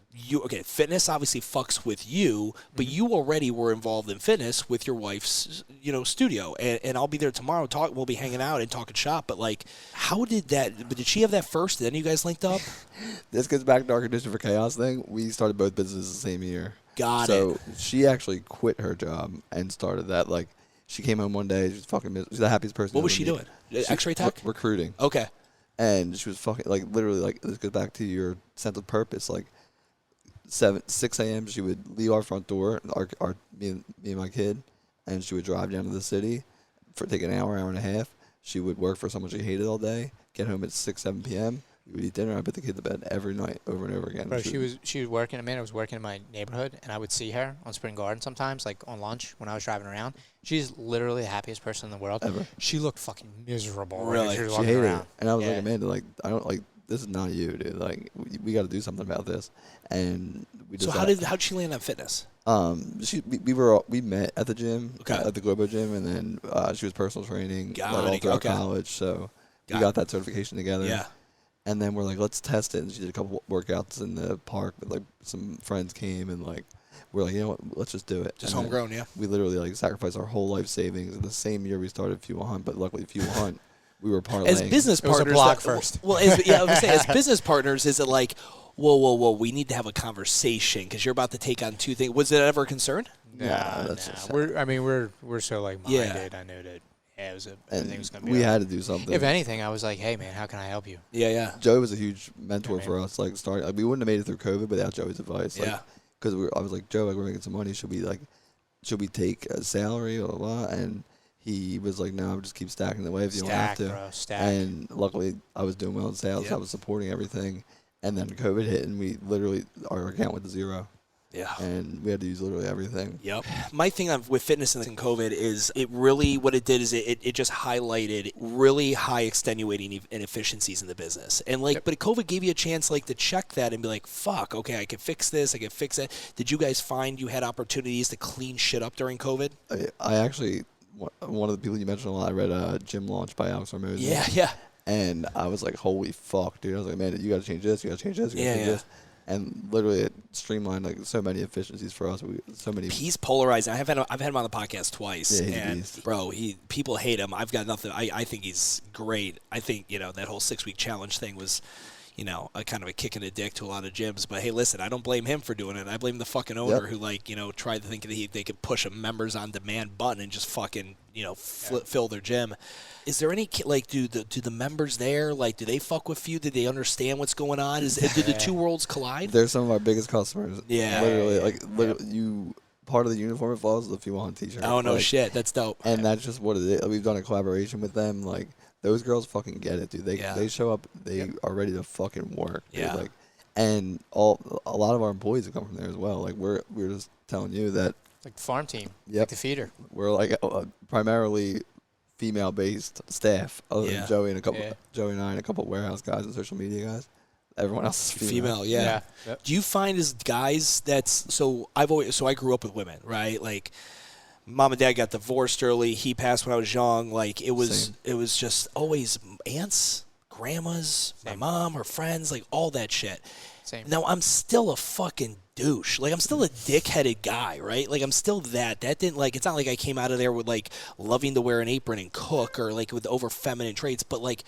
fitness obviously fucks with you, but you already were involved in fitness with your wife's studio, and I'll be there tomorrow. We'll be hanging out and talking shop. But like, how did that? But did she have that first? Then you guys linked up. This gets back to our Condition for Chaos thing. We started both businesses the same year. Got it. So she actually quit her job and started that. Like, she came home one day. She was fucking. She's the happiest person. What was she doing? X-ray tech. Recruiting. Okay. And she was fucking like literally like, this goes back to your sense of purpose. Like 6 a.m. she would leave our front door, me and my kid, and she would drive down to the city for take an hour and a half. She would work for someone she hated all day. Get home at 7 p.m. We would eat dinner. I put the kid to bed every night, over and over again. Bro, she was working. I was working in my neighborhood, and I would see her on Spring Garden sometimes, like on lunch when I was driving around. She's literally the happiest person in the world. Ever. She looked fucking miserable. Really? She was She walking hated around. it. And I was like, Amanda, like, I don't like. This is not you, dude. Like, we got to do something about this. And we just. So how'd she land on fitness? We met at the gym, Okay. at the Globo gym, and then she was personal training all throughout college. So we got that certification together. Yeah. And then we're like, let's test it. And she did a couple workouts in the park. But like some friends came and like, we're like, you know what? Let's just do it. Just and homegrown, yeah. We literally like sacrificed our whole life savings. In the same year we started Fuel Hunt, but luckily Fuel Hunt, we were parlaying. As business partners, it was a blog first. Well, I was gonna say, as business partners, is it like, whoa, we need to have a conversation because you're about to take on two things. Was it ever a concern? Nah. We're so like minded. I knew that. Yeah, everything was gonna be. We had to do something. If anything, I was like, hey man, how can I help you? Yeah. Joey was a huge mentor for us. Like starting, like, we wouldn't have made it through COVID without Joey's advice. Like, because I was like, Joe, like, we're making some money. Should we take a salary or blah? And he was like, no, just keep stacking the waves. You don't have to. Bro, stack. And luckily, I was doing well in sales. Yep. I was supporting everything. And then COVID hit, and we literally, our account went to zero. Yeah. And we had to use literally everything. Yep. My thing with fitness and COVID is it really, what it did is it just highlighted really high extenuating inefficiencies in the business. And like, but COVID gave you a chance like to check that and be like, fuck, okay, I can fix this, I can fix that. Did you guys find you had opportunities to clean shit up during COVID? I actually, one of the people you mentioned a lot, I read Gym Launch by Alex Hormozi. Yeah. And I was like, holy fuck, dude. I was like, man, you got to change this, you got to change this, you got to change this. And literally, it streamlined like so many efficiencies for us. So many. He's polarizing. I've had him on the podcast twice, yeah, and bro, people hate him. I've got nothing. I think he's great. I think that whole 6-week challenge thing was, a kind of a kick in the dick to a lot of gyms. But hey, listen, I don't blame him for doing it. I blame the fucking owner who tried to think that they could push a members on demand button and just fucking fill their gym. Is there any do the members there do they fuck with you? Did they understand what's going on? Did the two worlds collide? They're some of our biggest customers. Yeah, literally, you part of the uniform it follows the Fuel Hunt t-shirt. Oh no, shit, that's dope. And that's just what it is. We've done a collaboration with them. Like those girls fucking get it, dude. They show up. They are ready to fucking work. Dude. Yeah. And a lot of our employees have come from there as well. Like we're just telling you that. Like the farm team. Yep. Like the feeder. We're like primarily female-based staff, other than Joey and I and a couple warehouse guys and social media guys. Everyone else is female. Yeah. Yep. Do you find as guys I grew up with women, right? Like mom and dad got divorced early. He passed when I was young. Like it was just always aunts, grandmas, my mom, her friends, like all that shit. Same. Now I'm still a fucking douche. Like I'm still a dick-headed guy, right? Like I'm still that. That didn't it's not like I came out of there with like loving to wear an apron and cook or like with over feminine traits, but like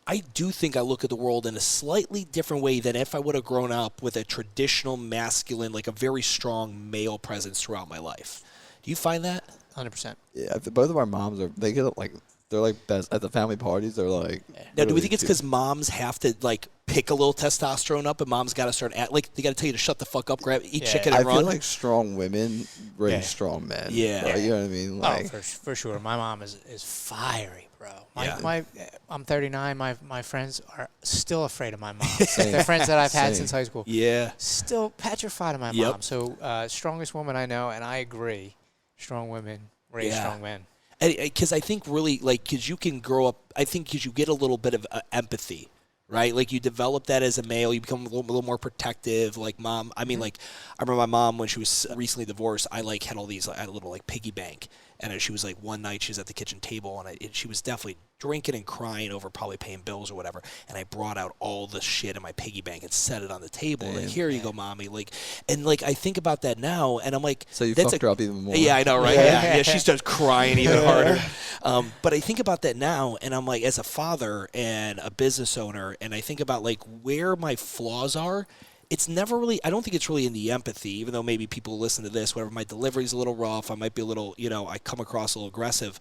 I do think I look at the world in a slightly different way than if I would have grown up with a traditional masculine, like a very strong male presence throughout my life. Do you find that? 100%. Yeah, both of our moms they get like they're like best at the family parties. They're like. Now, do we think it's because moms have to like pick a little testosterone up, and moms got to start like they got to tell you to shut the fuck up, eat chicken, and run? I feel like strong women raise strong men. Yeah, like, you know what I mean. Like, for sure. My mom is fiery, bro. I'm 39. My friends are still afraid of my mom. They're friends that I've had since high school. Yeah, still petrified of my mom. So strongest woman I know, and I agree. Strong women raise strong men. Because I think really, like, because you can grow up, I think because you get a little bit of empathy, right? Like, you develop that as a male, you become a little more protective, like mom. I mean, like, I remember my mom, when she was recently divorced, I, like, had all these, I had a little, like, piggy bank. And she was like, one night she was at the kitchen table, and she was definitely drinking and crying over probably paying bills or whatever. And I brought out all the shit in my piggy bank and set it on the table. Like, here you go, mommy. Like, and like I think about that now, and I'm like, so you fucked her up even more. Yeah, I know, right? Yeah. She starts crying even harder. But I think about that now, and I'm like, as a father and a business owner, and I think about like where my flaws are. It's never really, I don't think it's really in the empathy, even though maybe people listen to this, whatever, my delivery's a little rough, I might be a little, I come across a little aggressive,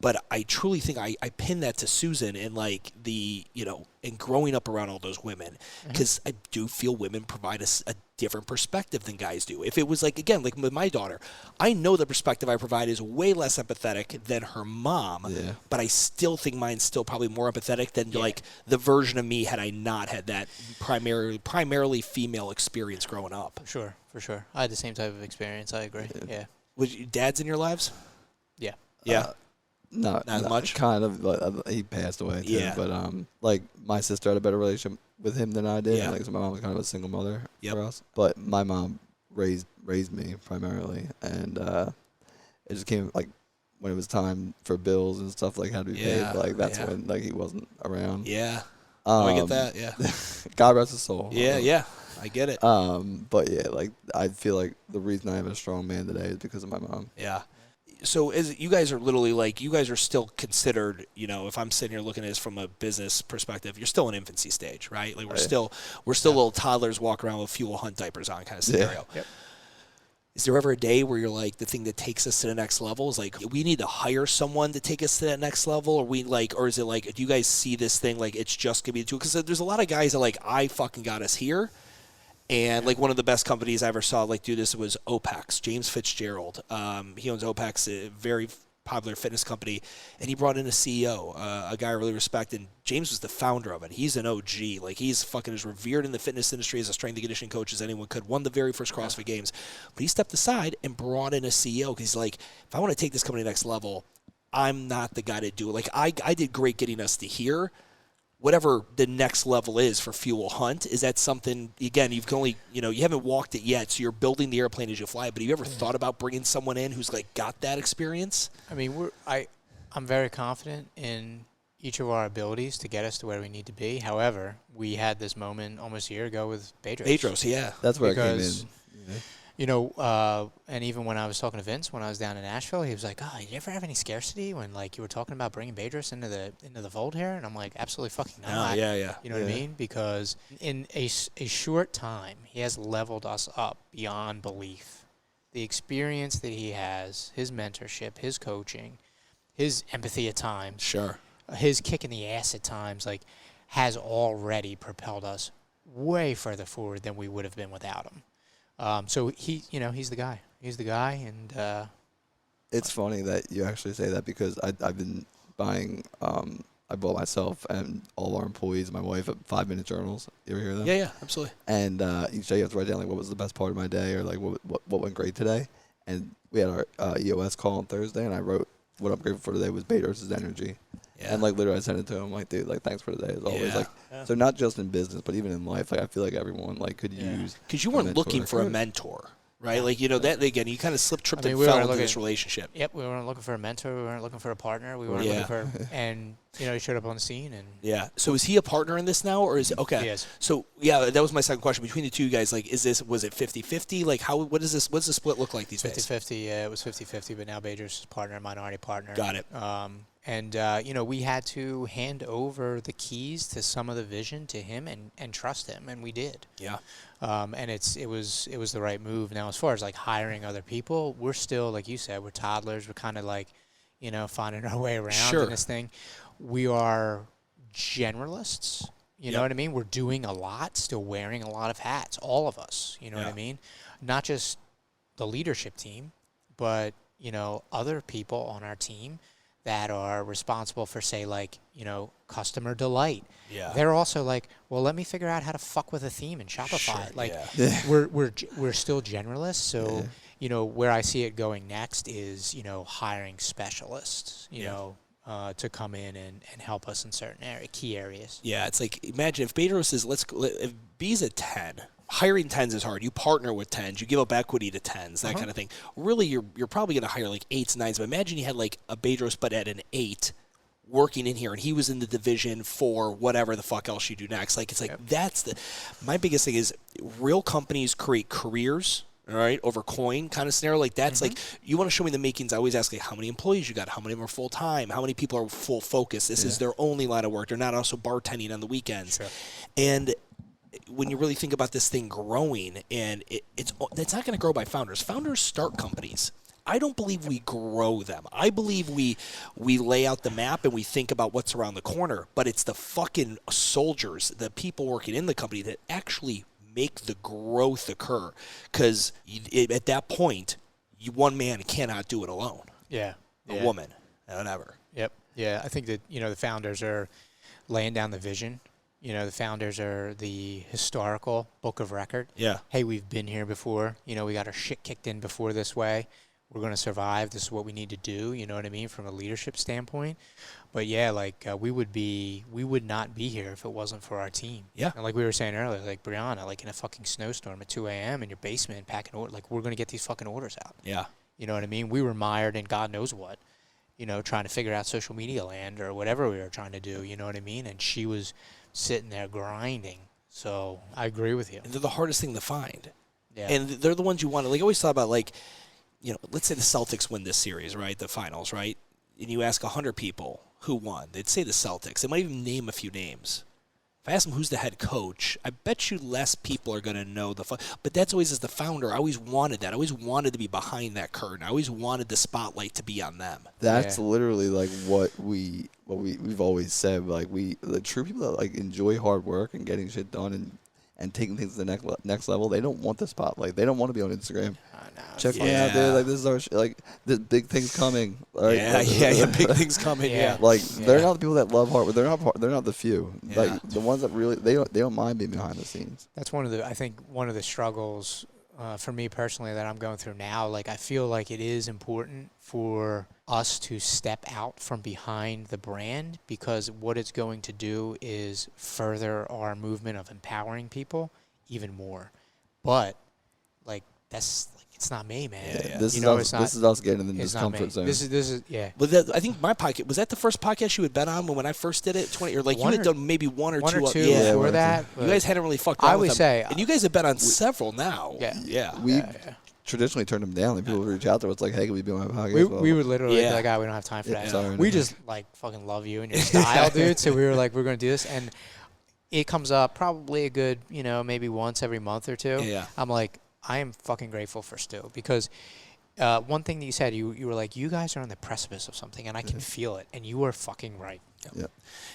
but I truly think I pin that to Susan and like and growing up around all those women, because I do feel women provide a different perspective than guys do. If it was like, again, like with my daughter, I know the perspective I provide is way less empathetic than her mom, but I still think mine's still probably more empathetic than like the version of me had I not had that primarily female experience growing up. For sure. I had the same type of experience. I agree. Yeah. Was your dads in your lives? Yeah. Yeah. Not much. Kind of. He passed away too. Yeah. But like my sister had a better relationship with him than I did. Yeah. Like, so my mom was kind of a single mother for us. But my mom raised me primarily, and it just came like when it was time for bills and stuff like had to be paid. Like that's when like he wasn't around. Yeah. I get that. Yeah. God rest his soul. Yeah. I get it. But yeah, like I feel like the reason I am a strong man today is because of my mom. Yeah. So as you guys are literally like, you guys are still considered, if I'm sitting here looking at this from a business perspective, you're still in infancy stage, right? Like we're still little toddlers walking around with fuel hunt diapers on kind of scenario. Yep. Is there ever a day where you're like, the thing that takes us to the next level is like, we need to hire someone to take us to that next level? Or is it like, do you guys see this thing like it's just going to be the two? Because there's a lot of guys that like, I fucking got us here. And like one of the best companies I ever saw like do this was OPEX, James Fitzgerald. He owns OPEX, a very popular fitness company, and he brought in a CEO, a guy I really respect, and James was the founder of it. He's an OG. Like he's fucking as revered in the fitness industry as a strength and conditioning coach as anyone could. Won the very first CrossFit Games. But he stepped aside and brought in a CEO because he's like, if I want to take this company to the next level, I'm not the guy to do it. Like I did great getting us to here. Whatever the next level is for Fuel Hunt, is that something, again, you can only, you haven't walked it yet, so you're building the airplane as you fly it, but have you ever thought about bringing someone in who's, like, got that experience? I mean, I'm very confident in each of our abilities to get us to where we need to be. However, we had this moment almost a year ago with Bedros. Bedros, yeah. That's where I came in. And even when I was talking to Vince when I was down in Nashville, he was like, "Oh, did you ever have any scarcity when like you were talking about bringing Bedros into the fold here?" And I'm like, "Absolutely fucking not." Yeah. You know what I mean? Because in a short time, he has leveled us up beyond belief. The experience that he has, his mentorship, his coaching, his empathy at times, his kick in the ass at times, like, has already propelled us way further forward than we would have been without him. So he's the guy. He's the guy, and it's funny that you actually say that because I've been buying. I bought myself and all our employees, my wife, 5-minute journals. You ever hear them? Yeah, absolutely. And each day you have to write down like what was the best part of my day or like what went great today. And we had our EOS call on Thursday, and I wrote what I'm grateful for today was Bedros' energy. Yeah. And like literally I sent it to him like, dude, like thanks for today as always. Like so not just in business but even in life, like I feel like everyone like could use, because you weren't looking for a mentor, right? Like that again, you kind of tripped and fell into this relationship. Yep, we weren't looking for a mentor, we weren't looking for a partner, we weren't looking for, and he showed up on the scene and So is he a partner in this now, or is it okay? He is. So that was my second question. Between the two guys, like, was it 50-50? Like what's the split look like these days? 50-50, it was 50-50, but now Bedros is partner, minority partner. Got it. And, we had to hand over the keys to some of the vision to him and trust him, and we did. Yeah. And it was the right move. Now, as far as, like, hiring other people, we're still, like you said, we're toddlers. We're kind of, like, finding our way around in this thing. We are generalists. You know what I mean? We're doing a lot, still wearing a lot of hats, all of us. You know what I mean? Not just the leadership team, but, other people on our team that are responsible for, say, like, customer delight. Yeah. They're also like, well, let me figure out how to fuck with a theme in Shopify. Sure, like, yeah. we're still generalists. So, where I see it going next is, hiring specialists, to come in and help us in certain key areas. Yeah, it's like, imagine if Bedros is, if B's at 10, hiring 10s is hard. You partner with 10s. You give up equity to 10s, that kind of thing. Really, you're probably going to hire like 8s, 9s. But imagine you had like a Bedros, but at an 8 working in here, and he was in the division for whatever the fuck else you do next. Like, it's like, that's my biggest thing is real companies create careers, all right, over coin kind of scenario. Like, that's like, you want to show me the makings. I always ask, like, how many employees you got? How many of them are full-time? How many people are full focus? This is their only line of work. They're not also bartending on the weekends. Sure. And when you really think about this thing growing, and it's not going to grow by founders. Founders start companies. I don't believe we grow them. I believe we lay out the map and we think about what's around the corner. But it's the fucking soldiers, the people working in the company that actually make the growth occur. Because at that point, one man cannot do it alone. Yeah. A woman, whatever. Yep. Yeah, I think that, the founders are laying down the vision. The founders are the historical book of record. Yeah. Hey, we've been here before. We got our shit kicked in before this way. We're going to survive. This is what we need to do. You know what I mean? From a leadership standpoint. But yeah, like we would not be here if it wasn't for our team. Yeah. And like we were saying earlier, like Brianna, like in a fucking snowstorm at 2 a.m. in your basement packing orders, like we're going to get these fucking orders out. Yeah. You know what I mean? We were mired in God knows what, trying to figure out social media land or whatever we were trying to do. You know what I mean? And she was sitting there grinding. So I agree with you. And they're the hardest thing to find. Yeah. And they're the ones you want to, like, I always thought about, like, let's say the Celtics win this series, right? The finals, right? And you ask 100 people who won. They'd say the Celtics. They might even name a few names. If I ask them who's the head coach, I bet you less people are going to know but that's always, as the founder, I always wanted that. I always wanted to be behind that curtain. I always wanted the spotlight to be on them. That's literally like what we've always said. Like, the true people that like enjoy hard work and getting shit done and taking things to the next level, they don't want the spotlight. They don't want to be on Instagram. Check me out, dude. Like, this is our like the big things coming. Right? Yeah, big things coming. Yeah, like they're not the people that love hard work. They're not the few. Yeah. Like the ones that really they don't mind being behind the scenes. That's one of the struggles for me personally that I'm going through now. Like, I feel like it is important for us to step out from behind the brand, because what it's going to do is further our movement of empowering people even more. But like, that's like, it's not me, man. Yeah. This is us getting in the discomfort zone. This is But I think my podcast was that the first podcast you had been on when I first did it. You had done maybe one or two before that. You guys hadn't really fucked around. I would say, and you guys have been on several now. Yeah. We traditionally turned them down. Like, people would reach out to us like, "Hey, can we be on my podcast?" We would literally be like, "Oh, we don't have time for that." Sorry, we just like fucking love you and your style, dude. So we were like, "We're gonna do this," and it comes up probably a good, maybe once every month or two. Yeah. I'm like, I am fucking grateful for Stu, because one thing that you said, you were like, you guys are on the precipice of something, and I can feel it, and you are fucking right. Yep.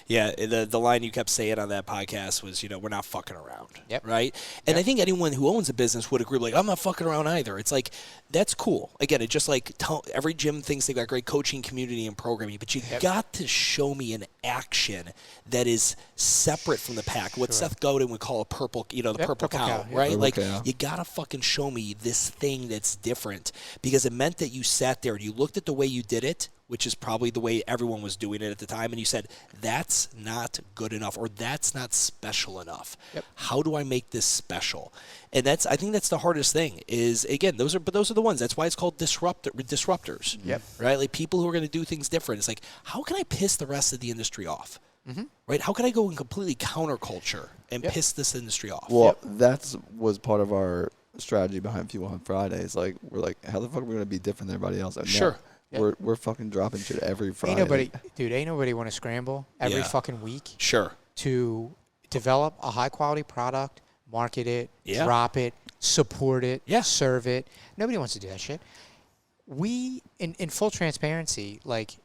Yeah, the line you kept saying on that podcast was, we're not fucking around. Yep. Right? And I think anyone who owns a business would agree, like, I'm not fucking around either. It's like, that's cool. Again, it's just like every gym thinks they've got great coaching, community, and programming, but you got to show me an action that is separate from the pack. What Seth Godin would call a purple, the purple cow, right? Purple like, cow. You got to fucking show me this thing that's different, because it meant that you sat there and you looked at the way you did it, which is probably the way everyone was doing it at the time, and you said, that's not good enough, or that's not special enough. Yep. How do I make this special? And I think that's the hardest thing is, again, those are the ones. That's why it's called disruptors. Yep. Right? Like, people who are going to do things different. It's like, how can I piss the rest of the industry off? Mm-hmm. Right? How can I go in completely counterculture and piss this industry off? Well, that was part of our strategy behind Fuel on Fridays. Like, we're like, how the fuck are we going to be different than everybody else? And sure. We're fucking dropping shit every Friday. Ain't nobody want to scramble every fucking week. Sure. To develop a high quality product, market it, drop it, support it, serve it. Nobody wants to do that shit. We, in full transparency, like,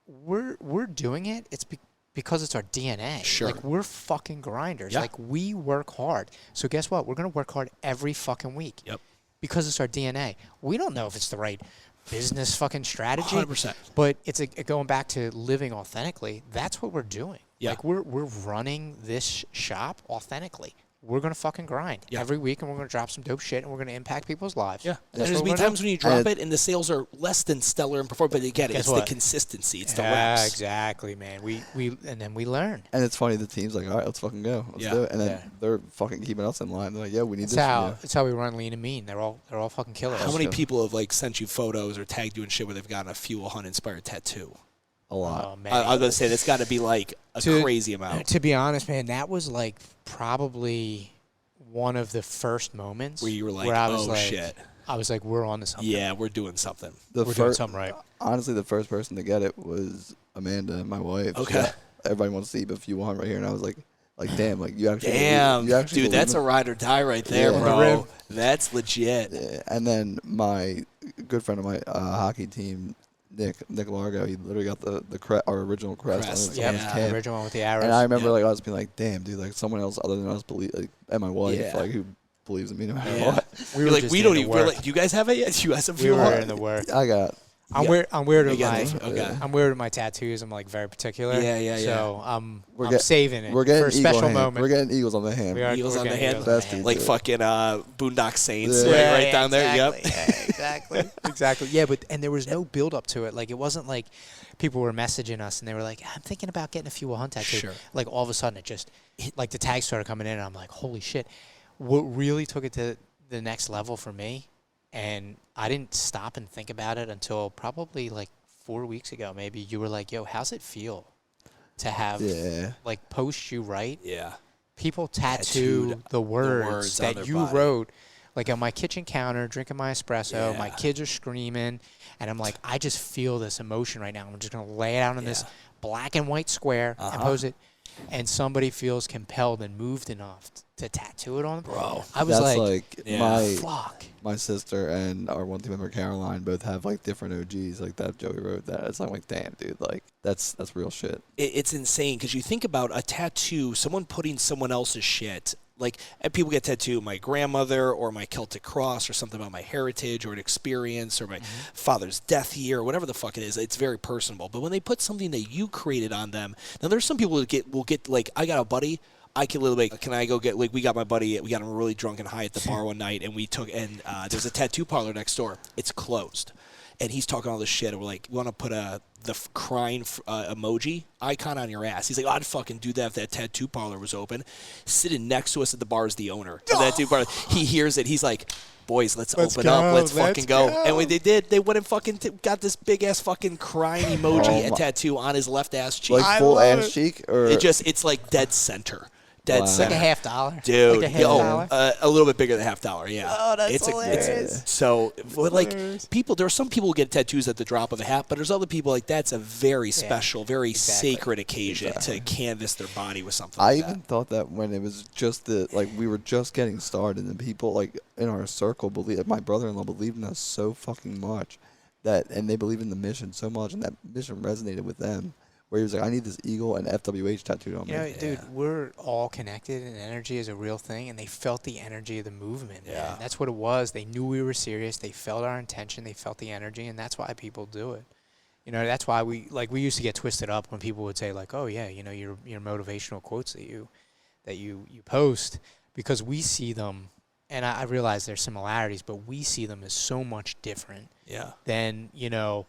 we're doing it. It's because it's our DNA. Sure. Like, we're fucking grinders. Yeah. Like, we work hard. So guess what? We're going to work hard every fucking week. Yep. Because it's our DNA. We don't know if it's the right business fucking strategy. 100%. But it's going back to living authentically. That's what we're doing. Yeah. Like, we're running this shop authentically. We're going to fucking grind every week, and we're going to drop some dope shit, and we're going to impact people's lives. Yeah. And there's been times when you drop it, and the sales are less than stellar and perform, but again, it's the consistency. It's the reps. Yeah, exactly, man. And then we learn. And it's funny, the team's like, all right, let's fucking go. Let's do it. And then they're fucking keeping us in line. They're like, yeah, we need this. It's how we run Lean and Mean. They're all fucking killers. How many people have, like, sent you photos or tagged you and shit where they've gotten a Fuel Hunt inspired tattoo? A lot. Oh, man. I was going to say, that's got to be, like, a crazy amount. To be honest, man, that was, like, probably one of the first moments where you were like, where I was oh, like, shit. I was like, we're on to something. Yeah, we're doing something. We're doing something right. Honestly, the first person to get it was Amanda, my wife. Okay. Everybody wants to see if you want right here. And I was like, damn, like, you actually. Damn. You actually dude, that's a ride or die right there, bro. That's legit. Yeah. And then my good friend of my hockey team, Nick Largo, he literally got our original crest on his the original one with the arrows. And I remember like I was being like, damn, dude, like someone else other than us and my wife, like, who believes in me no matter what. We were like, we don't even. Like, do you guys have it yet? Do you guys have We were in the work. I got. I'm weird with my tattoos. I'm like very particular. Yeah. So I'm saving it for a special moment. We're getting eagles on the hand. Eagles on the hand. Like fucking Boondock Saints, right down there. Yep. Yeah, exactly. Yeah, and there was no build up to it. Like, it wasn't like people were messaging us and they were like, I'm thinking about getting a Fuel Hunt tattoo. Sure. Like, all of a sudden it just, like, the tags started coming in and I'm like, holy shit. What really took it to the next level for me, and I didn't stop and think about it until probably like 4 weeks ago, maybe. You were like, yo, how's it feel to have, like, post you write? Yeah. People tattoo the words that you wrote, like, on my kitchen counter, drinking my espresso. My kids are screaming, and I'm like, I just feel this emotion right now. I'm just going to lay it out on this black and white square and pose it, and somebody feels compelled and moved enough to tattoo it on. Bro, I was fuck. My sister and our one team member Caroline both have like different OGs like that. Joey wrote that. It's like, damn, dude, like that's real shit. It's insane because you think about a tattoo, someone putting someone else's shit. Like, and people get tattooed, my grandmother or my Celtic cross or something about my heritage or an experience or my father's death year or whatever the fuck it is. It's very personable. But when they put something that you created on them, now there's some people who will get like, I got a buddy. I can literally, can I go get, like, we got my buddy, we got him really drunk and high at the bar one night, and there's a tattoo parlor next door. It's closed. And he's talking all this shit, and we're like, you want to put the crying emoji icon on your ass? He's like, I'd fucking do that if that tattoo parlor was open. Sitting next to us at the bar is the owner of that tattoo parlor. He hears it. He's like, boys, let's open up. Let's fucking go. And when they did, they went and fucking got this big-ass fucking crying emoji tattoo on his left ass cheek. Like full ass cheek? Or it's like dead center. Like a $50, dude. Like a little bit bigger than $50, yeah. Oh, that's hilarious. So, like, people, there are some people who get tattoos at the drop of a hat, but there's other people like that's a very special, very sacred occasion to canvas their body with something. I even thought that when it was just we were just getting started, and people like in our circle my brother-in-law believed in us so fucking much and they believed in the mission so much, and that mission resonated with them. Where he was like, I need this eagle and FWH tattooed on me. Dude, we're all connected, and energy is a real thing, and they felt the energy of the movement. Yeah. Man. That's what it was. They knew we were serious. They felt our intention. They felt the energy, and that's why people do it. You know, that's why we used to get twisted up when people would say, like, oh, yeah, you know, your motivational quotes that you post, because we see them, and I realize there's similarities, but we see them as so much different than, you know,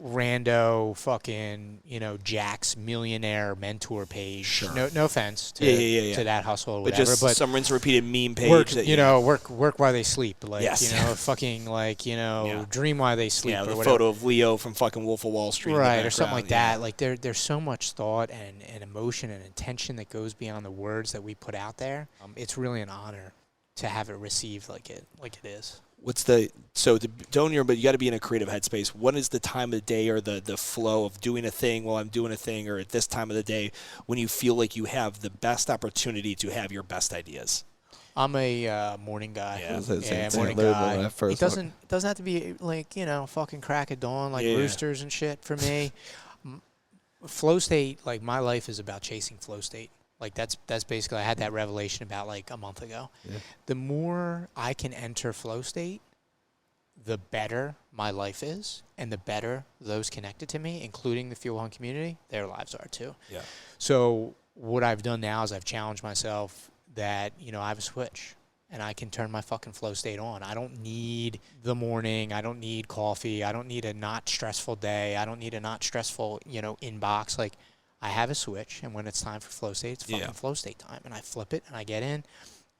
rando fucking, you know, Jack's millionaire mentor page. Sure. No offense to that hustle or whatever. But some rinse repeated meme page. Work while they sleep. Like, you know, fucking like, you know, dream while they sleep. Yeah, or the whatever. photo of Leo from fucking Wolf of Wall Street. Right, or something like that. Like there's so much thought and emotion and intention that goes beyond the words that we put out there. It's really an honor to have it received like it is. But you got to be in a creative headspace. What is the time of the day or the flow of doing a thing while I'm doing a thing, or at this time of the day when you feel like you have the best opportunity to have your best ideas? I'm a morning guy. Yeah, morning guy. It doesn't have to be like, fucking crack of dawn like roosters and shit for me. Flow state, like my life is about chasing flow state. Like that's basically, I had that revelation about like a month ago. Yeah. The more I can enter flow state, the better my life is, and the better those connected to me, including the Fuel Hunt community, their lives are too. Yeah. So what I've done now is I've challenged myself that, I have a switch and I can turn my fucking flow state on. I don't need the morning. I don't need coffee. I don't need a not stressful day. I don't need a not stressful, inbox. Like, I have a switch, and when it's time for flow state, it's fucking flow state time. And I flip it, and I get in.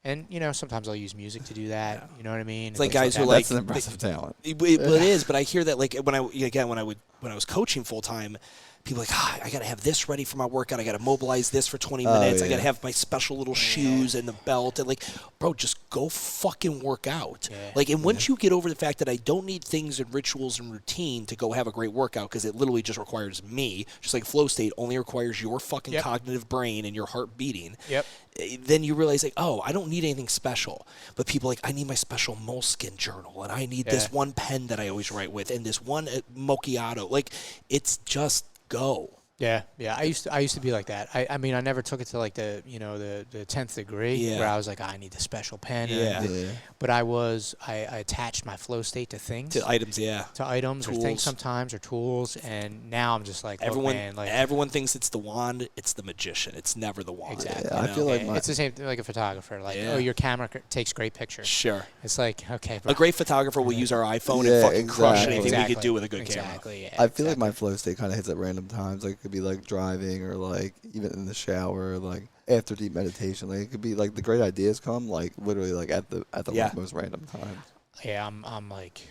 And, sometimes I'll use music to do that. Yeah. You know what I mean? It's like guys who like... That's an impressive talent. It is, but I hear that, like, when I was coaching full-time, people are like, I got to have this ready for my workout. I got to mobilize this for 20 minutes. I got to have my special little shoes and the belt. And, like, bro, just go fucking work out. Yeah. Like, and once you get over the fact that I don't need things and rituals and routine to go have a great workout, because it literally just requires me, just like flow state only requires your fucking cognitive brain and your heart beating. Yep. Then you realize, like, I don't need anything special. But people are like, I need my special Moleskine journal, and I need this one pen that I always write with, and this one macchiato. Like, it's just go. Yeah. I used to be like that. I mean, I never took it to like the 10th degree where I was like, I need the special pen. But I attached my flow state to things. To items, To items tools. Or things sometimes, or tools. And now I'm just like, everyone thinks it's the wand. It's the magician. It's never the wand. Exactly. Yeah, I feel like it's the same thing like a photographer. Like, your camera takes great pictures. Sure. It's like, okay, bro. A great photographer will use our iPhone and fucking crush anything we could do with a good camera. I feel like my flow state kind of hits at random times. Like, it could be like driving, or like even in the shower, like after deep meditation. Like, it could be like the great ideas come like literally like at the most random times. Yeah, I'm like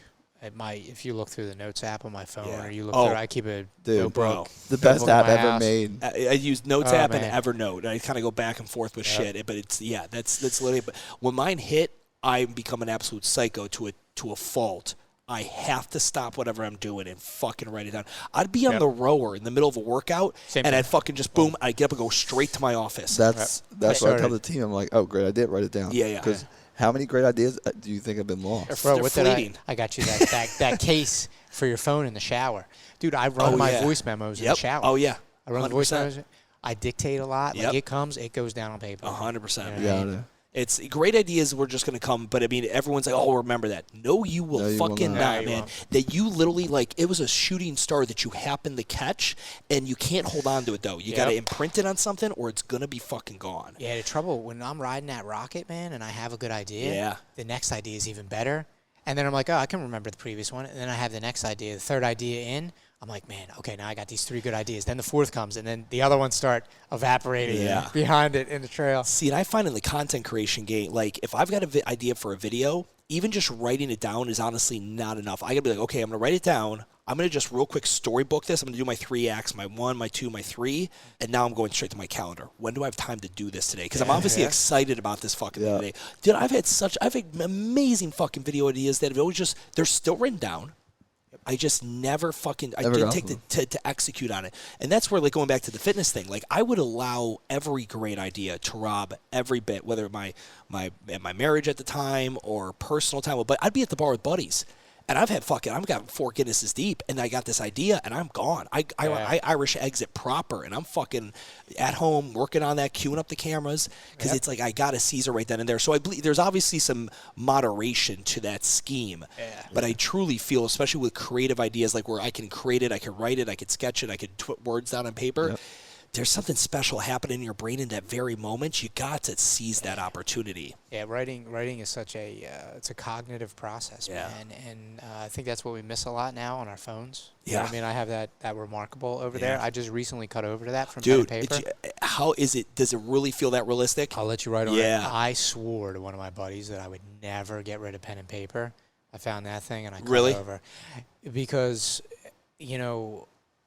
if you look through the notes app on my phone, or you look through, I keep a notebook. The best app ever made. I use Notes app and Evernote. I kind of go back and forth with shit, but it's that's literally. But when mine hit, I become an absolute psycho to a fault. I have to stop whatever I'm doing and fucking write it down. I'd be on the rower in the middle of a workout, and I'd fucking just boom. I'd get up and go straight to my office. That's what I tell the team. I'm like, oh, great idea, write it down. Yeah. Because how many great ideas do you think have been lost? Bro, with that, I got you that case for your phone in the shower. Dude, I run my voice memos in the shower. Oh, yeah. I run the voice memos. I dictate a lot. Like, it goes down on paper. 100%. Yeah. It's great ideas were just going to come, but I mean, everyone's like, oh, remember that. No, you will fucking not, man. That you literally, like, it was a shooting star that you happened to catch, and you can't hold on to it, though. You got to imprint it on something, or it's going to be fucking gone. Yeah, the trouble, when I'm riding that rocket, man, and I have a good idea, the next idea is even better. And then I'm like, I can remember the previous one. And then I have the next idea, the third idea in. I'm like, man, okay, now I got these 3 good ideas. Then the fourth comes, and then the other ones start evaporating behind it in the trail. See, and I find in the content creation game, like, if I've got an idea for a video, even just writing it down is honestly not enough. I got to be like, okay, I'm going to write it down. I'm going to just real quick storybook this. I'm going to do my 3 acts, my 1, my 2, my 3, and now I'm going straight to my calendar. When do I have time to do this today? Because I'm obviously excited about this fucking thing today. Dude, I've had amazing fucking video ideas that have always just, they're still written down. I just never didn't take to execute on it. And that's where, like, going back to the fitness thing, like, I would allow every great idea to rob every bit, whether my marriage at the time or personal time. But I'd be at the bar with buddies. And I've got 4 Guinnesses deep, and I got this idea, and I'm gone. I Irish exit proper, and I'm fucking at home working on that, queuing up the cameras, because it's like I got a Caesar right then and there. So I believe there's obviously some moderation to that scheme, but I truly feel, especially with creative ideas, like where I can create it, I can write it, I can sketch it, I can put words down on paper. There's something special happening in your brain in that very moment. You got to seize that opportunity. Yeah, writing is such it's a cognitive process, man. And I think that's what we miss a lot now on our phones. You know what I mean, I have that Remarkable over there. I just recently cut over to that from pen and paper. How is it? Does it really feel that realistic? I'll let you write on it. I swore to one of my buddies that I would never get rid of pen and paper. I found that thing and I cut over. Because,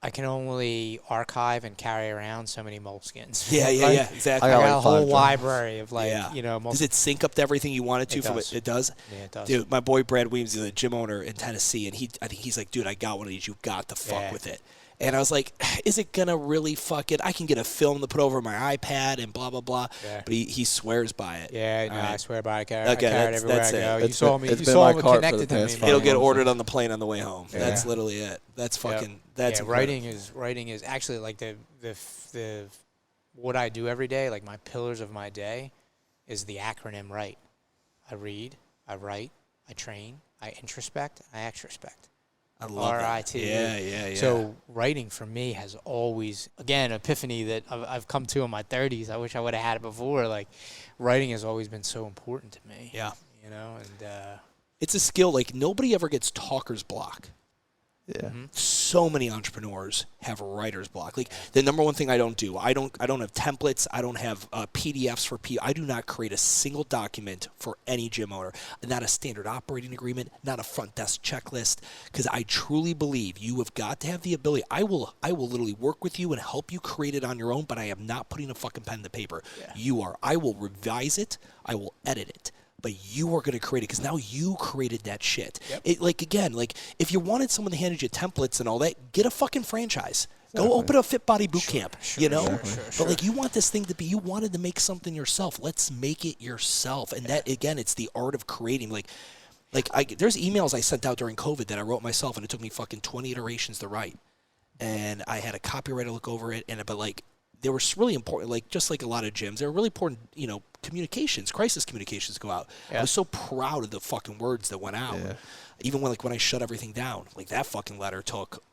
I can only archive and carry around so many moleskins. Yeah, exactly. I got like a whole 5 library of Does it sync up to everything you want it to? It does? Yeah, it does. Dude, my boy Brad Weems is a gym owner in Tennessee, and I think he's like, dude, I got one of these. You got to fuck with it. And I was like, is it going to really fuck it? I can get a film to put over my iPad and blah, blah, blah. Yeah. But he swears by it. Yeah, no, right. I swear by it. I carry it everywhere I go. You saw me connected to me. It'll get ordered on the plane on the way home. Yeah. That's literally it. That's fucking, that's writing is actually like the what I do every day, like my pillars of my day is the acronym WRITE. I read, I write, I train, I introspect, I extrospect. I love R-I-T. Yeah. So writing for me has always, again, epiphany that I've come to in my 30s. I wish I would have had it before. Like, writing has always been so important to me. Yeah. You know, and it's a skill. Like, nobody ever gets talker's block. Yeah. Mm-hmm. So many entrepreneurs have writer's block. Like the number one thing I don't do, I don't have templates. I don't have PDFs for people. I do not create a single document for any gym owner. Not a standard operating agreement, not a front desk checklist, because I truly believe you have got to have the ability. I will literally work with you and help you create it on your own, but I am not putting a fucking pen to paper. Yeah. You are. I will revise it. I will edit it. But you are going to create it because now you created that shit. Yep. If you wanted someone to hand you templates and all that, get a fucking franchise. Exactly. Go open a Fit Body Boot Camp, you know? But like you want this thing to be, you wanted to make something yourself. Let's make it yourself. And that, again, it's the art of creating. There's emails I sent out during COVID that I wrote myself, and it took me fucking 20 iterations to write. And I had a copywriter look over it, they were really important, like just like a lot of gyms. They were really important, communications, crisis communications go out. Yeah. I was so proud of the fucking words that went out. Yeah. Even when I shut everything down, like that fucking letter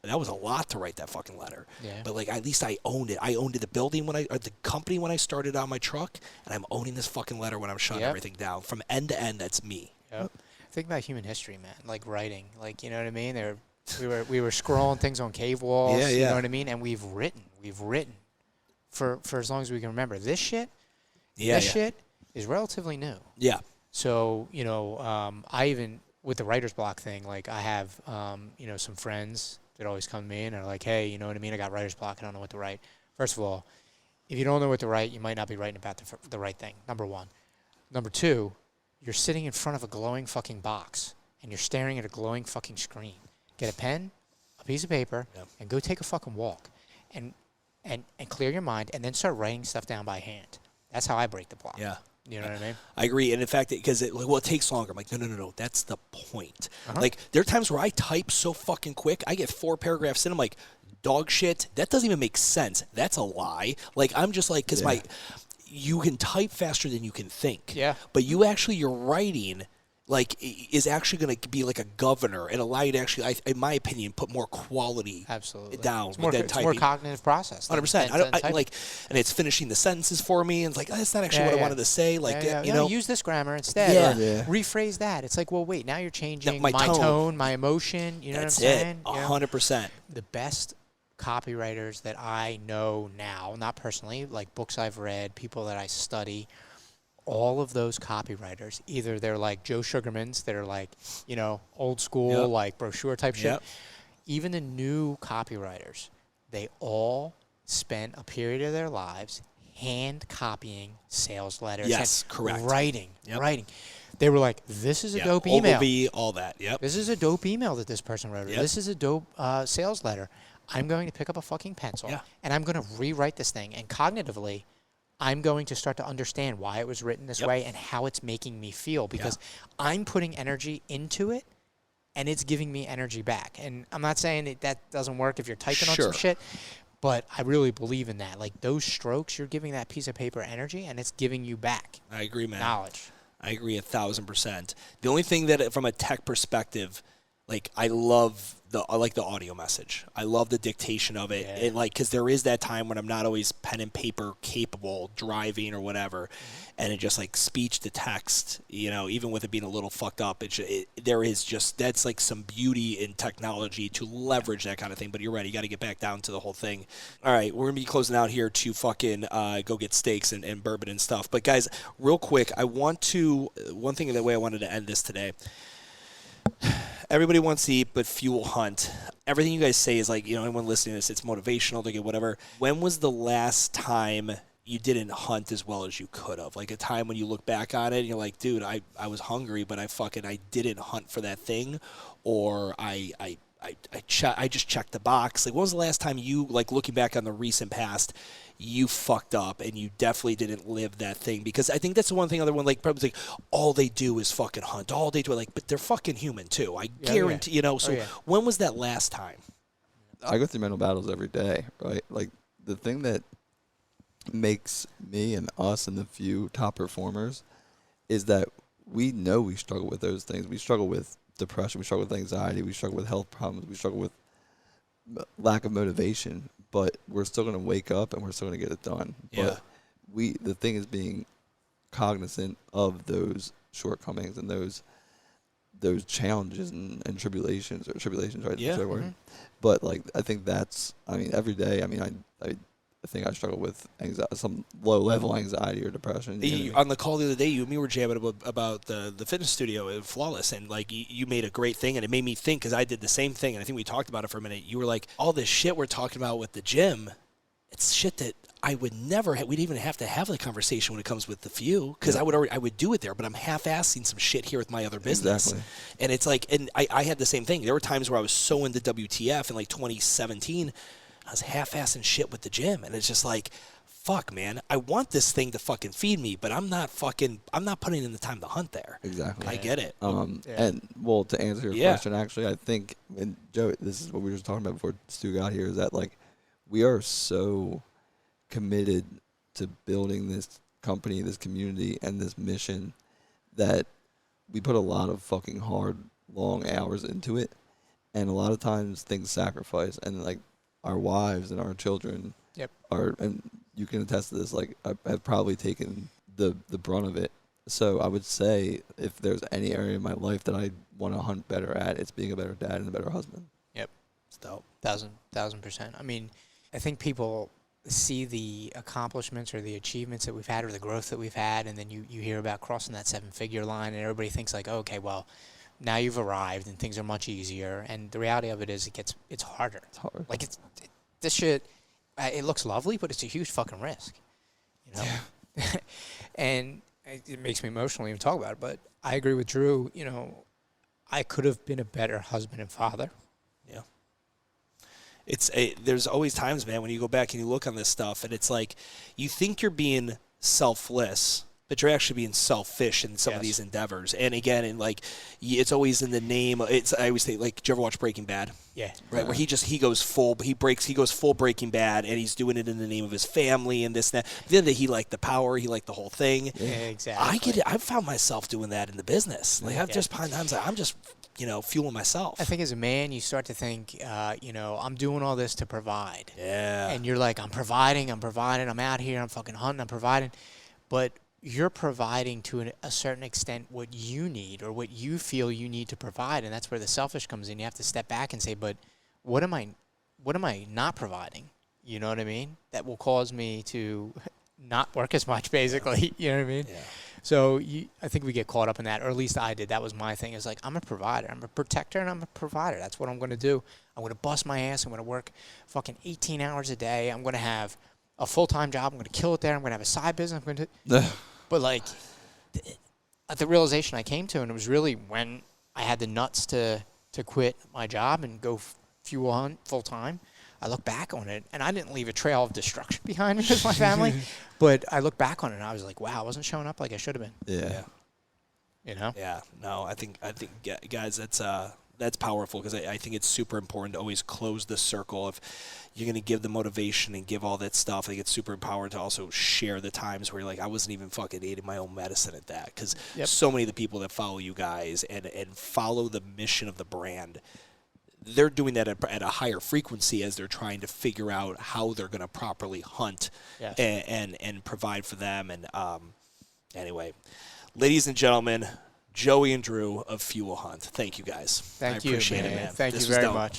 that was a lot to write that fucking letter. Yeah. But like at least I owned it. I owned the building or the company when I started on my truck, and I'm owning this fucking letter when I'm shutting everything down. From end to end, that's me. Yep. Think about human history, man. Like writing, like you know what I mean? We were scrolling things on cave walls. Yeah. You know what I mean? And we've written. For as long as we can remember. This shit is relatively new. Yeah. So, I even, with the writer's block thing, like I have, some friends that always come to me and are like, hey, you know what I mean? I got writer's block. I don't know what to write. First of all, if you don't know what to write, you might not be writing about the right thing, number one. Number two, you're sitting in front of a glowing fucking box and you're staring at a glowing fucking screen. Get a pen, a piece of paper, and go take a fucking walk. And clear your mind, and then start writing stuff down by hand. That's how I break the block. Yeah. You know what I mean? I agree. And in fact, because it takes longer. I'm like, no. That's the point. Uh-huh. Like, there are times where I type so fucking quick. I get 4 paragraphs in. I'm like, dog shit. That doesn't even make sense. That's a lie. Like, I'm just like, because you can type faster than you can think. Yeah. But your writing is actually going to be like a governor and allow you to actually, in my opinion, put more quality down. It's more cognitive process. 100%. And it's finishing the sentences for me, and it's like, that's not actually what I wanted to say. Use this grammar instead. Yeah. Rephrase that. It's like, well, wait, now you're changing my tone, my emotion. You know that's what I'm saying? 100%. The best copywriters that I know now, not personally, like books I've read, people that I study, all of those copywriters, either they're like Joe Sugarmans that are like, old school, like brochure type shit. Even the new copywriters, they all spent a period of their lives hand copying sales letters. Yes, correct. Writing. They were like, this is a dope email. Ogilvy, all that, This is a dope email that this person wrote. This is a dope sales letter. I'm going to pick up a fucking pencil, and I'm going to rewrite this thing. And cognitively, I'm going to start to understand why it was written this way and how it's making me feel, because I'm putting energy into it and it's giving me energy back. And I'm not saying that doesn't work if you're typing on some shit, but I really believe in that. Like those strokes, you're giving that piece of paper energy and it's giving you back. I agree, man. Knowledge. I agree 1,000%. The only thing that from a tech perspective, like I like the audio message. I love the dictation of it. And because there is that time when I'm not always pen and paper capable, driving or whatever, and it just like speech to text, even with it being a little fucked up, there is just, that's like some beauty in technology to leverage that kind of thing. But you're right, you got to get back down to the whole thing. All right, we're going to be closing out here to fucking go get steaks and bourbon and stuff. But guys, real quick, one thing, the way I wanted to end this today, everybody wants to eat, but few will hunt. Everything you guys say is like, anyone listening to this, it's motivational, they get whatever. When was the last time you didn't hunt as well as you could have? Like a time when you look back on it and you're like, dude, I was hungry, but I didn't hunt for that thing, or I just checked the box. Like, when was the last time you, like, looking back on the recent past, you fucked up and you definitely didn't live that thing? Because I think that's the one thing other like, probably like, all they do is fucking hunt. All they do, like, but they're fucking human too. I guarantee, so when was that last time? I go through mental battles every day, right? Like, the thing that makes me and us and the few top performers is that we know we struggle with those things. We struggle with depression, we struggle with anxiety, we struggle with health problems, we struggle with lack of motivation, but we're still going to wake up and we're still going to get it done. Yeah. But the thing is being cognizant of those shortcomings and those challenges and tribulations, right? Yeah. Mm-hmm. But like, I think that's, every day, I think I struggle with anxiety, some low-level anxiety or depression. On the call the other day, you and me were jamming about the fitness studio at Flawless, and like you made a great thing, and it made me think, because I did the same thing, and I think we talked about it for a minute. You were like, all this shit we're talking about with the gym, it's shit that I would never we'd even have to have the conversation when it comes with the few, because I would do it there, but I'm half-assing some shit here with my other business. Exactly. And it's like, and I had the same thing. There were times where I was so into WTF in like 2017, I was half-assing shit with the gym, and it's just like, fuck, man, I want this thing to fucking feed me, but I'm not putting in the time to hunt there. Exactly. I get it. And, well, to answer your question, actually, I think, and Joe, this is what we were just talking about before Stu got here, is that, like, we are so committed to building this company, this community, and this mission that we put a lot of fucking hard, long hours into it, and a lot of times things sacrifice, and, like, our wives and our children are, and you can attest to this, like, have probably taken the brunt of it. So I would say if there's any area in my life that I want to hunt better at, it's being a better dad and a better husband. Yep. It's dope. 1,000%. I think people see the accomplishments or the achievements that we've had or the growth that we've had, and then you hear about crossing that 7-figure line, and everybody thinks like, oh, okay, well, now you've arrived and things are much easier. And the reality of it is it's harder. It's hard. Like, this shit, it looks lovely, but it's a huge fucking risk, Yeah. And it makes me emotional even talk about it, but I agree with Drew. I could have been a better husband and father. Yeah. There's always times, man, when you go back and you look on this stuff, and it's like, you think you're being selfless, but you're actually being selfish in some of these endeavors. And again, it's always in the name. I always say, like, did you ever watch Breaking Bad? Yeah. Right, where he goes full Breaking Bad, and he's doing it in the name of his family and this and that. At the end of the day, he liked the power, he liked the whole thing. Yeah, exactly. I get it. I've found myself doing that in the business. Like, I'm just fueling myself. I think as a man, you start to think, I'm doing all this to provide. Yeah. And you're like, I'm providing, I'm out here, I'm fucking hunting, I'm providing. But you're providing to a certain extent what you need or what you feel you need to provide, and that's where the selfish comes in. You have to step back and say, but what am I not providing? You know what I mean? That will cause me to not work as much, basically. You know what I mean? Yeah. So I think we get caught up in that, or at least I did. That was my thing. It's like, I'm a provider. I'm a protector, and I'm a provider. That's what I'm going to do. I'm going to bust my ass. I'm going to work fucking 18 hours a day. I'm going to have a full-time job. I'm going to kill it there. I'm going to have a side business. I'm going to... But, like, the realization I came to, and it was really when I had the nuts to quit my job and go fuel hunt full-time, I look back on it, and I didn't leave a trail of destruction behind me with my family, but I look back on it, and I was like, wow, I wasn't showing up like I should have been. Yeah. You know? Yeah. No, I think guys, that's powerful, because I think it's super important to always close the circle. If you're going to give the motivation and give all that stuff, I think it's super important to also share the times where you're like, I wasn't even fucking eating my own medicine at that. Because so many of the people that follow you guys and follow the mission of the brand, they're doing that at a higher frequency as they're trying to figure out how they're going to properly hunt and provide for them. And anyway, ladies and gentlemen, Joey and Drew of Fuel Hunt. Thank you, guys. Thank you, appreciate man. it, man. Thank you very much.